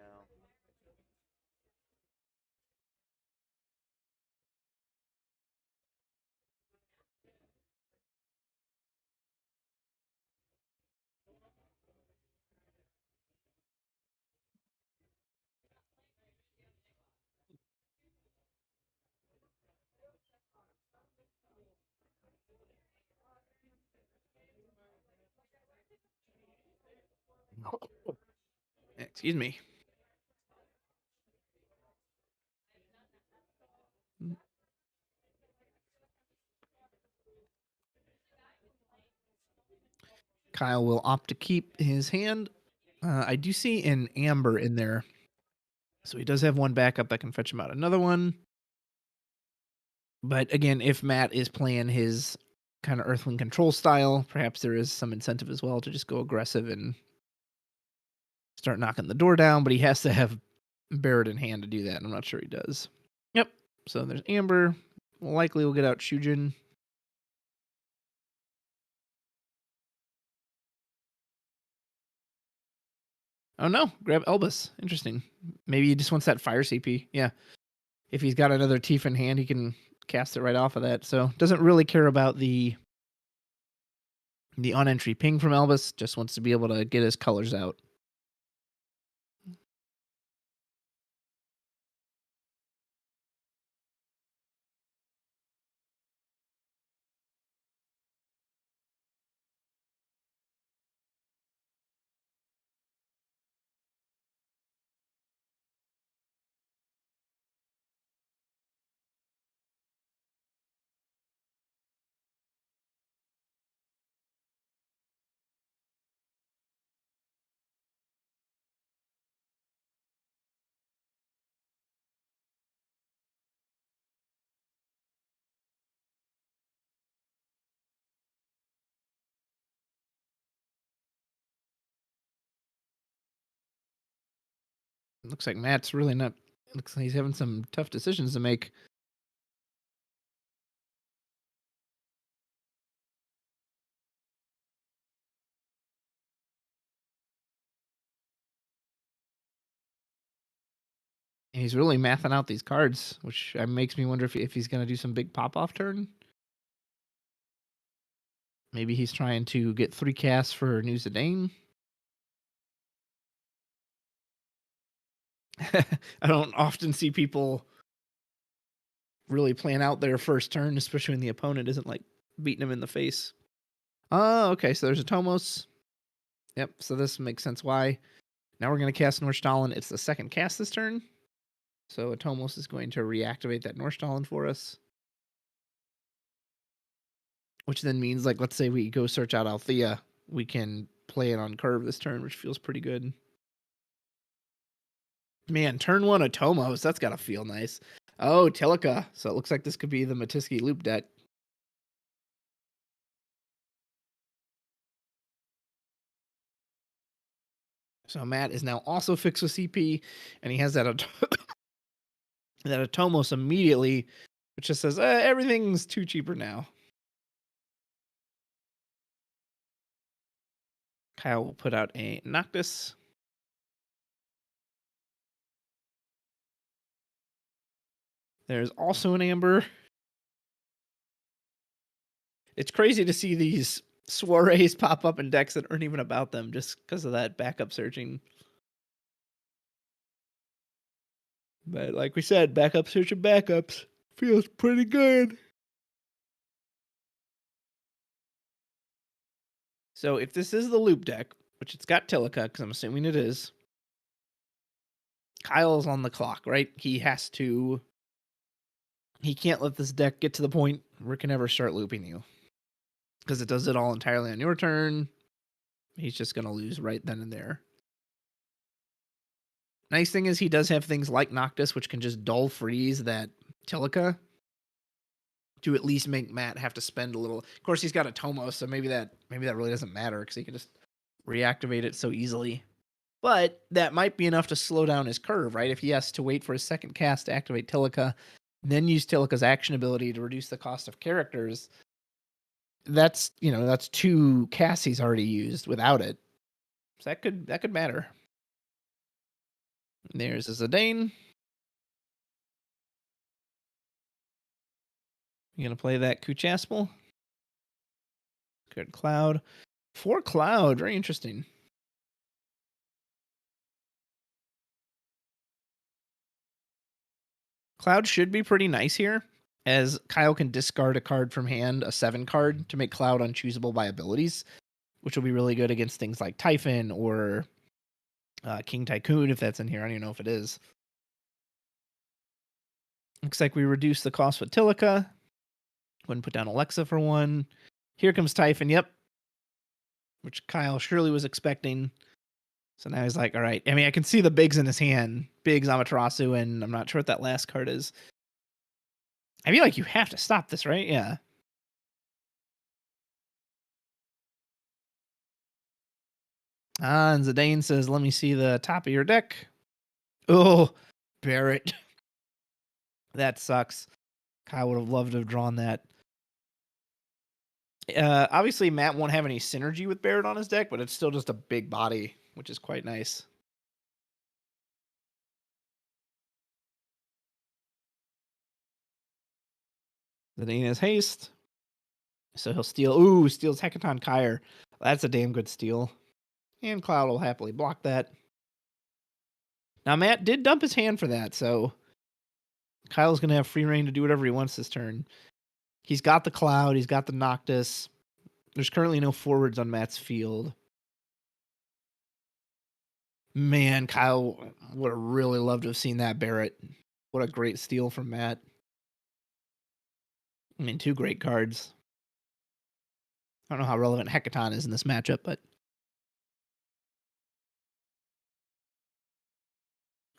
Excuse me. Kyle will opt to keep his hand. I do see an amber in there. So he does have one backup that can fetch him out another one. But again, if Matt is playing his kind of Earthling control style, perhaps there is some incentive as well to just go aggressive and start knocking the door down. But he has to have Barrett in hand to do that, and I'm not sure he does. Yep. So there's Amber. Likely we'll get out Shujin. Oh no, grab Elbus. Interesting. Maybe he just wants that fire CP. Yeah. If he's got another Tief in hand, he can cast it right off of that. So doesn't really care about the on-entry ping from Elbus. Just wants to be able to get his colors out. Looks like Matt's really not. Looks like he's having some tough decisions to make. He's really mathing out these cards, which makes me wonder if he's going to do some big pop-off turn. Maybe he's trying to get 3 casts for New Zidane. I don't often see people really plan out their first turn, especially when the opponent isn't like beating them in the face. Oh, okay. So there's a Tomos. Yep. So this makes sense why. Now we're going to cast Nordstallen. It's the second cast this turn. So Atomos is going to reactivate that Nordstallen for us. Which then means, like, let's say we go search out Althea. We can play it on curve this turn, which feels pretty good. Man, turn 1 Atomos. That's got to feel nice. Oh, Tilica. So it looks like this could be the Matiski loop deck. So Matt is now also fixed with CP, and he has that that Atomos immediately, which just says everything's too cheaper now. Kyle will put out a Noctis. There's also an Amber. It's crazy to see these soirees pop up in decks that aren't even about them just because of that backup searching. But like we said, backup searching backups feels pretty good. So if this is the loop deck, which it's got Tilica, because I'm assuming it is, Kyle's on the clock, right? He can't let this deck get to the point where it can ever start looping you. Because it does it all entirely on your turn. He's just going to lose right then and there. Nice thing is he does have things like Noctis, which can just dull freeze that Tilica to at least make Matt have to spend a little. Of course, he's got a Tomos, so maybe that really doesn't matter because he can just reactivate it so easily. But that might be enough to slow down his curve, right? If he has to wait for his second cast to activate Tilica, then use Tilica's action ability to reduce the cost of characters, that's 2 casts he's already used without it. So that could matter. There's a Zidane. You gonna play that Kuchaspel? Good Cloud. 4 Cloud, very interesting. Cloud should be pretty nice here, as Kyle can discard a card from hand, a 7 card, to make Cloud unchoosable by abilities, which will be really good against things like Typhon or King Tycoon, if that's in here. I don't even know if it is. Looks like we reduce the cost with Tilica. Go ahead and put down Alexa for 1. Here comes Typhon, yep. Which Kyle surely was expecting. So now he's like, all right. I mean, I can see the bigs in his hand. Bigs, Amaterasu, and I'm not sure what that last card is. I feel like you have to stop this, right? Yeah. And Zidane says, let me see the top of your deck. Oh, Barrett. That sucks. Kyle would have loved to have drawn that. Obviously, Matt won't have any synergy with Barrett on his deck, but it's still just a big body, which is quite nice. Zidane has haste. So he'll steal. Ooh, steals Hecaton Kyre. That's a damn good steal. And Cloud will happily block that. Now, Matt did dump his hand for that, so Kyle's going to have free reign to do whatever he wants this turn. He's got the Cloud. He's got the Noctis. There's currently no forwards on Matt's field. Man, Kyle would have really loved to have seen that Barrett. What a great steal from Matt. I mean, 2 great cards. I don't know how relevant Hecaton is in this matchup, but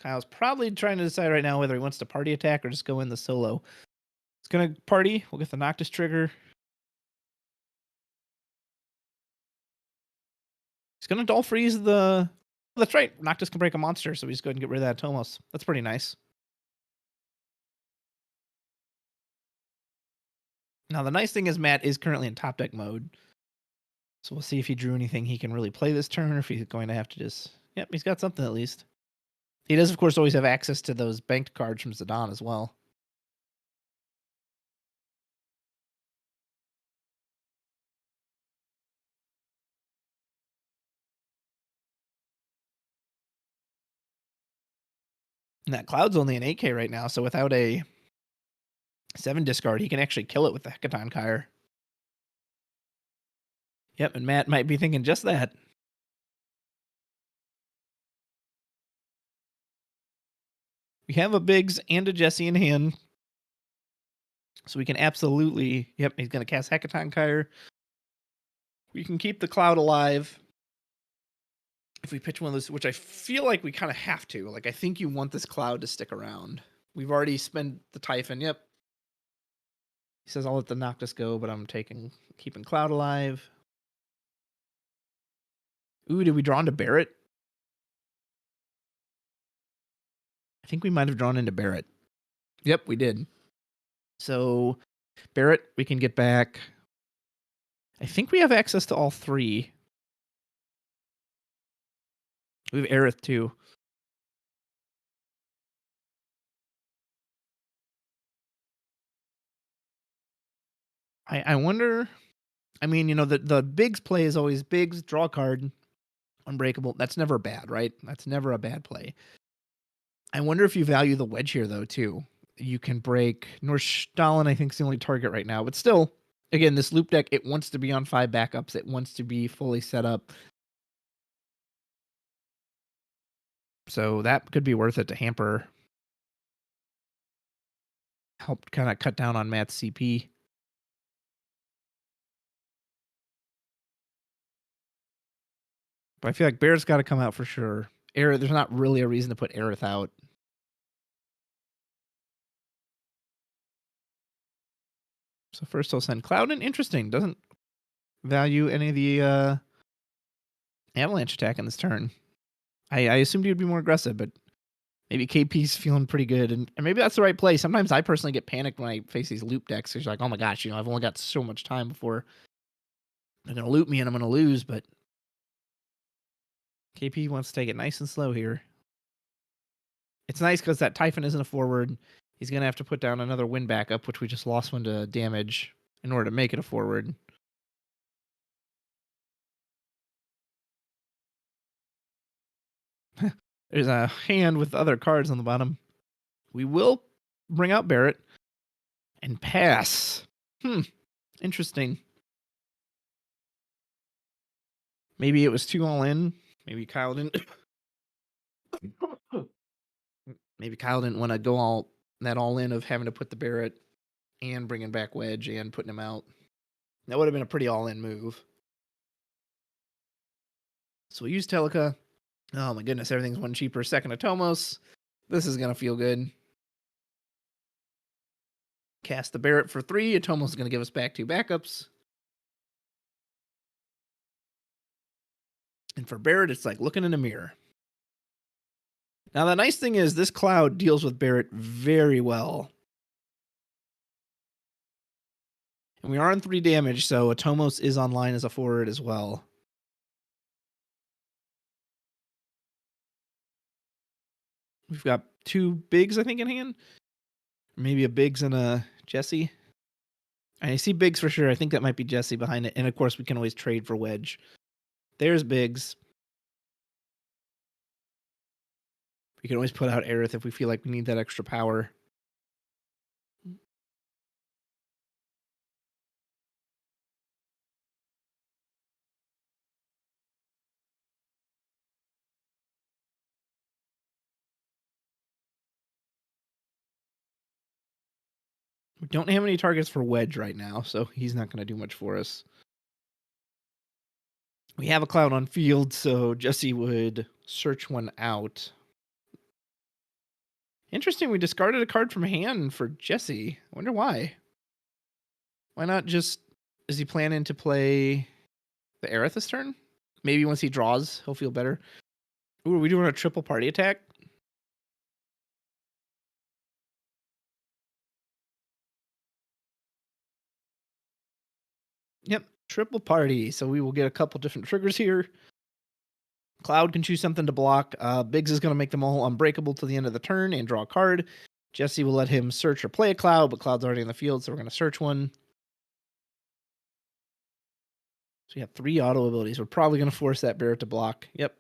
Kyle's probably trying to decide right now whether he wants to party attack or just go in the solo. He's going to party. We'll get the Noctis trigger. He's going to dull freeze the... Oh, that's right. Noctis can break a monster, so he's going to get rid of that Tomos. That's pretty nice. Now, the nice thing is Matt is currently in top deck mode. So we'll see if he drew anything he can really play this turn, or if he's going to have to just... Yep, he's got something at least. He does, of course, always have access to those banked cards from Zidane as well. And that Cloud's only an 8K right now, so without a 7 discard, he can actually kill it with the Hecaton Kyre. Yep, and Matt might be thinking just that. We have a Biggs and a Jesse in hand. So we can absolutely... Yep, he's going to cast Hecaton Kyre. We can keep the Cloud alive. If we pitch one of those, which I feel like we kind of have to. Like, I think you want this Cloud to stick around. We've already spent the Typhon. Yep. He says, I'll let the Noctis go, but I'm keeping Cloud alive. Ooh, did we draw into Barrett? I think we might have drawn into Barrett. Yep, we did. So Barrett, we can get back. I think we have access to all 3. We have Aerith too. I wonder. I mean, the Biggs play is always Biggs, draw a card, unbreakable. That's never bad, right? That's never a bad play. I wonder if you value the wedge here, though, too. You can break Nordstalin, I think, is the only target right now. But still, again, this loop deck, it wants to be on 5 backups. It wants to be fully set up. So that could be worth it to hamper. Help kind of cut down on Matt's CP. But I feel like Bear's got to come out for sure. Aerith, there's not really a reason to put Aerith out. So first he'll send Cloudin. Interesting. Doesn't value any of the avalanche attack in this turn. I assumed he would be more aggressive, but maybe KP's feeling pretty good. And maybe that's the right play. Sometimes I personally get panicked when I face these loop decks. It's like, oh my gosh, I've only got so much time before they're going to loop me and I'm going to lose. But KP wants to take it nice and slow here. It's nice because that Typhon isn't a forward. He's going to have to put down another wind backup, which we just lost one to damage in order to make it a forward. There's a hand with other cards on the bottom. We will bring out Barrett and pass. Interesting. Maybe it was 2 all in. Maybe Kyle didn't. Maybe Kyle didn't want to go all in of having to put the Barrett and bringing back Wedge and putting him out. That would have been a pretty all in move. So we use Teleka. Oh my goodness, everything's 1 cheaper. Second Atomos. This is gonna feel good. Cast the Barrett for 3. Atomos is gonna give us back 2 backups. And for Barrett, it's like looking in a mirror. Now, the nice thing is this Cloud deals with Barrett very well. And we are on 3 damage, so Atomos is online as a forward as well. We've got 2 Bigs, I think, in hand. Maybe a Biggs and a Jesse. I see Biggs for sure. I think that might be Jesse behind it. And of course, we can always trade for Wedge. There's Biggs. We can always put out Aerith if we feel like we need that extra power. We don't have any targets for Wedge right now, so he's not going to do much for us. We have a Cloud on field, so Jesse would search one out. Interesting, we discarded a card from hand for Jesse. I wonder why. Why not just... Is he planning to play the Aerith this turn? Maybe once he draws, he'll feel better. Ooh, are we doing a triple party attack? Yep, triple party. So we will get a couple different triggers here. Cloud can choose something to block. Biggs is going to make them all unbreakable to the end of the turn and draw a card. Jesse will let him search or play a Cloud, but Cloud's already in the field, so we're going to search one. So we have 3 auto abilities. We're probably going to force that Barrett to block. Yep.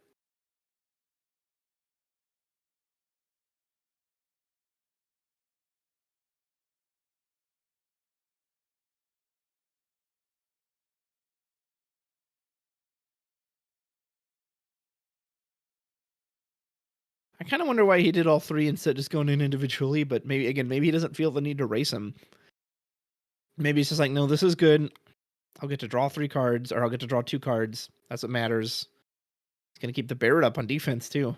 I kind of wonder why he did all 3 instead of just going in individually, but maybe he doesn't feel the need to race him. Maybe it's just like, no, this is good. I'll get to draw 3 cards, or I'll get to draw 2 cards. That's what matters. He's going to keep the Barrett up on defense, too.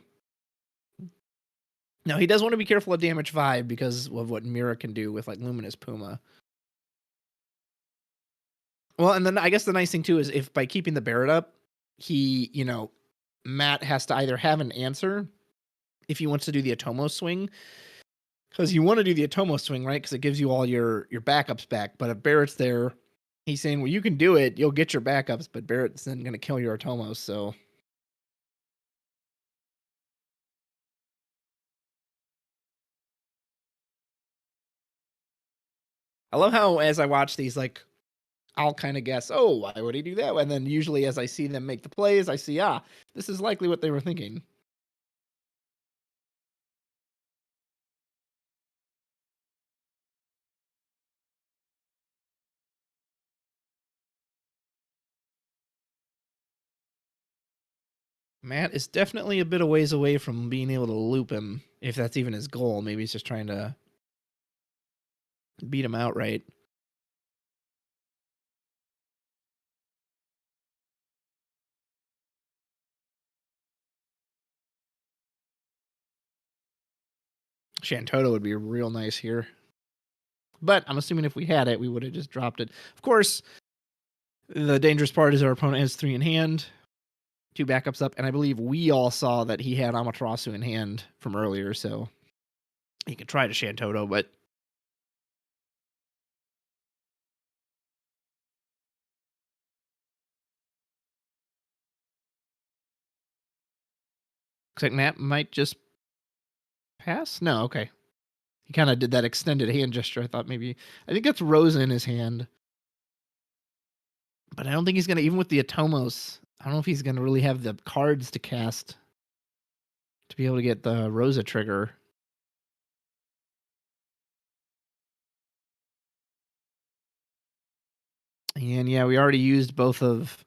Now, he does want to be careful of damage 5 because of what Mira can do with, like, Luminous Puma. Well, and then I guess the nice thing, too, is if by keeping the Barrett up, he, Matt has to either have an answer if he wants to do the Atomo swing. Because you want to do the Atomo swing, right? Because it gives you all your backups back. But if Barrett's there, he's saying, well, you can do it. You'll get your backups, but Barrett's then going to kill your Atomos. So I love how as I watch these, like, I'll kind of guess, oh, why would he do that? And then usually as I see them make the plays, I see, this is likely what they were thinking. Matt is definitely a bit of ways away from being able to loop him, if that's even his goal. Maybe he's just trying to beat him outright. Shantoto would be real nice here. But I'm assuming if we had it, we would have just dropped it. Of course, the dangerous part is our opponent has 3 in hand, 2 backups up, and I believe we all saw that he had Amaterasu in hand from earlier, so he could try to Shantoto, but looks like Matt might just pass? No, okay. He kind of did that extended hand gesture. I thought maybe... I think that's Rosa in his hand. But I don't think he's going to... Even with the Atomos, I don't know if he's going to really have the cards to cast to be able to get the Rosa trigger. And yeah, we already used both of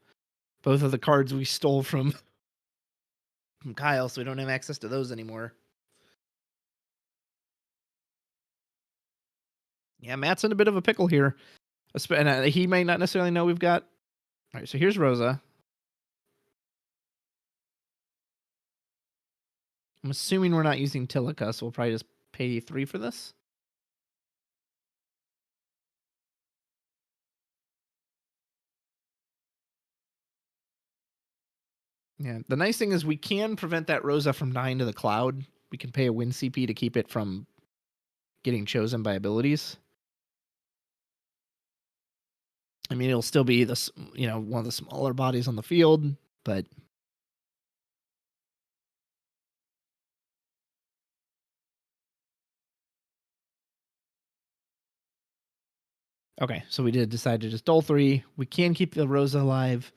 the cards we stole from Kyle, so we don't have access to those anymore. Yeah, Matt's in a bit of a pickle here. And he may not necessarily know we've got... All right, so here's Rosa. I'm assuming we're not using Tilica, so we'll probably just pay 3 for this. Yeah, the nice thing is we can prevent that Rosa from dying to the cloud. We can pay a win CP to keep it from getting chosen by abilities. I mean, it'll still be this, one of the smaller bodies on the field, but okay. So we did decide to just dole 3. We can keep the Rosa alive.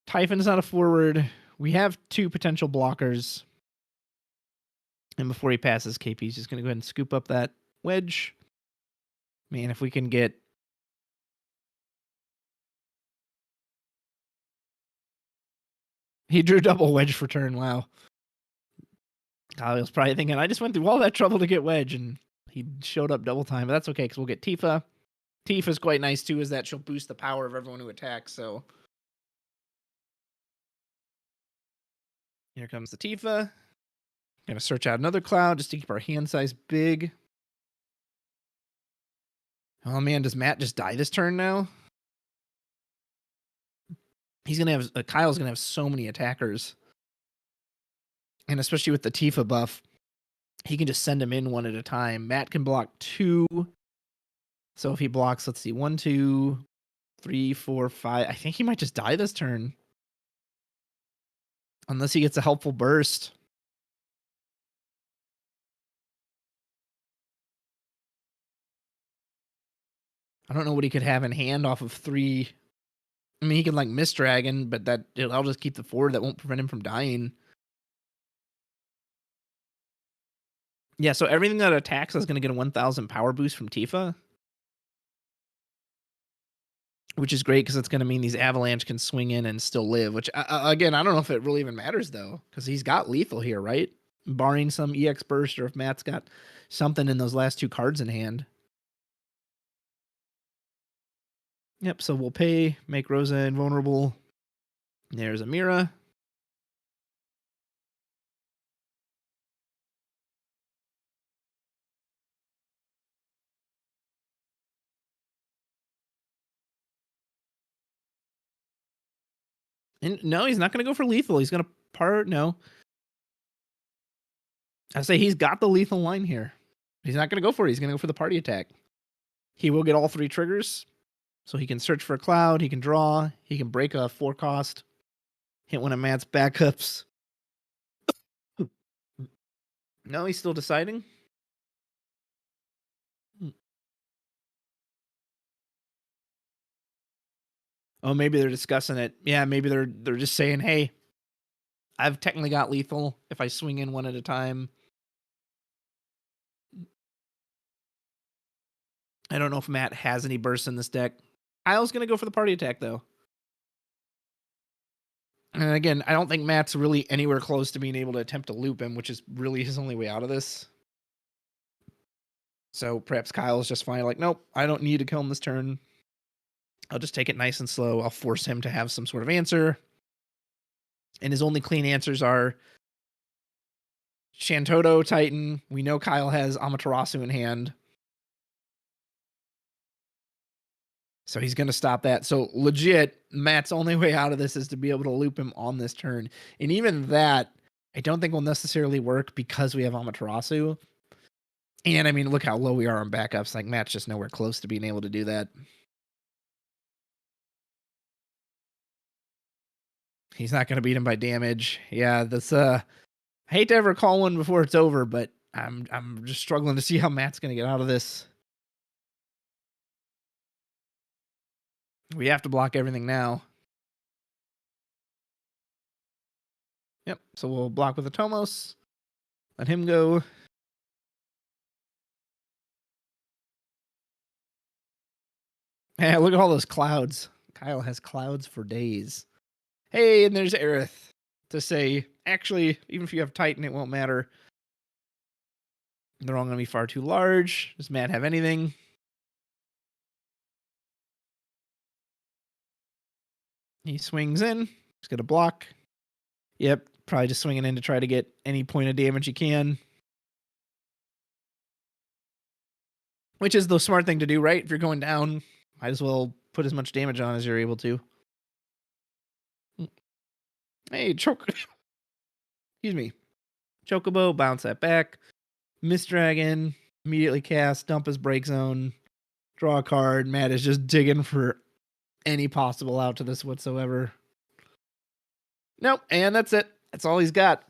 Typhon's not a forward. We have 2 potential blockers. And before he passes, KP's just going to go ahead and scoop up that wedge. Man, if we can get... He drew double wedge for turn. Wow. Kyle was probably thinking, I just went through all that trouble to get wedge, and he showed up double time. But that's okay, because we'll get Tifa. Tifa's quite nice, too, is that she'll boost the power of everyone who attacks, so... Here comes the Tifa. Gonna search out another cloud just to keep our hand size big. Oh man, does Matt just die this turn now? He's gonna have... Kyle's gonna have so many attackers. And especially with the Tifa buff, he can just send them in one at a time. Matt can block 2. So if he blocks, let's see, 1, 2, 3, 4, 5. I think he might just die this turn. Unless he gets a helpful burst. I don't know what he could have in hand off of 3. I mean, he can like Miss Dragon, but I'll just keep the 4. That won't prevent him from dying. Yeah, so everything that attacks is going to get a 1,000 power boost from Tifa. Which is great because it's going to mean these Avalanche can swing in and still live. Which, again, I don't know if it really even matters, though. Because he's got lethal here, right? Barring some EX burst or if Matt's got something in those last 2 cards in hand. Yep, so we'll pay, make Rosa invulnerable. There's Amira. And no, he's not going to go for lethal. He's going to no. I say he's got the lethal line here. He's not going to go for it. He's going to go for the party attack. He will get all 3 triggers. So he can search for a cloud. He can draw. He can break a 4 cost. Hit one of Matt's backups. No, he's still deciding. Oh, maybe they're discussing it. Yeah, maybe they're just saying, hey, I've technically got lethal if I swing in one at a time. I don't know if Matt has any bursts in this deck. Kyle's going to go for the party attack, though. And again, I don't think Matt's really anywhere close to being able to attempt to loop him, which is really his only way out of this. So perhaps Kyle's just fine. Like, nope, I don't need to kill him this turn. I'll just take it nice and slow. I'll force him to have some sort of answer. And his only clean answers are Shantoto, Titan. We know Kyle has Amaterasu in hand. So he's going to stop that. So legit, Matt's only way out of this is to be able to loop him on this turn. And even that, I don't think will necessarily work because we have Amaterasu. And I mean, look how low we are on backups. Like, Matt's just nowhere close to being able to do that. He's not going to beat him by damage. Yeah, that's I hate to ever call one before it's over, but I'm just struggling to see how Matt's going to get out of this. We have to block everything now. Yep, so we'll block with the Tomos. Let him go. Hey, look at all those clouds. Kyle has clouds for days. Hey, and there's Aerith to say, actually, even if you have Titan, it won't matter. They're all going to be far too large. Does Matt have anything? He swings in. He's going to block. Yep, probably just swinging in to try to get any point of damage he can. Which is the smart thing to do, right? If you're going down, might as well put as much damage on as you're able to. Hey, choke. Excuse me. Chocobo, bounce that back. Mist Dragon, immediately cast, dump his break zone, draw a card. Matt is just digging for any possible out to this whatsoever. Nope, and that's it. That's all he's got.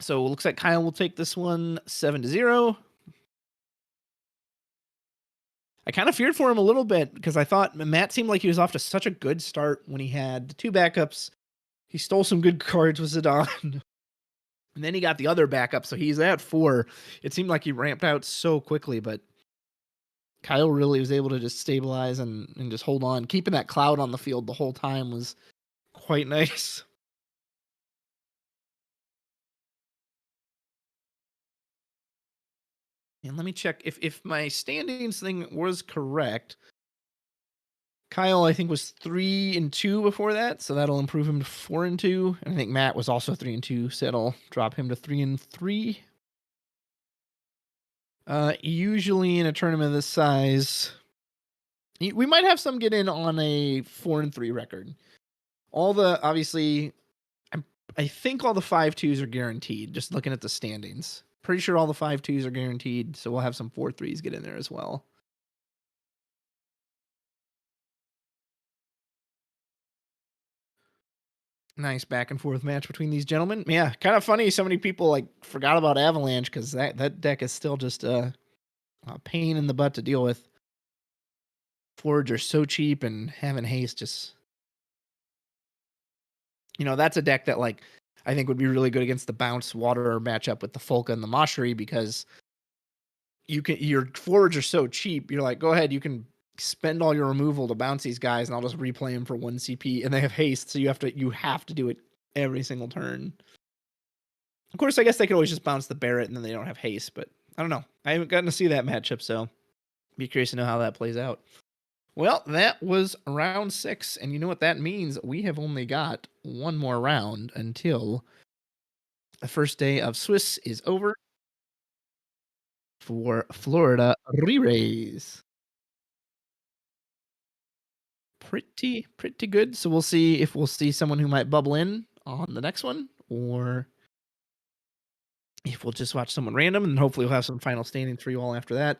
So it looks like Kyle will take this one 7-0. I kind of feared for him a little bit because I thought Matt seemed like he was off to such a good start when he had 2 backups. He stole some good cards with Zidane. And then he got the other backup, so he's at 4. It seemed like he ramped out so quickly, but Kyle really was able to just stabilize and just hold on. Keeping that cloud on the field the whole time was quite nice. And let me check if my standings thing was correct. Kyle, I think, was 3-2 before that, so that'll improve him to 4-2. And I think Matt was also 3-2, so that'll drop him to 3-3. Usually in a tournament of this size, we might have some get in on a 4-3 record. Obviously, I think all the 5-2s are guaranteed. Just looking at the standings, pretty sure all the 5-2s are guaranteed. So we'll have some 4-3s get in there as well. Nice back and forth match between these gentlemen. Yeah, kind of funny. So many people like forgot about Avalanche because that deck is still just a pain in the butt to deal with. Forge are so cheap, and having haste just, that's a deck that like I think would be really good against the bounce water matchup with the Folka and the Moshri because your forge are so cheap. You're like, go ahead, you can spend all your removal to bounce these guys, and I'll just replay them for 1 CP, and they have haste, so you have to do it every single turn. Of course, I guess they could always just bounce the Barret, and then they don't have haste, but I don't know. I haven't gotten to see that matchup, so be curious to know how that plays out. Well, that was round 6, and you know what that means? We have only got one more round until the first day of Swiss is over for Florida Reraise. Pretty good. So we'll see if we'll see someone who might bubble in on the next one, or if we'll just watch someone random, and hopefully we'll have some final standings for you all after that.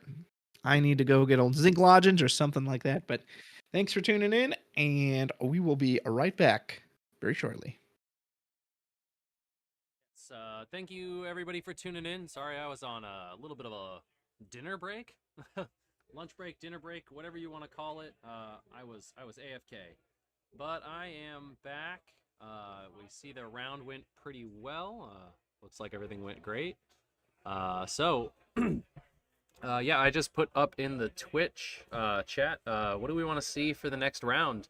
I need to go get old zinc lodgings or something like that. But thanks for tuning in, and we will be right back very shortly. Thank you everybody for tuning in. Sorry I was on a little bit of a dinner break, lunch break, dinner break, whatever you want to call it. I was AFK, but I am back. We see the round went pretty well. Looks like everything went great. Yeah, I just put up in the Twitch chat. What do we want to see for the next round?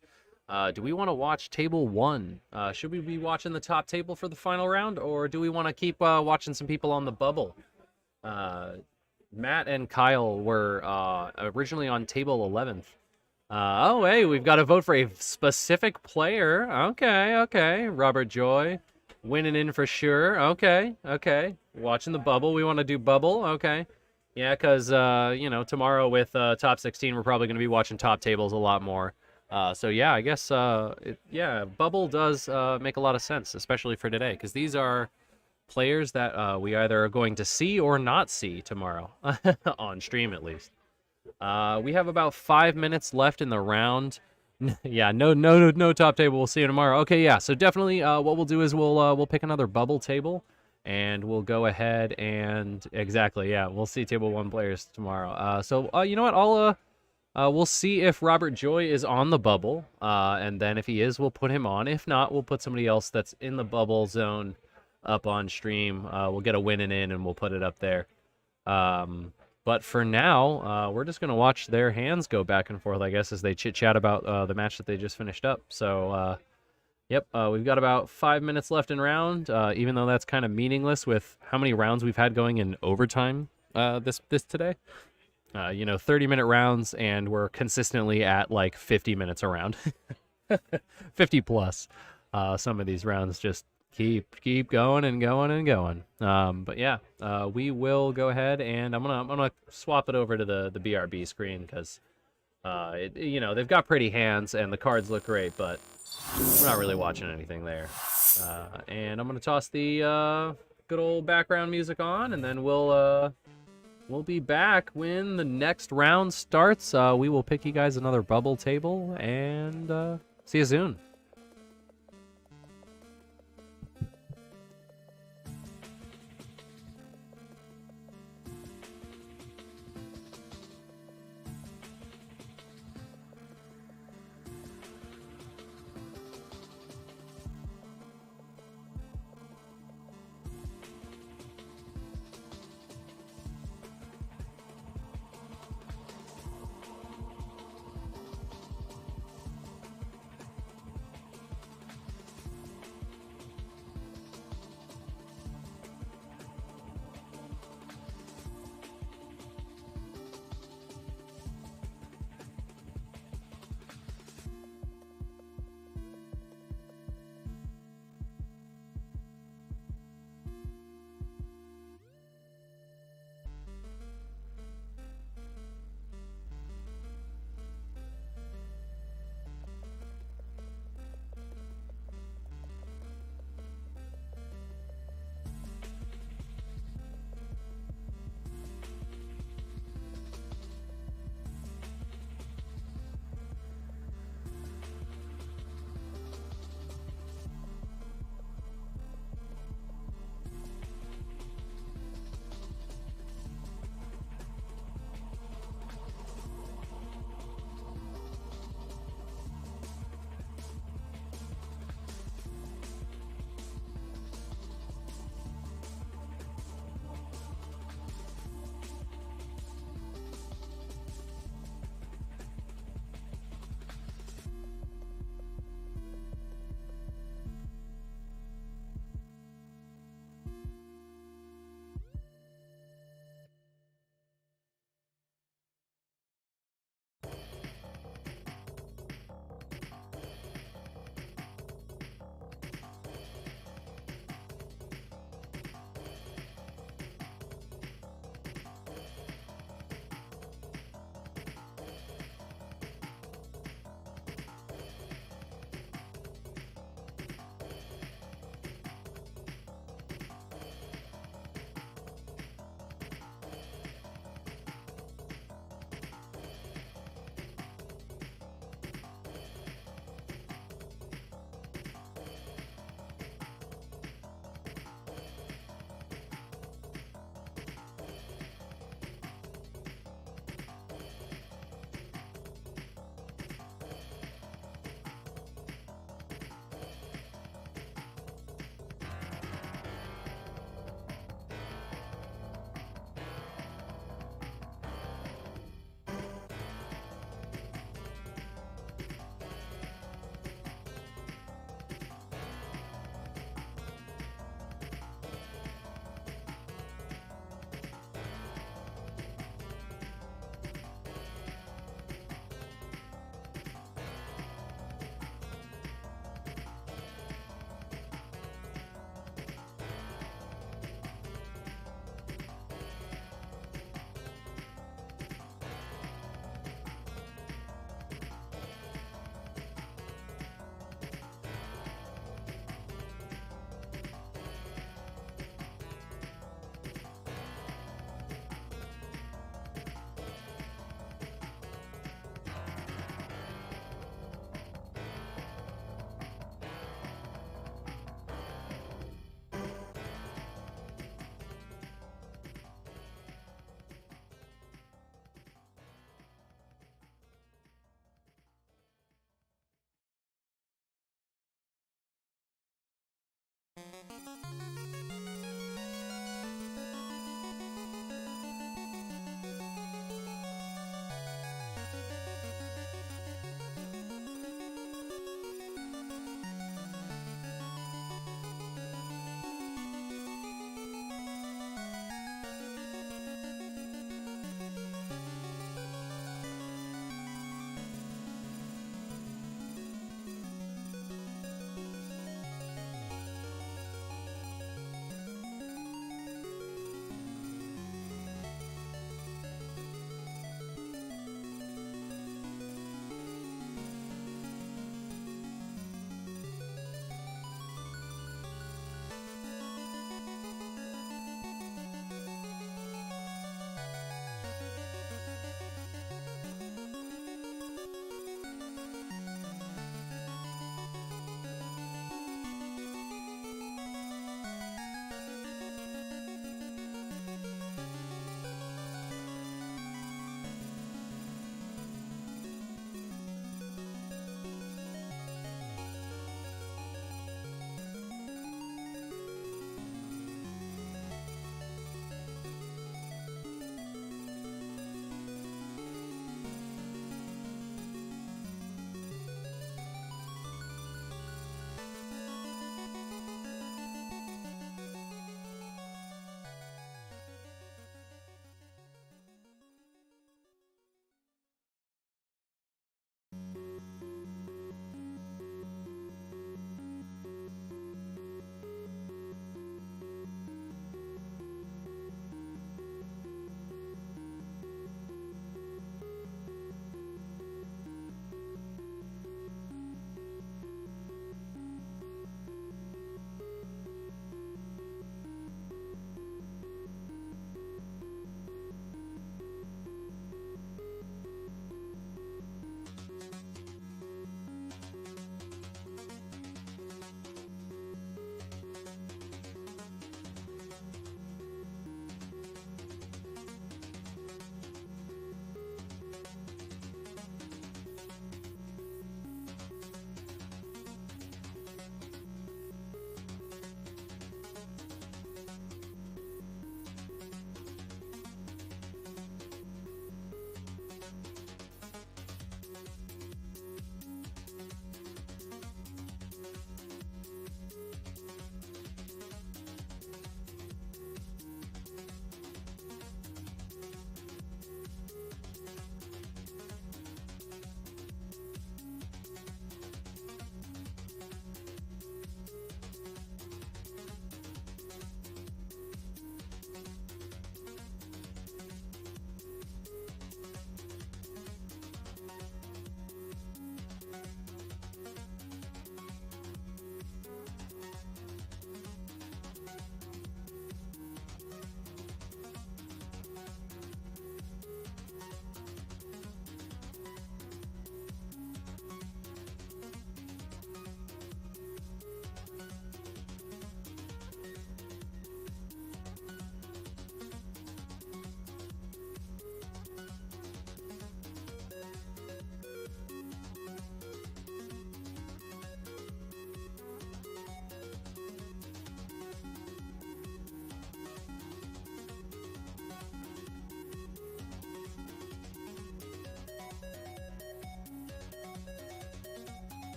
Do we want to watch table 1? Should we be watching the top table for the final round, or do we want to keep watching some people on the bubble? Matt and Kyle were originally on table 11th. Oh, hey, we've got to vote for a specific player. Okay. Robert Joy, winning in for sure. Okay. Watching the bubble. We want to do bubble. Okay. Yeah, because, tomorrow with top 16, we're probably going to be watching top tables a lot more. So yeah, I guess, bubble does make a lot of sense, especially for today, because these are players that we either are going to see or not see tomorrow, on stream at least. We have about 5 minutes left in the round. Yeah, no top table. We'll see you tomorrow. Okay, yeah, so definitely what we'll do is we'll pick another bubble table, and we'll go ahead and, exactly, yeah, we'll see table 1 players tomorrow. So you know what, we'll see if Robert Joy is on the bubble, and then if he is, we'll put him on. If not, we'll put somebody else that's in the bubble zone up on stream. We'll get a win in, and we'll put it up there. But for now, we're just going to watch their hands go back and forth, I guess, as they chit-chat about the match that they just finished up. So, yep, we've got about 5 minutes left in round, even though that's kind of meaningless with how many rounds we've had going in overtime this today. 30-minute rounds, and we're consistently at like 50 minutes a round. 50 plus. Some of these rounds just keep going and going and going. But yeah, we will go ahead, and I'm gonna swap it over to the BRB screen, because they've got pretty hands and the cards look great, but we're not really watching anything there. And I'm gonna toss the good old background music on, and then we'll be back when the next round starts. We will pick you guys another bubble table, and see you soon.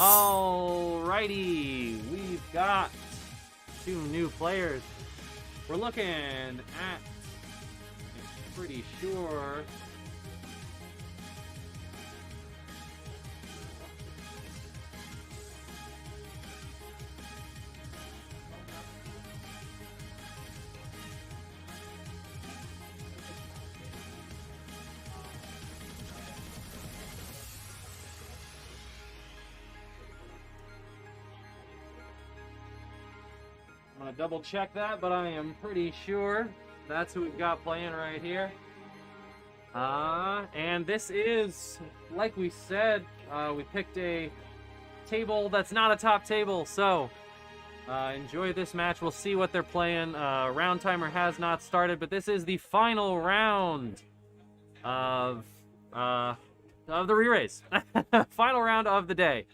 Alrighty, we've got 2 new players. We're looking at, I'm pretty sure, I'm gonna double check that, but I am pretty sure that's who we've got playing right here. And this is, like we said, we picked a table that's not a top table, so enjoy this match. We'll see what they're playing. Round timer has not started, but this is the final round of the re-raise. Final round of the day.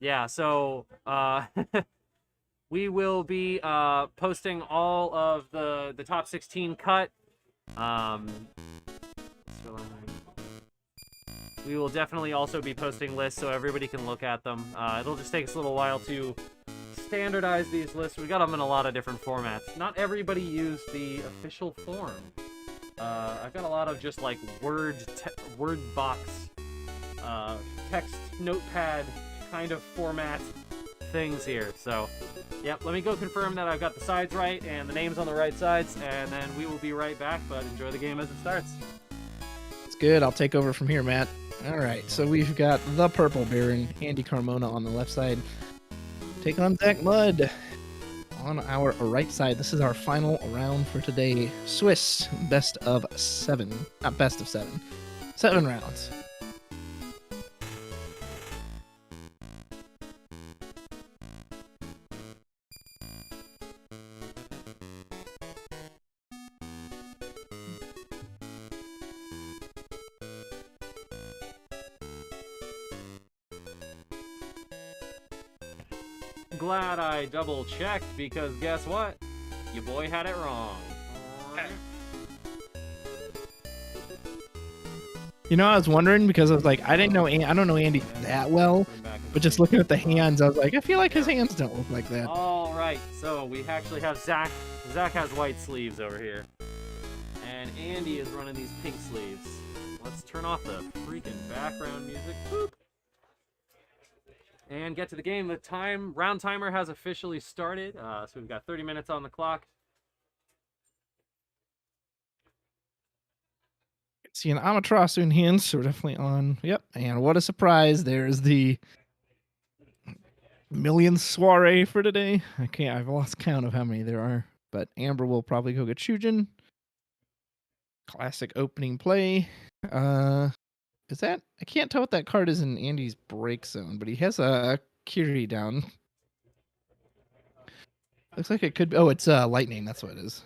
Yeah, so we will be posting all of the top 16 cut. We will definitely also be posting lists so everybody can look at them. It'll just take us a little while to standardize these lists. We got them in a lot of different formats. Not everybody used the official form. I've got a lot of just like Word box, text notepad kind of format things here. So, yep, let me go confirm that I've got the sides right and the names on the right sides, and then we will be right back, but enjoy the game as it starts. It's good. I'll take over from here, Matt. All right, so we've got the Purple Baron, Andy Carmona on the left side. Take on Zach Mudd on our right side. This is our final round for today. Swiss, best of 7. Not best of 7. 7 rounds. Glad I double checked, because guess what? Your boy had it wrong. You know, I was wondering because I was like, I don't know Andy that well, but just looking at the hands, I was like, I feel like his hands don't look like that. All right, so we actually have Zach. Zach has white sleeves over here, and Andy is running these pink sleeves. Let's turn off the freaking background music. Boop. And get to the game. The round timer has officially started, so we've got 30 minutes on the clock. See an Amaterasu in hand, so we're definitely on. Yep, and what a surprise! There's the millionth soiree for today. I've lost count of how many there are, but Amber will probably go get Shujin. Classic opening play. Is that? I can't tell what that card is in Andy's break zone, but he has a Kiri down. Looks like it could be. Oh, it's lightning. That's what it is.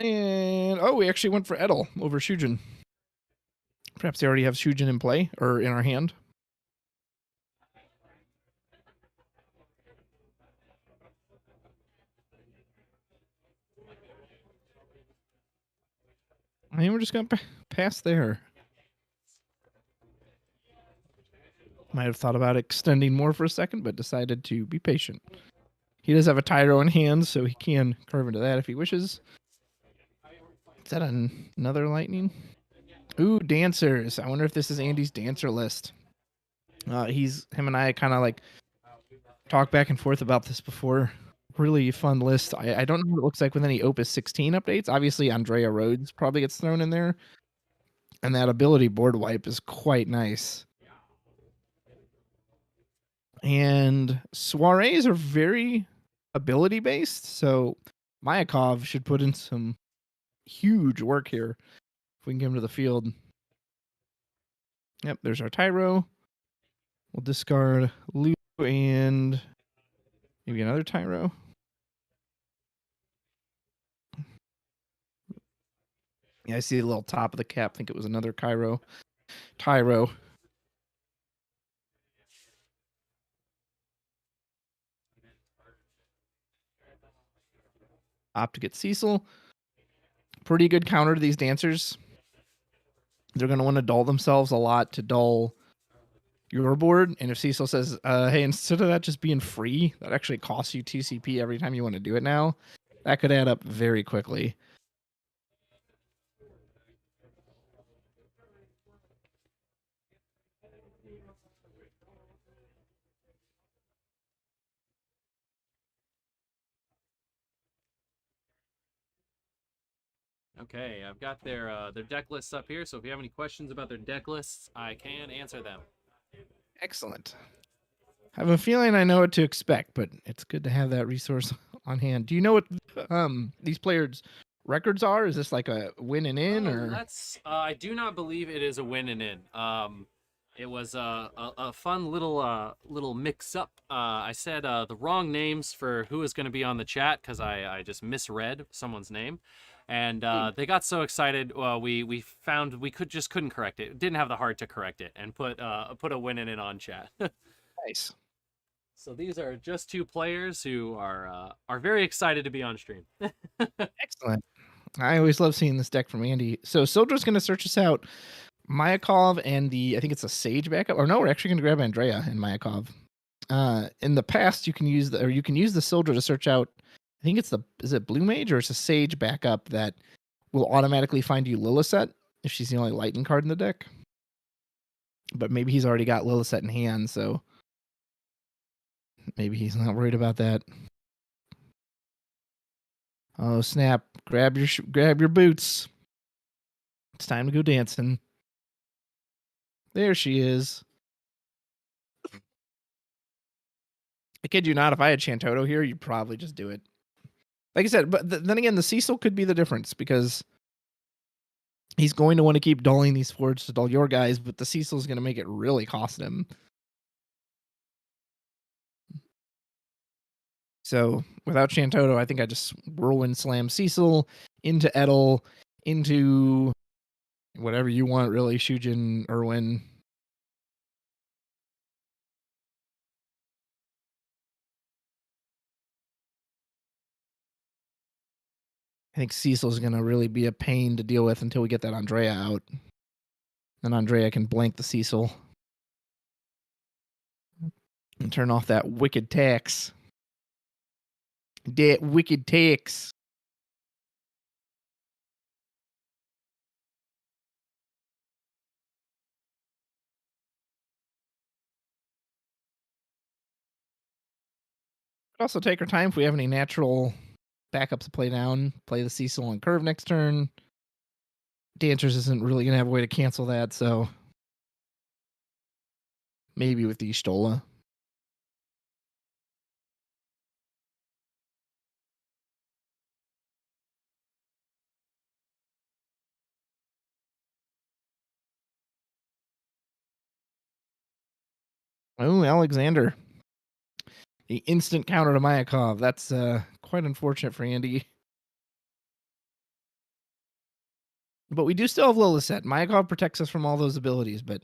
And we actually went for Edel over Shujin. Perhaps they already have Shujin in play or in our hand. And we're just going to pass there. Might have thought about extending more for a second, but decided to be patient. He does have a Tyro in hand, so he can curve into that if he wishes. Is that another lightning? Ooh, dancers. I wonder if this is Andy's dancer list. Him and I kind of like talked back and forth about this before. Really fun list. I don't know what it looks like with any Opus 16 updates. Obviously, Andrea Rhodes probably gets thrown in there. And that ability board wipe is quite nice. And soirees are very ability based, so Mayakov should put in some huge work here if we can get him to the field. Yep, there's our Tyro. We'll discard Lu and maybe another Tyro. Yeah, I see the little top of the cap. I think it was another Tyro. Opt to get Cecil. Pretty good counter to these dancers. They're going to want to dull themselves a lot to dull your board. And if Cecil says, hey, instead of that just being free, that actually costs you TCP every time you want to do it now, that could add up very quickly. Okay, I've got their deck lists up here, so if you have any questions about their deck lists, I can answer them. Excellent. I have a feeling I know what to expect, but it's good to have that resource on hand. Do you know what these players' records are? Is this like a win and in, or Let's. I do not believe it is a win and in. It was a fun little mix up. I said the wrong names for who was going to be on the chat because I just misread someone's name, and they got so excited. We found we couldn't correct it. Didn't have the heart to correct it and put a win and in on chat. nice? So these are just two players who are very excited to be on stream. Excellent. I always love seeing this deck from Andy. So Sildra's going to search us out. Mayakov and I think it's a Sage backup. Or no, we're actually going to grab Andrea and Mayakov. In the past, you can use the Sildra to search out. I think is it Blue Mage or it's a Sage backup that will automatically find you Lilithset if she's the only lightning card in the deck. But maybe he's already got Lilithset in hand, so maybe he's not worried about that. Oh snap! Grab your boots. It's time to go dancing. There she is. I kid you not, if I had Chantoto here, you'd probably just do it. Like I said, but then again, the Cecil could be the difference because he's going to want to keep dulling these forwards to dull your guys, but the Cecil is going to make it really cost him. So without Chantoto, I think I just whirlwind slam Cecil into Edel, into whatever you want, really, Shujin, Irwin. I think Cecil's going to really be a pain to deal with until we get that Andrea out. Then Andrea can blank the Cecil and turn off that wicked tax. That wicked tax. Could also take our time if we have any natural backups to play down. Play the Cecil on curve next turn. Dancers isn't really going to have a way to cancel that, so maybe with the Stola. Oh, Alexander. The instant counter to Mayakov. That's quite unfortunate for Andy. But we do still have Lilithset. Mayakov protects us from all those abilities, but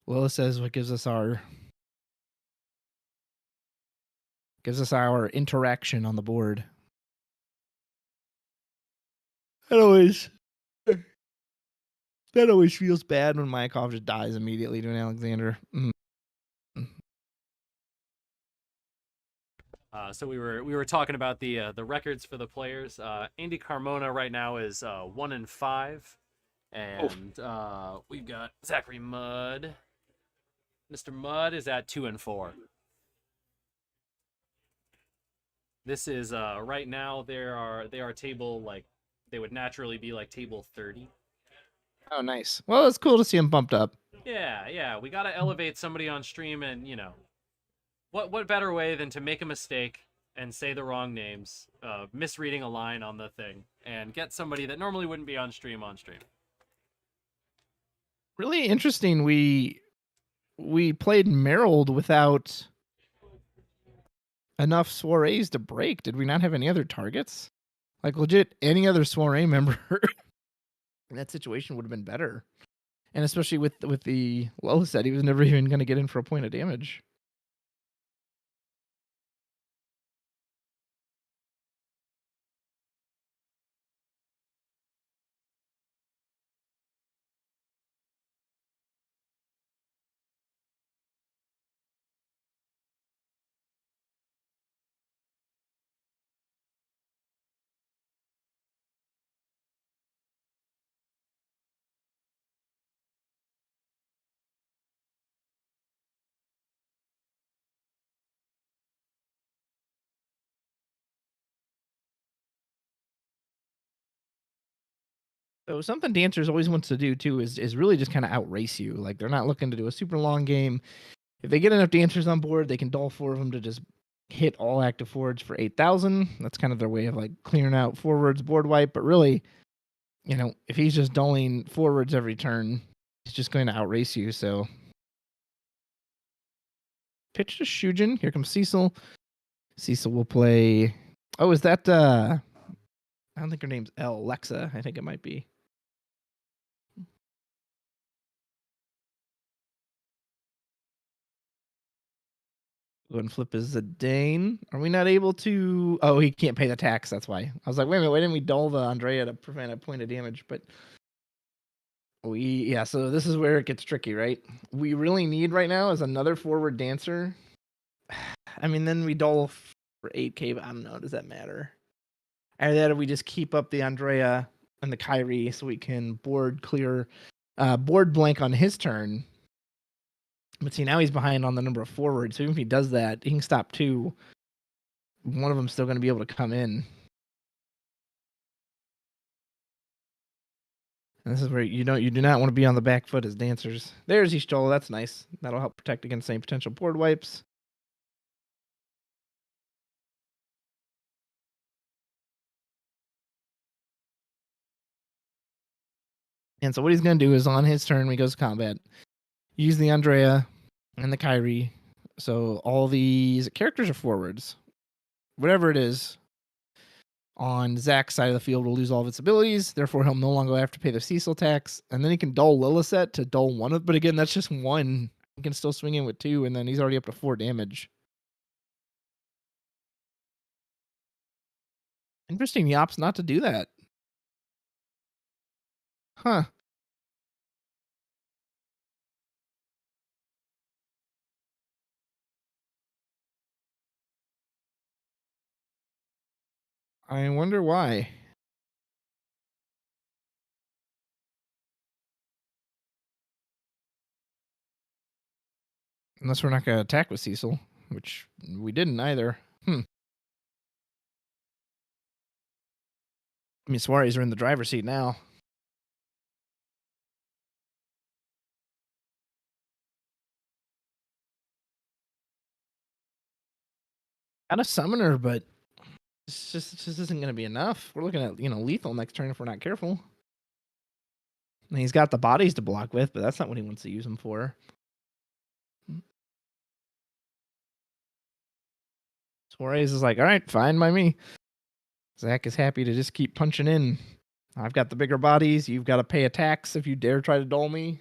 Lilithset is what gives us our interaction on the board. That always feels bad when Mayakov just dies immediately to an Alexander. So we were talking about the records for the players. Andy Carmona right now is 1-5, and we've got Zachary Mudd. Mr. Mudd is at 2-4. This is right now they are table, like, they would naturally be like table 30. Oh, nice. Well, it's cool to see him bumped up. Yeah. We gotta elevate somebody on stream, and what better way than to make a mistake and say the wrong names, misreading a line on the thing, and get somebody that normally wouldn't be on stream on stream. Really interesting. We played Merrill without enough soirees to break. Did we not have any other targets? Like, legit, any other soiree member in that situation would have been better. And especially with the Lilithset, he was never even going to get in for a point of damage. So something dancers always wants to do too is really just kind of outrace you. Like they're not looking to do a super long game. If they get enough dancers on board, they can dull 4 of them to just hit all active forwards for 8,000. That's kind of their way of like clearing out forwards board wipe. But really, if he's just dulling forwards every turn, he's just going to outrace you. So pitch to Shujin. Here comes Cecil. Cecil will play. Oh, is that I don't think her name's Lexa. I think it might be. Go and flip his Zidane. Are we not able to? Oh, he can't pay the tax. That's why. I was like, wait a minute, why didn't we dull the Andrea to prevent a point of damage? But so this is where it gets tricky, right? We really need right now is another forward dancer. I mean, then we dull for 8K, but I don't know. Does that matter? Or that we just keep up the Andrea and the Kyrie so we can board blank on his turn. But see, now he's behind on the number of forwards. So even if he does that, he can stop 2. One of them's still going to be able to come in. And this is where you do not want to be on the back foot as dancers. There's Ishtola. That's nice. That'll help protect against any potential board wipes. And so what he's going to do is on his turn, when he goes to combat, use the Andrea and the Kyrie. So all these characters are forwards. Whatever it is, on Zach's side of the field will lose all of its abilities. Therefore, he'll no longer have to pay the Cecil tax. And then he can dull Lilithset to dull 1 of. But again, that's just 1. He can still swing in with 2, and then he's already up to 4 damage. Interesting. He opts not to do that. Huh. I wonder why. Unless we're not going to attack with Cecil, which we didn't either. I mean, Suarez are in the driver's seat now. Got a summoner, but it just isn't going to be enough. We're looking at, lethal next turn if we're not careful. And he's got the bodies to block with, but that's not what he wants to use them for. Suarez is like, all right, fine by me. Zach is happy to just keep punching in. I've got the bigger bodies. You've got to pay a tax if you dare try to dull me.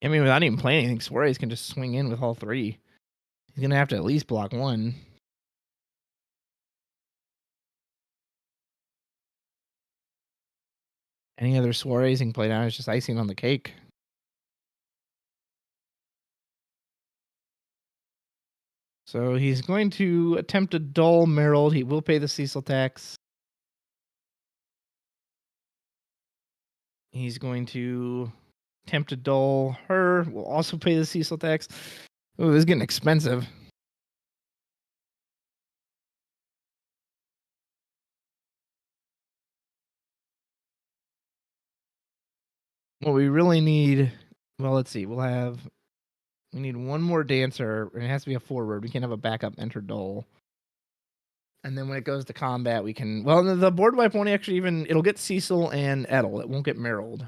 I mean, without even playing anything, Suarez can just swing in with all 3. He's going to have to at least block 1. Any other Suarez he can play down is just icing on the cake. So he's going to attempt to dull Merrill. He will pay the Cecil tax. He's going to attempt to dull her. Will also pay the Cecil tax. Oh, this is getting expensive. What we really need, well, let's see. We need 1 more dancer, and it has to be a forward. We can't have a backup enter dull. And then when it goes to combat, we can, well, the board wipe won't actually even, it'll get Cecil and Edel. It won't get Merrill.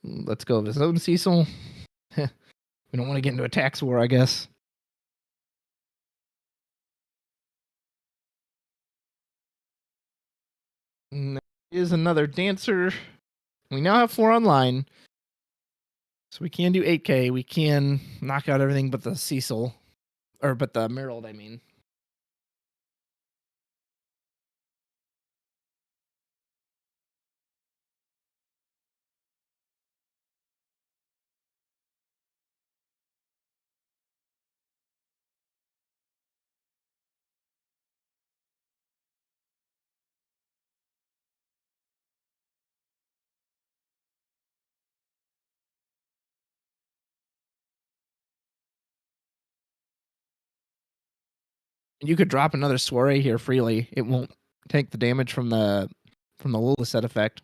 Let's go with his own Cecil. We don't want to get into a tax war, I guess. And there is another dancer. We now have 4 online. So we can do 8K. We can knock out everything but the Cecil. but the Merald, I mean. You could drop another Soiree here freely. It won't take the damage from the Lula set effect.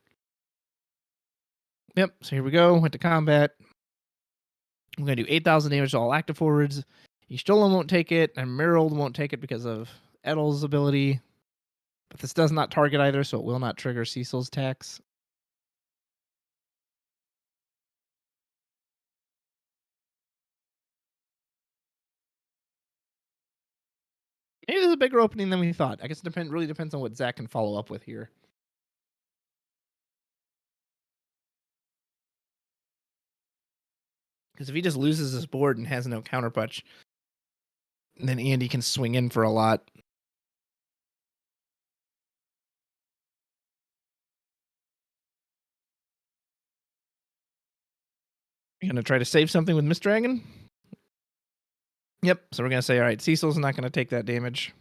Yep, so here we go. Went to combat. I'm going to do 8,000 damage to all active forwards. Y'shtola won't take it, and Merald won't take it because of Edel's ability. But this does not target either, so it will not trigger Cecil's attacks. Maybe there's a bigger opening than we thought. I guess it really depends on what Zach can follow up with here. Because if he just loses his board and has no counterpunch, then Andy can swing in for a lot. You're going to try to save something with Mist Dragon? Yep, so we're going to say, all right, Cecil's not going to take that damage.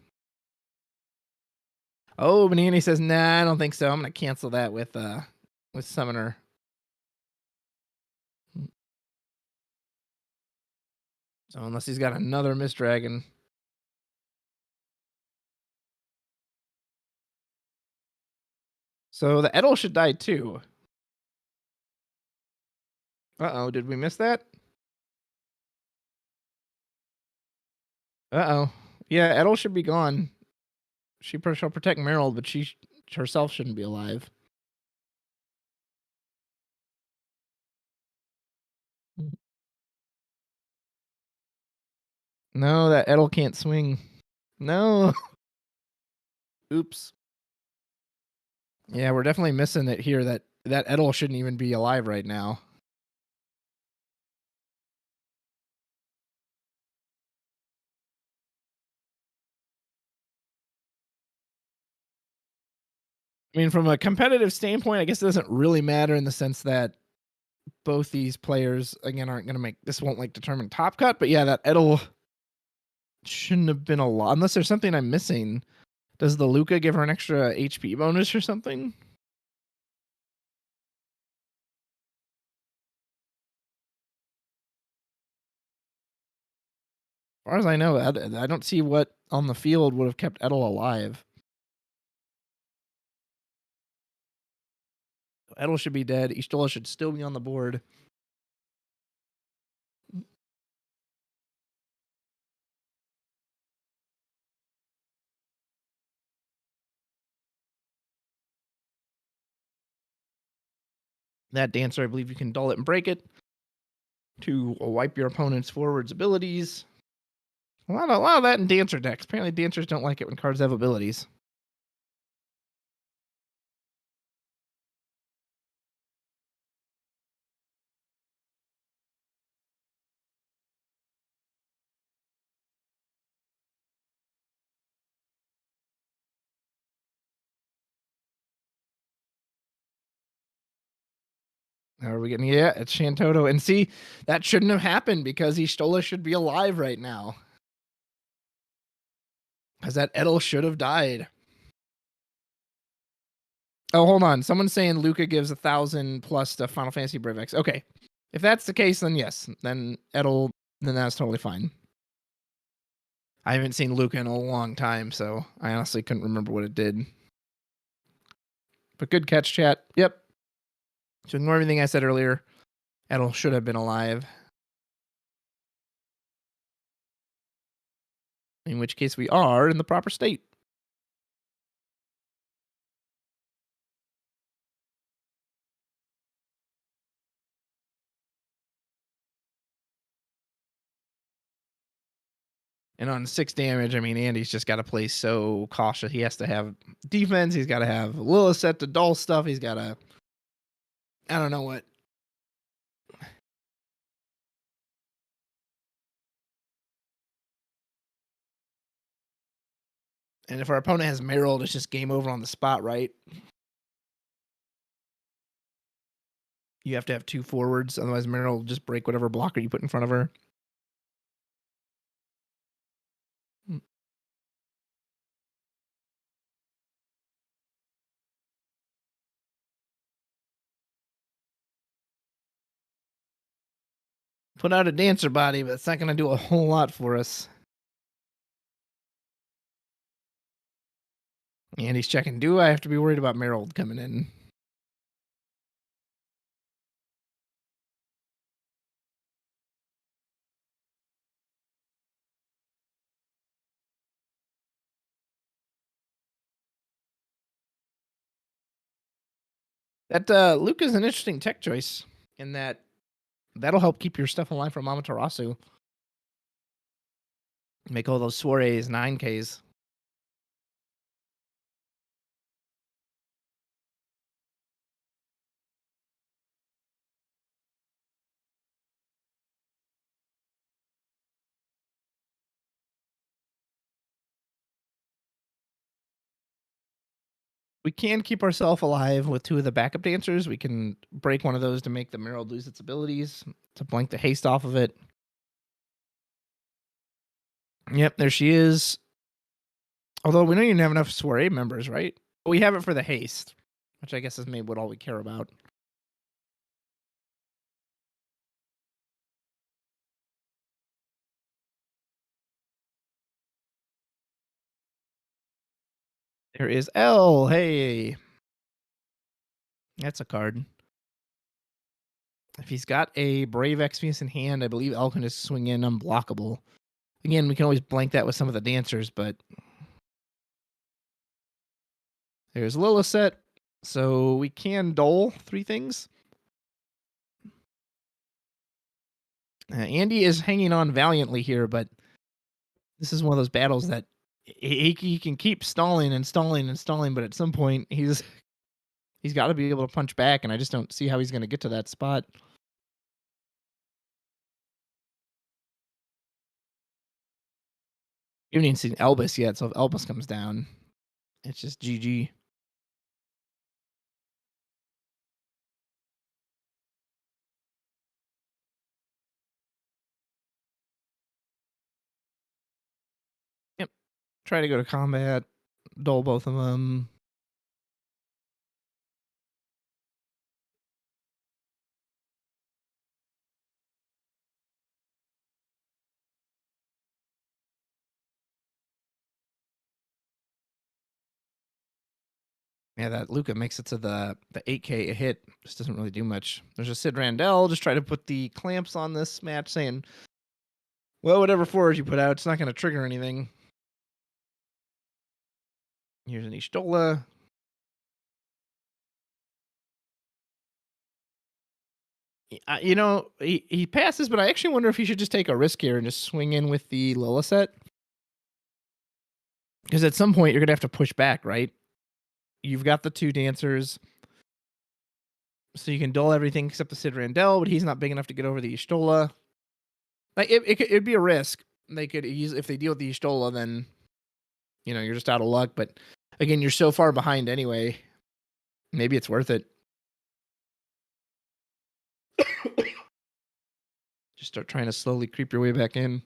Oh, but Andy says, nah, I don't think so. I'm going to cancel that with Summoner. So unless he's got another Mist Dragon. So the Edel should die too. Uh-oh, did we miss that? Uh-oh. Yeah, Edel should be gone. She'll protect Merald, but she herself shouldn't be alive. No, that Edel can't swing. No. Oops. Yeah, we're definitely missing it here. That Edel shouldn't even be alive right now. I mean, from a competitive standpoint, I guess it doesn't really matter in the sense that both these players, again, aren't going to make... This won't, determine top cut, but yeah, that Edel shouldn't have been a lot. Unless there's something I'm missing. Does the Luca give her an extra HP bonus or something? As far as I know, I don't see what on the field would have kept Edel alive. Edel should be dead. Y'shtola should still be on the board. That Dancer, I believe you can dull it and break it to wipe your opponent's forward's abilities. A lot of that in Dancer decks. Apparently Dancers don't like it when cards have abilities. How are we getting? Yeah, it's Shantoto. And see, that shouldn't have happened because Y'shtola should be alive right now. Because that Edel should have died. Oh, hold on. Someone's saying Luca gives 1,000 plus to Final Fantasy Brave X. Okay. If that's the case, then yes. Then Edel, then that's totally fine. I haven't seen Luca in a long time, so I honestly couldn't remember what it did. But good catch, chat. Yep. So ignore everything I said earlier. Edel should have been alive. In which case we are in the proper state. And on 6 damage, I mean, Andy's just got to play so cautious. He has to have defense. He's got to have Lilith set to dull stuff. He's got to... I don't know what. And if our opponent has Merrill, it's just game over on the spot, right? You have to have 2 forwards, otherwise Merrill will just break whatever blocker you put in front of her. Put out a dancer body, but it's not going to do a whole lot for us. And he's checking, do I have to be worried about Merrill coming in? That Luca's an interesting tech choice in that that'll help keep your stuff alive from Amaterasu. Make all those soirees 9Ks. We can keep ourselves alive with 2 of the backup dancers. We can break one of those to make the Merrill lose its abilities, to blank the haste off of it. Yep, there she is. Although we don't even have enough soiree members, right? But we have it for the haste, which I guess is maybe what all we care about. There is L. Hey. That's a card. If he's got a Brave Exvius in hand, I believe L can just swing in unblockable. Again, we can always blank that with some of the dancers, but there's Lilith. So we can dole 3 things. Andy is hanging on valiantly here, but this is one of those battles that he can keep stalling and stalling and stalling, but at some point he's got to be able to punch back, and I just don't see how he's going to get to that spot. You haven't even seen Elvis yet, so if Elvis comes down, it's just GG. Yep. Try to go to combat, dole both of them. Yeah, that Luca makes it to the 8K a hit. Just doesn't really do much. There's a Sid Randell. Just try to put the clamps on this match, saying, well, whatever forward you put out, it's not going to trigger anything. Here's an Ishtola. You know, he passes, but I actually wonder if he should just take a risk here and just swing in with the Lilith. Because at some point, you're going to have to push back, right? You've got the 2 dancers. So you can dull everything except the Sid Randell, but he's not big enough to get over the Ishtola. Like it'd be a risk. They could use, if they deal with the Ishtola, then you're just out of luck. But again, you're so far behind anyway. Maybe it's worth it. Just start trying to slowly creep your way back in.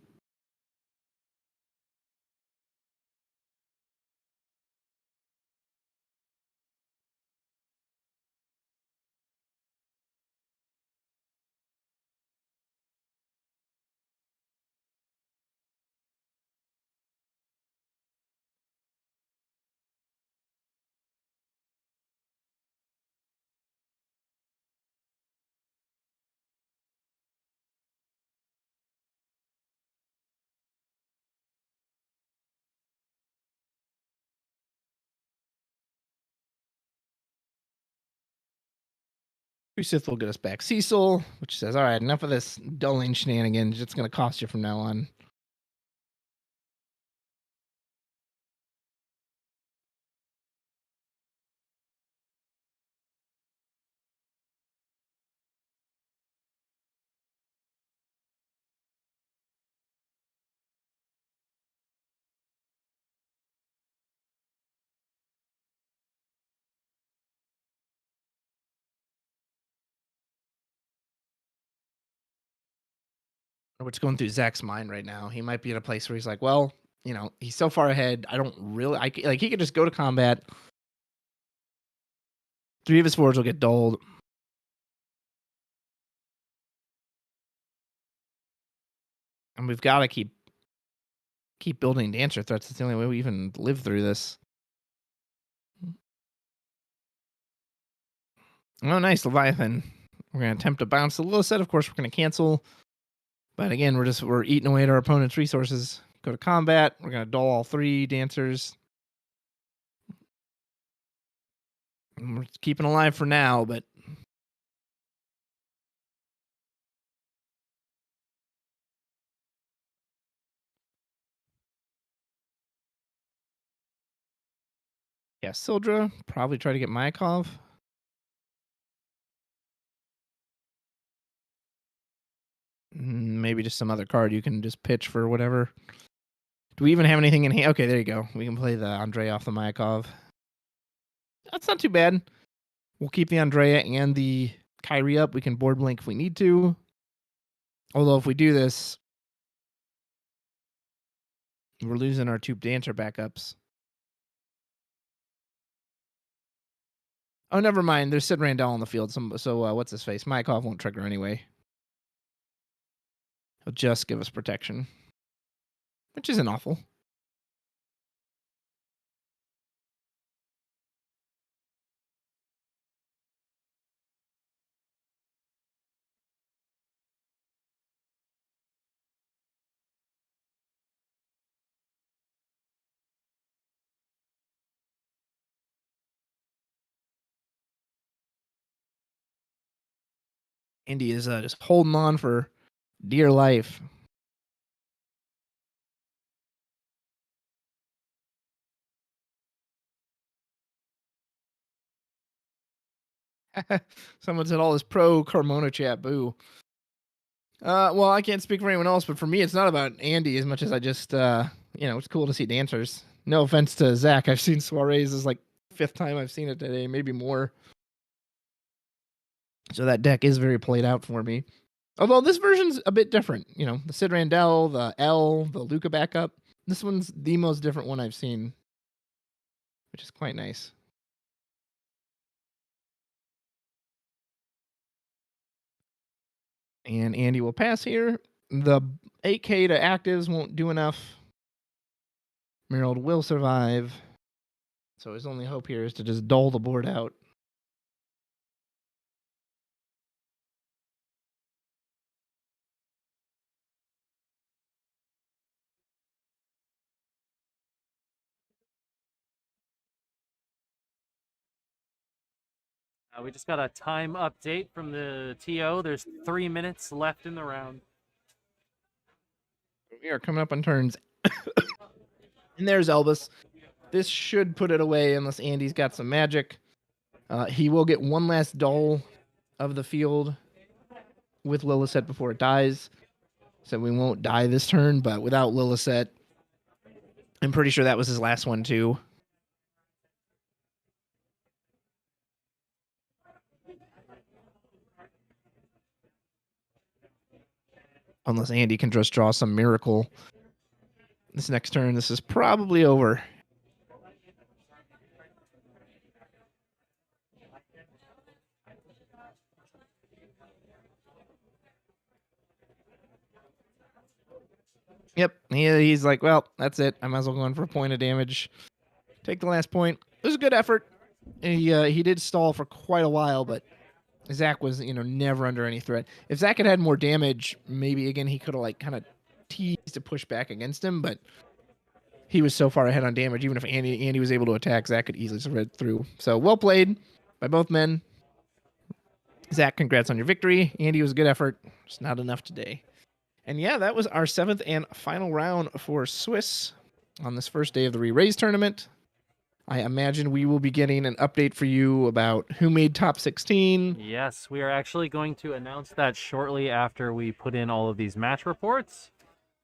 Sith will get us back Cecil, which says, all right, enough of this dulling shenanigans. It's going to cost you from now on. What's going through Zach's mind right now? He might be in a place where he's like, well, he's so far ahead. I don't really, like he could just go to combat. 3 of his 4s will get dulled. And we've got to keep building dancer threats. It's the only way we even live through this. Oh, nice, Leviathan. We're going to attempt to bounce the little set. Of course, we're going to cancel. But again, we're eating away at our opponent's resources. Go to combat. We're going to dull all 3 dancers. And we're keeping alive for now, but yeah, Sildra, probably try to get Myakov. Maybe just some other card you can just pitch for whatever. Do we even have anything in hand? Okay, there you go. We can play the Andrea off the Myakov. That's not too bad. We'll keep the Andrea and the Kyrie up. We can board blink if we need to. Although if we do this, we're losing our 2 dancer backups. Oh, never mind. There's Sid Randall on the field. So what's his face? Myakov won't trigger anyway. He'll just give us protection, which isn't awful. Andy is just holding on for dear life. Someone said all this pro Carmona chat, boo. Well, I can't speak for anyone else, but for me, it's not about Andy as much as I just, it's cool to see dancers. No offense to Zach. I've seen soirees. This is like 5th time I've seen it today, maybe more. So that deck is very played out for me. Although this version's a bit different. The Sid Randall, the L, the Luca backup. This one's the most different one I've seen, which is quite nice. And Andy will pass here. The 8K to actives won't do enough. Merrill will survive. So his only hope here is to just dull the board out. We just got a time update from the TO. There's 3 minutes left in the round. We are coming up on turns. And there's Elvis. This should put it away unless Andy's got some magic. He will get one last dull of the field with Lillicet before it dies. So we won't die this turn, but without Lillicet, I'm pretty sure that was his last one too. Unless Andy can just draw some miracle. This next turn, this is probably over. Yep, he's like, well, that's it. I might as well go in for a point of damage. Take the last point. It was a good effort. He did stall for quite a while, but Zach was, never under any threat. If Zach had more damage, maybe again he could have kind of teased to push back against him, but he was so far ahead on damage. Even if Andy was able to attack, Zach could easily spread through. So well played by both men. Zach, congrats on your victory. Andy, was a good effort. Just not enough today. And yeah, that was our 7th and final round for Swiss on this first day of the Reraise tournament. I imagine we will be getting an update for you about who made top 16. Yes, we are actually going to announce that shortly after we put in all of these match reports.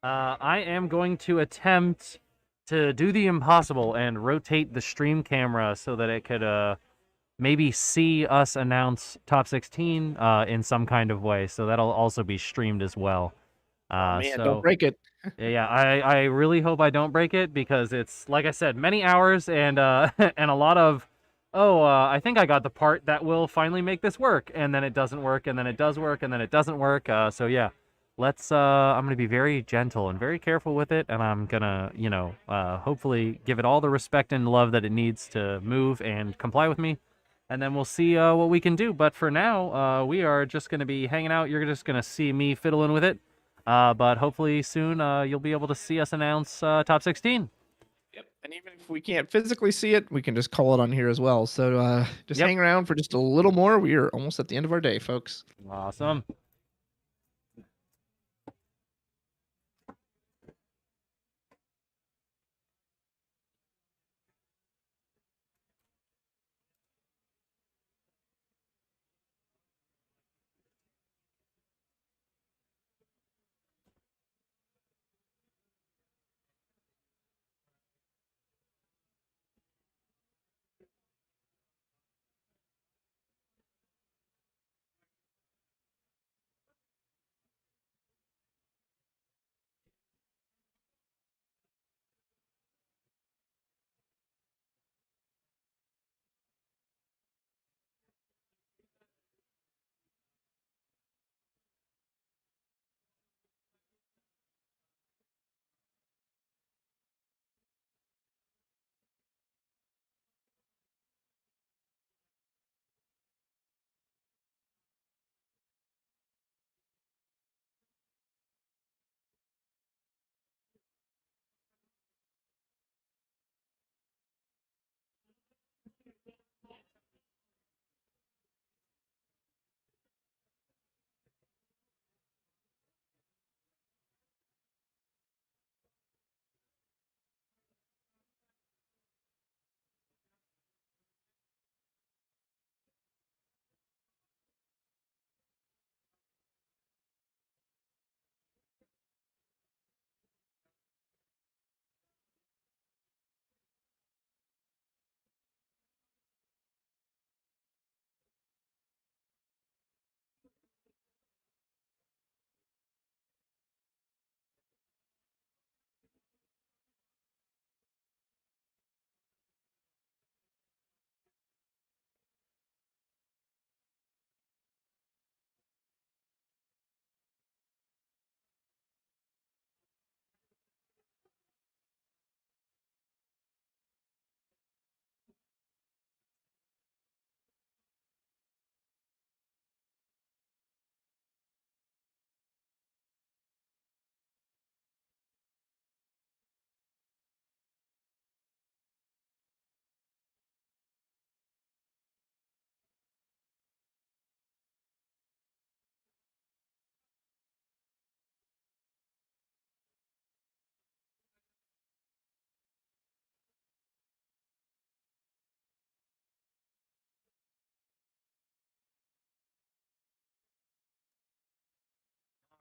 I am going to attempt to do the impossible and rotate the stream camera so that it could maybe see us announce top 16 in some kind of way. So that'll also be streamed as well. Oh man, don't So break it. yeah, I really hope I don't break it, because it's, like I said, many hours and and a lot of, I think I got the part that will finally make this work, and then it doesn't work, and then it does work, and then it doesn't work. So yeah, I'm gonna be very gentle and very careful with it, and I'm gonna, hopefully give it all the respect and love that it needs to move and comply with me, and then we'll see what we can do. But for now, we are just gonna be hanging out. You're just gonna see me fiddling with it. But hopefully soon you'll be able to see us announce top 16. Yep. And even if we can't physically see it, we can just call it on here as well. So just Yep. hang around for just a little more. We are almost at the end of our day, folks. Awesome.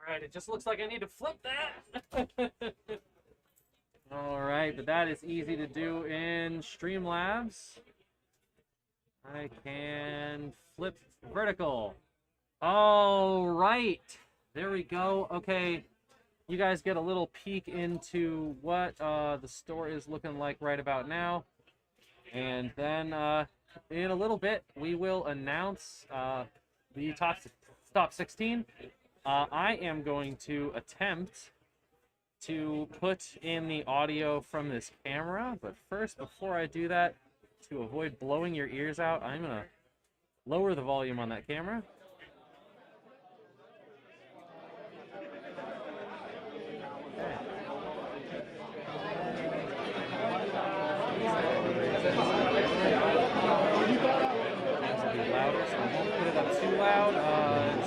All right, it just looks like I need to flip that. All right, but that is easy to do in Streamlabs. I can flip vertical. All right, there we go. Okay, you guys get a little peek into what the store is looking like right about now. And then in a little bit, we will announce the top 16. I am going to attempt to put in the audio from this camera, but first, before I do that, to avoid blowing your ears out, I'm going to lower the volume on that camera.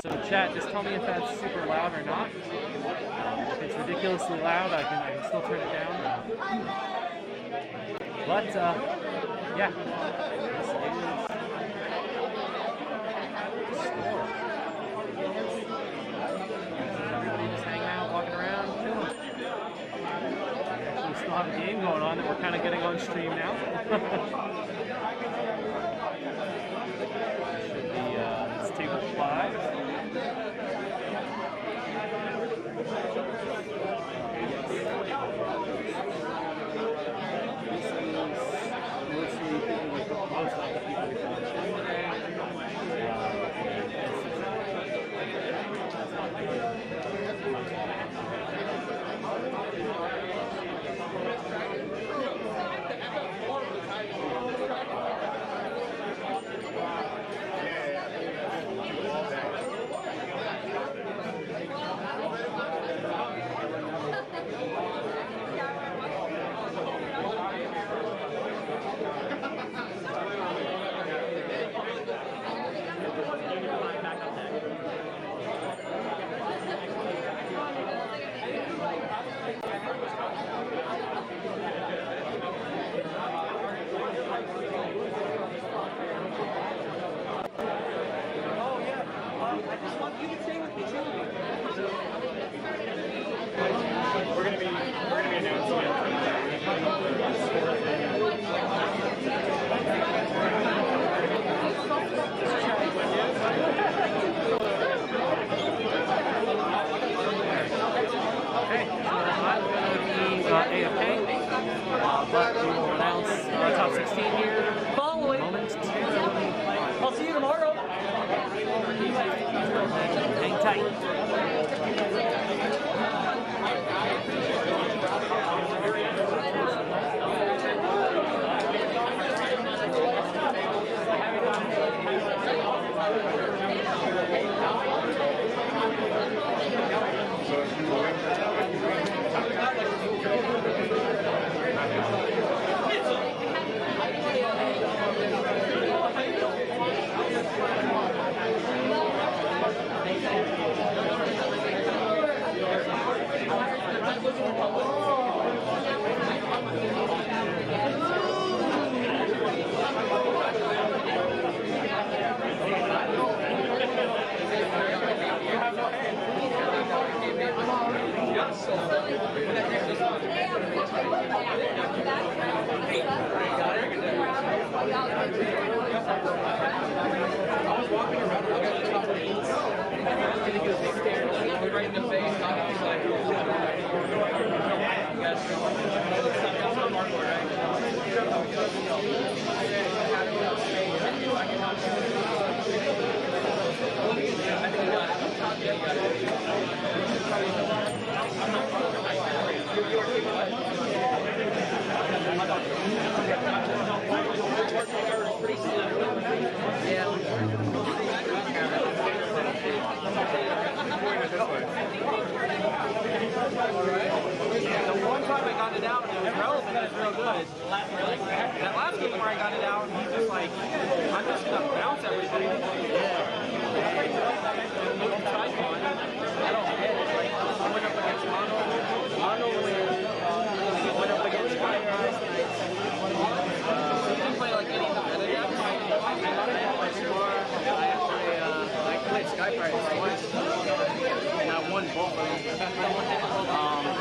So chat, just tell me if that's super loud or not. If it's ridiculously loud, I can still turn it down. But yeah, this is the store. Everybody just hanging out, walking around, chilling. We actually still have a game going on that we're kind of getting on stream now. Should be it's table 5. We're gonna be announcing AFK, but we will announce top 16 here. Following moment. I'll see you tomorrow. Hang tight.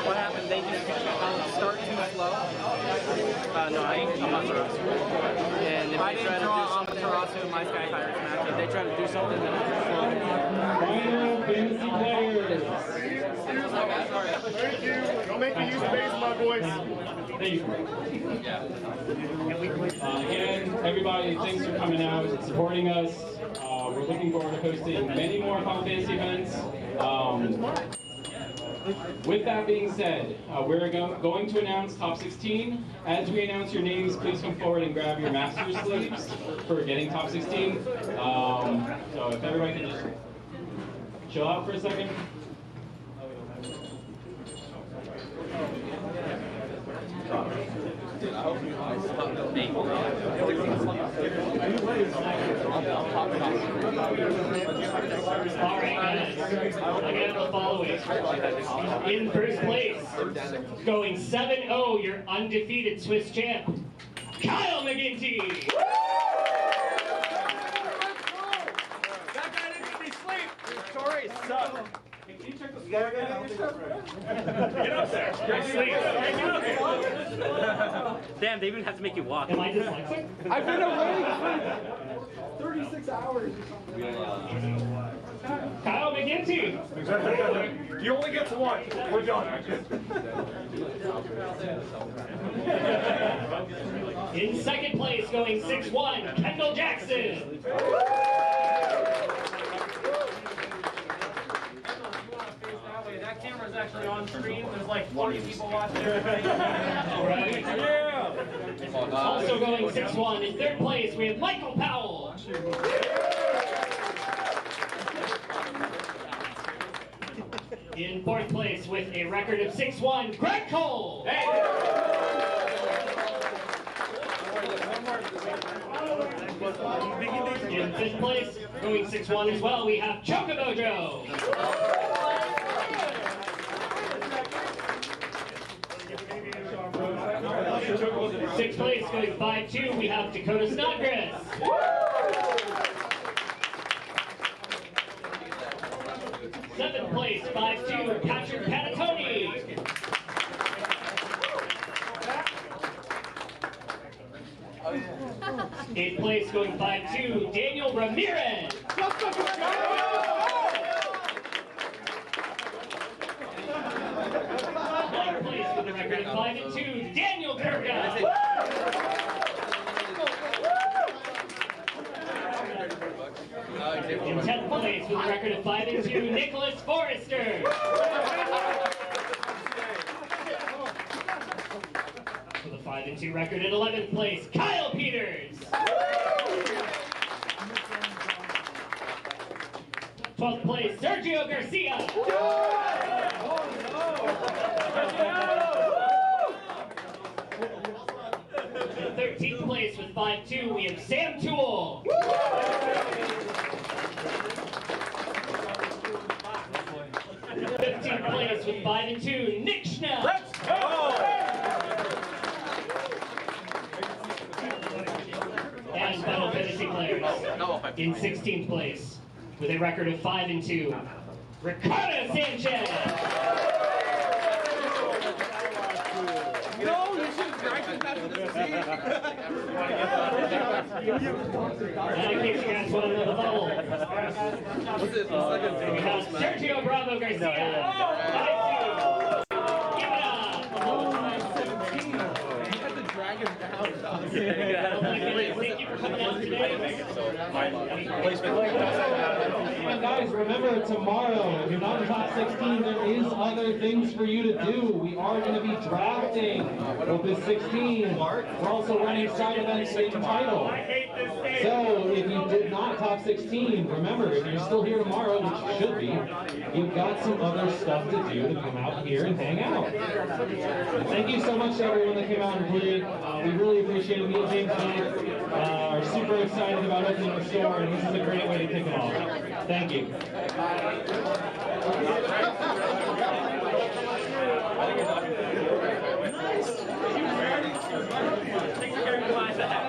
What happened? They just start too slow. No, I ain't Amaterasu. And if I didn't draw Amaterasu in my Sky Pirates match, if they try to do something, then it's slow. Final Fantasy players. Thank you. Don't make me use base, my boys. Thank you. Again, everybody, thanks for coming out and supporting us. We're looking forward to hosting many more Final Fantasy events. With that being said, we're going to announce top 16. As we announce your names, please come forward and grab your master sleeves for getting top 16. So if everybody can just chill out for a second. Alright guys, again the following. In first place, going 7-0, your undefeated Swiss champ, Kyle McGinty! That guy didn't let me sleep. His story sucks. Get up there. Damn, they even have to make you walk. Am I dyslexic? I've been awake for 36 hours. Kyle McGinty! You only get to one. We're done. In second place, going 6-1, Kendall Jackson! That camera's actually on screen. There's like 40 people watching everybody. Right. Yeah. Also going 6-1, in third place, we have Michael Powell! In fourth place, with a record of 6-1, Greg Cole! In fifth place, going 6-1 as well, we have Chocobo Joe! Sixth place, going 5-2, we have Dakota Snodgrass. 7th place, 5-2, Patrick Panatoni. 8th place, going 5-2, Daniel Ramirez. 9th place with a record of 5-2, Daniel Kurga. In 10th place with a record of 5-2, Nicholas Forrester. With a 5-2 record in 11th place, Kyle Peters. 12th place, Sergio Garcia. 13th place with 5-2, we have Sam Toole. 15th place with 5-2, Nick Schnell. And Final Fantasy players in 16th place with a record of 5-2, Ricardo Sanchez. No, you should have dragged him back to the seat. And in case you guys want to know the bubble, we have Sergio Bravo Garcia. 5-2. Give it up. You had to drag him down. Thank you for coming out today. And guys, remember tomorrow, if you're not in top 16, there is other things for you to do. We are going to be drafting Opus 16. We're also running side events in title. So if you did not top 16, remember, if you're still here tomorrow, which you should be, you've got some other stuff to do to come out here and hang out. Thank you so much to everyone that came out and played. We really appreciate it. Me and James are super excited about opening the store, and this is a great way to kick it off. Thank you.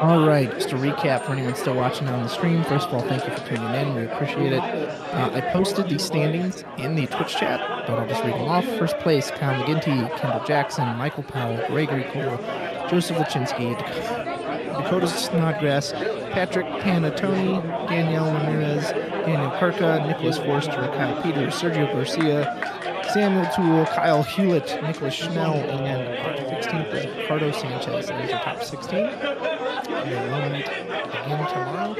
All right, just to recap for anyone still watching on the stream, first of all, thank you for tuning in. We appreciate it. I posted the standings in the Twitch chat, but I'll just read them off. First place, Kyle McGinty, Kendall Jackson, Michael Powell, Gregory Cole, Joseph Lachinsky, Dakota Snodgrass, Patrick Panatoni, Danielle Ramirez, Daniel Kurka, Nicholas Forrester, Kyle Peters, Sergio Garcia, Samuel Toole, Kyle Hewlett, Nicholas Schnell, and 16th is Ricardo Sanchez. And these are top 16. And we'll meet again tomorrow.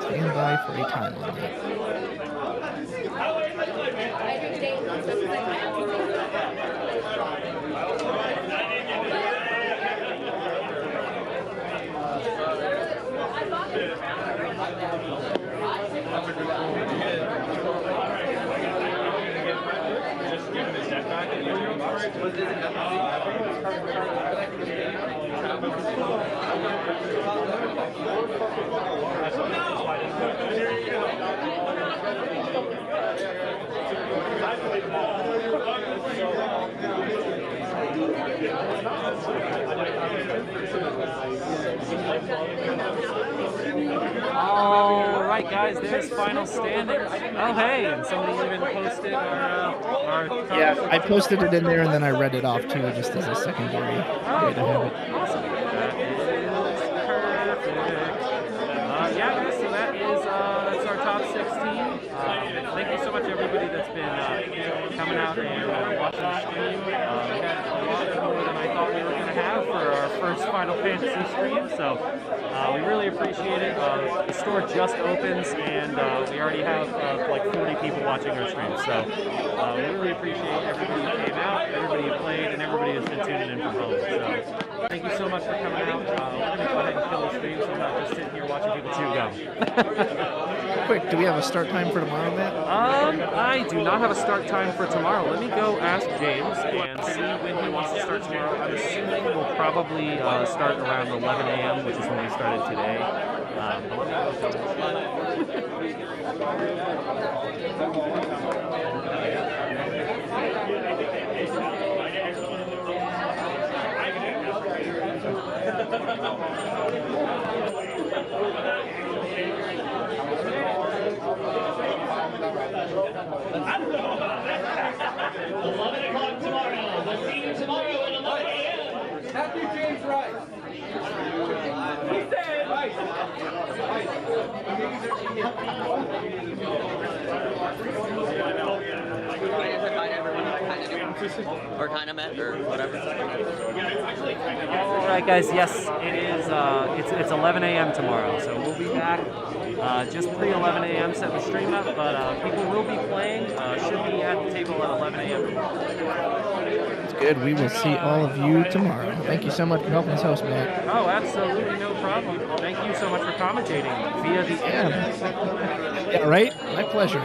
Stand by for a time on All right, guys, there's final standings. Oh, hey, and somebody even posted our Yeah, I posted it in there and then I read it off too, just as a secondary way to have it. Awesome. That is perfect. Yeah, guys, so that's our top 16. Thank you so much, everybody that's been coming out and watching the stream. We had a lot more than I thought we were going to have for our first Final Fantasy stream, so we really appreciate it. The store just opens, and we already have like 40 people watching our stream, so we really appreciate everybody who came out, everybody who played, and everybody who's been tuning in from home. So thank you so much for coming out. We're going to go ahead and kill the stream, so we're not just sitting here watching people chew gum. Quick, do we have a start time for tomorrow, Matt? I do not have a start time for tomorrow. Let me go ask James and see when he wants to start tomorrow. I'm assuming we'll probably start around 11 a.m., which is when we started today. 11 o'clock tomorrow. We'll see you tomorrow at 11 a.m. Happy James Rice. He said Rice. Or kind of met, or whatever. All right, guys. Yes, it is. It's 11 a.m. tomorrow, so we'll be back just pre 11 a.m. Set the stream up, but people will be playing. Should be at the table at 11 a.m. It's good. We will see all of you tomorrow. Thank you so much for helping us host, Matt. Oh, absolutely no problem. Thank you so much for commentating via the internet. Yeah, right? My pleasure.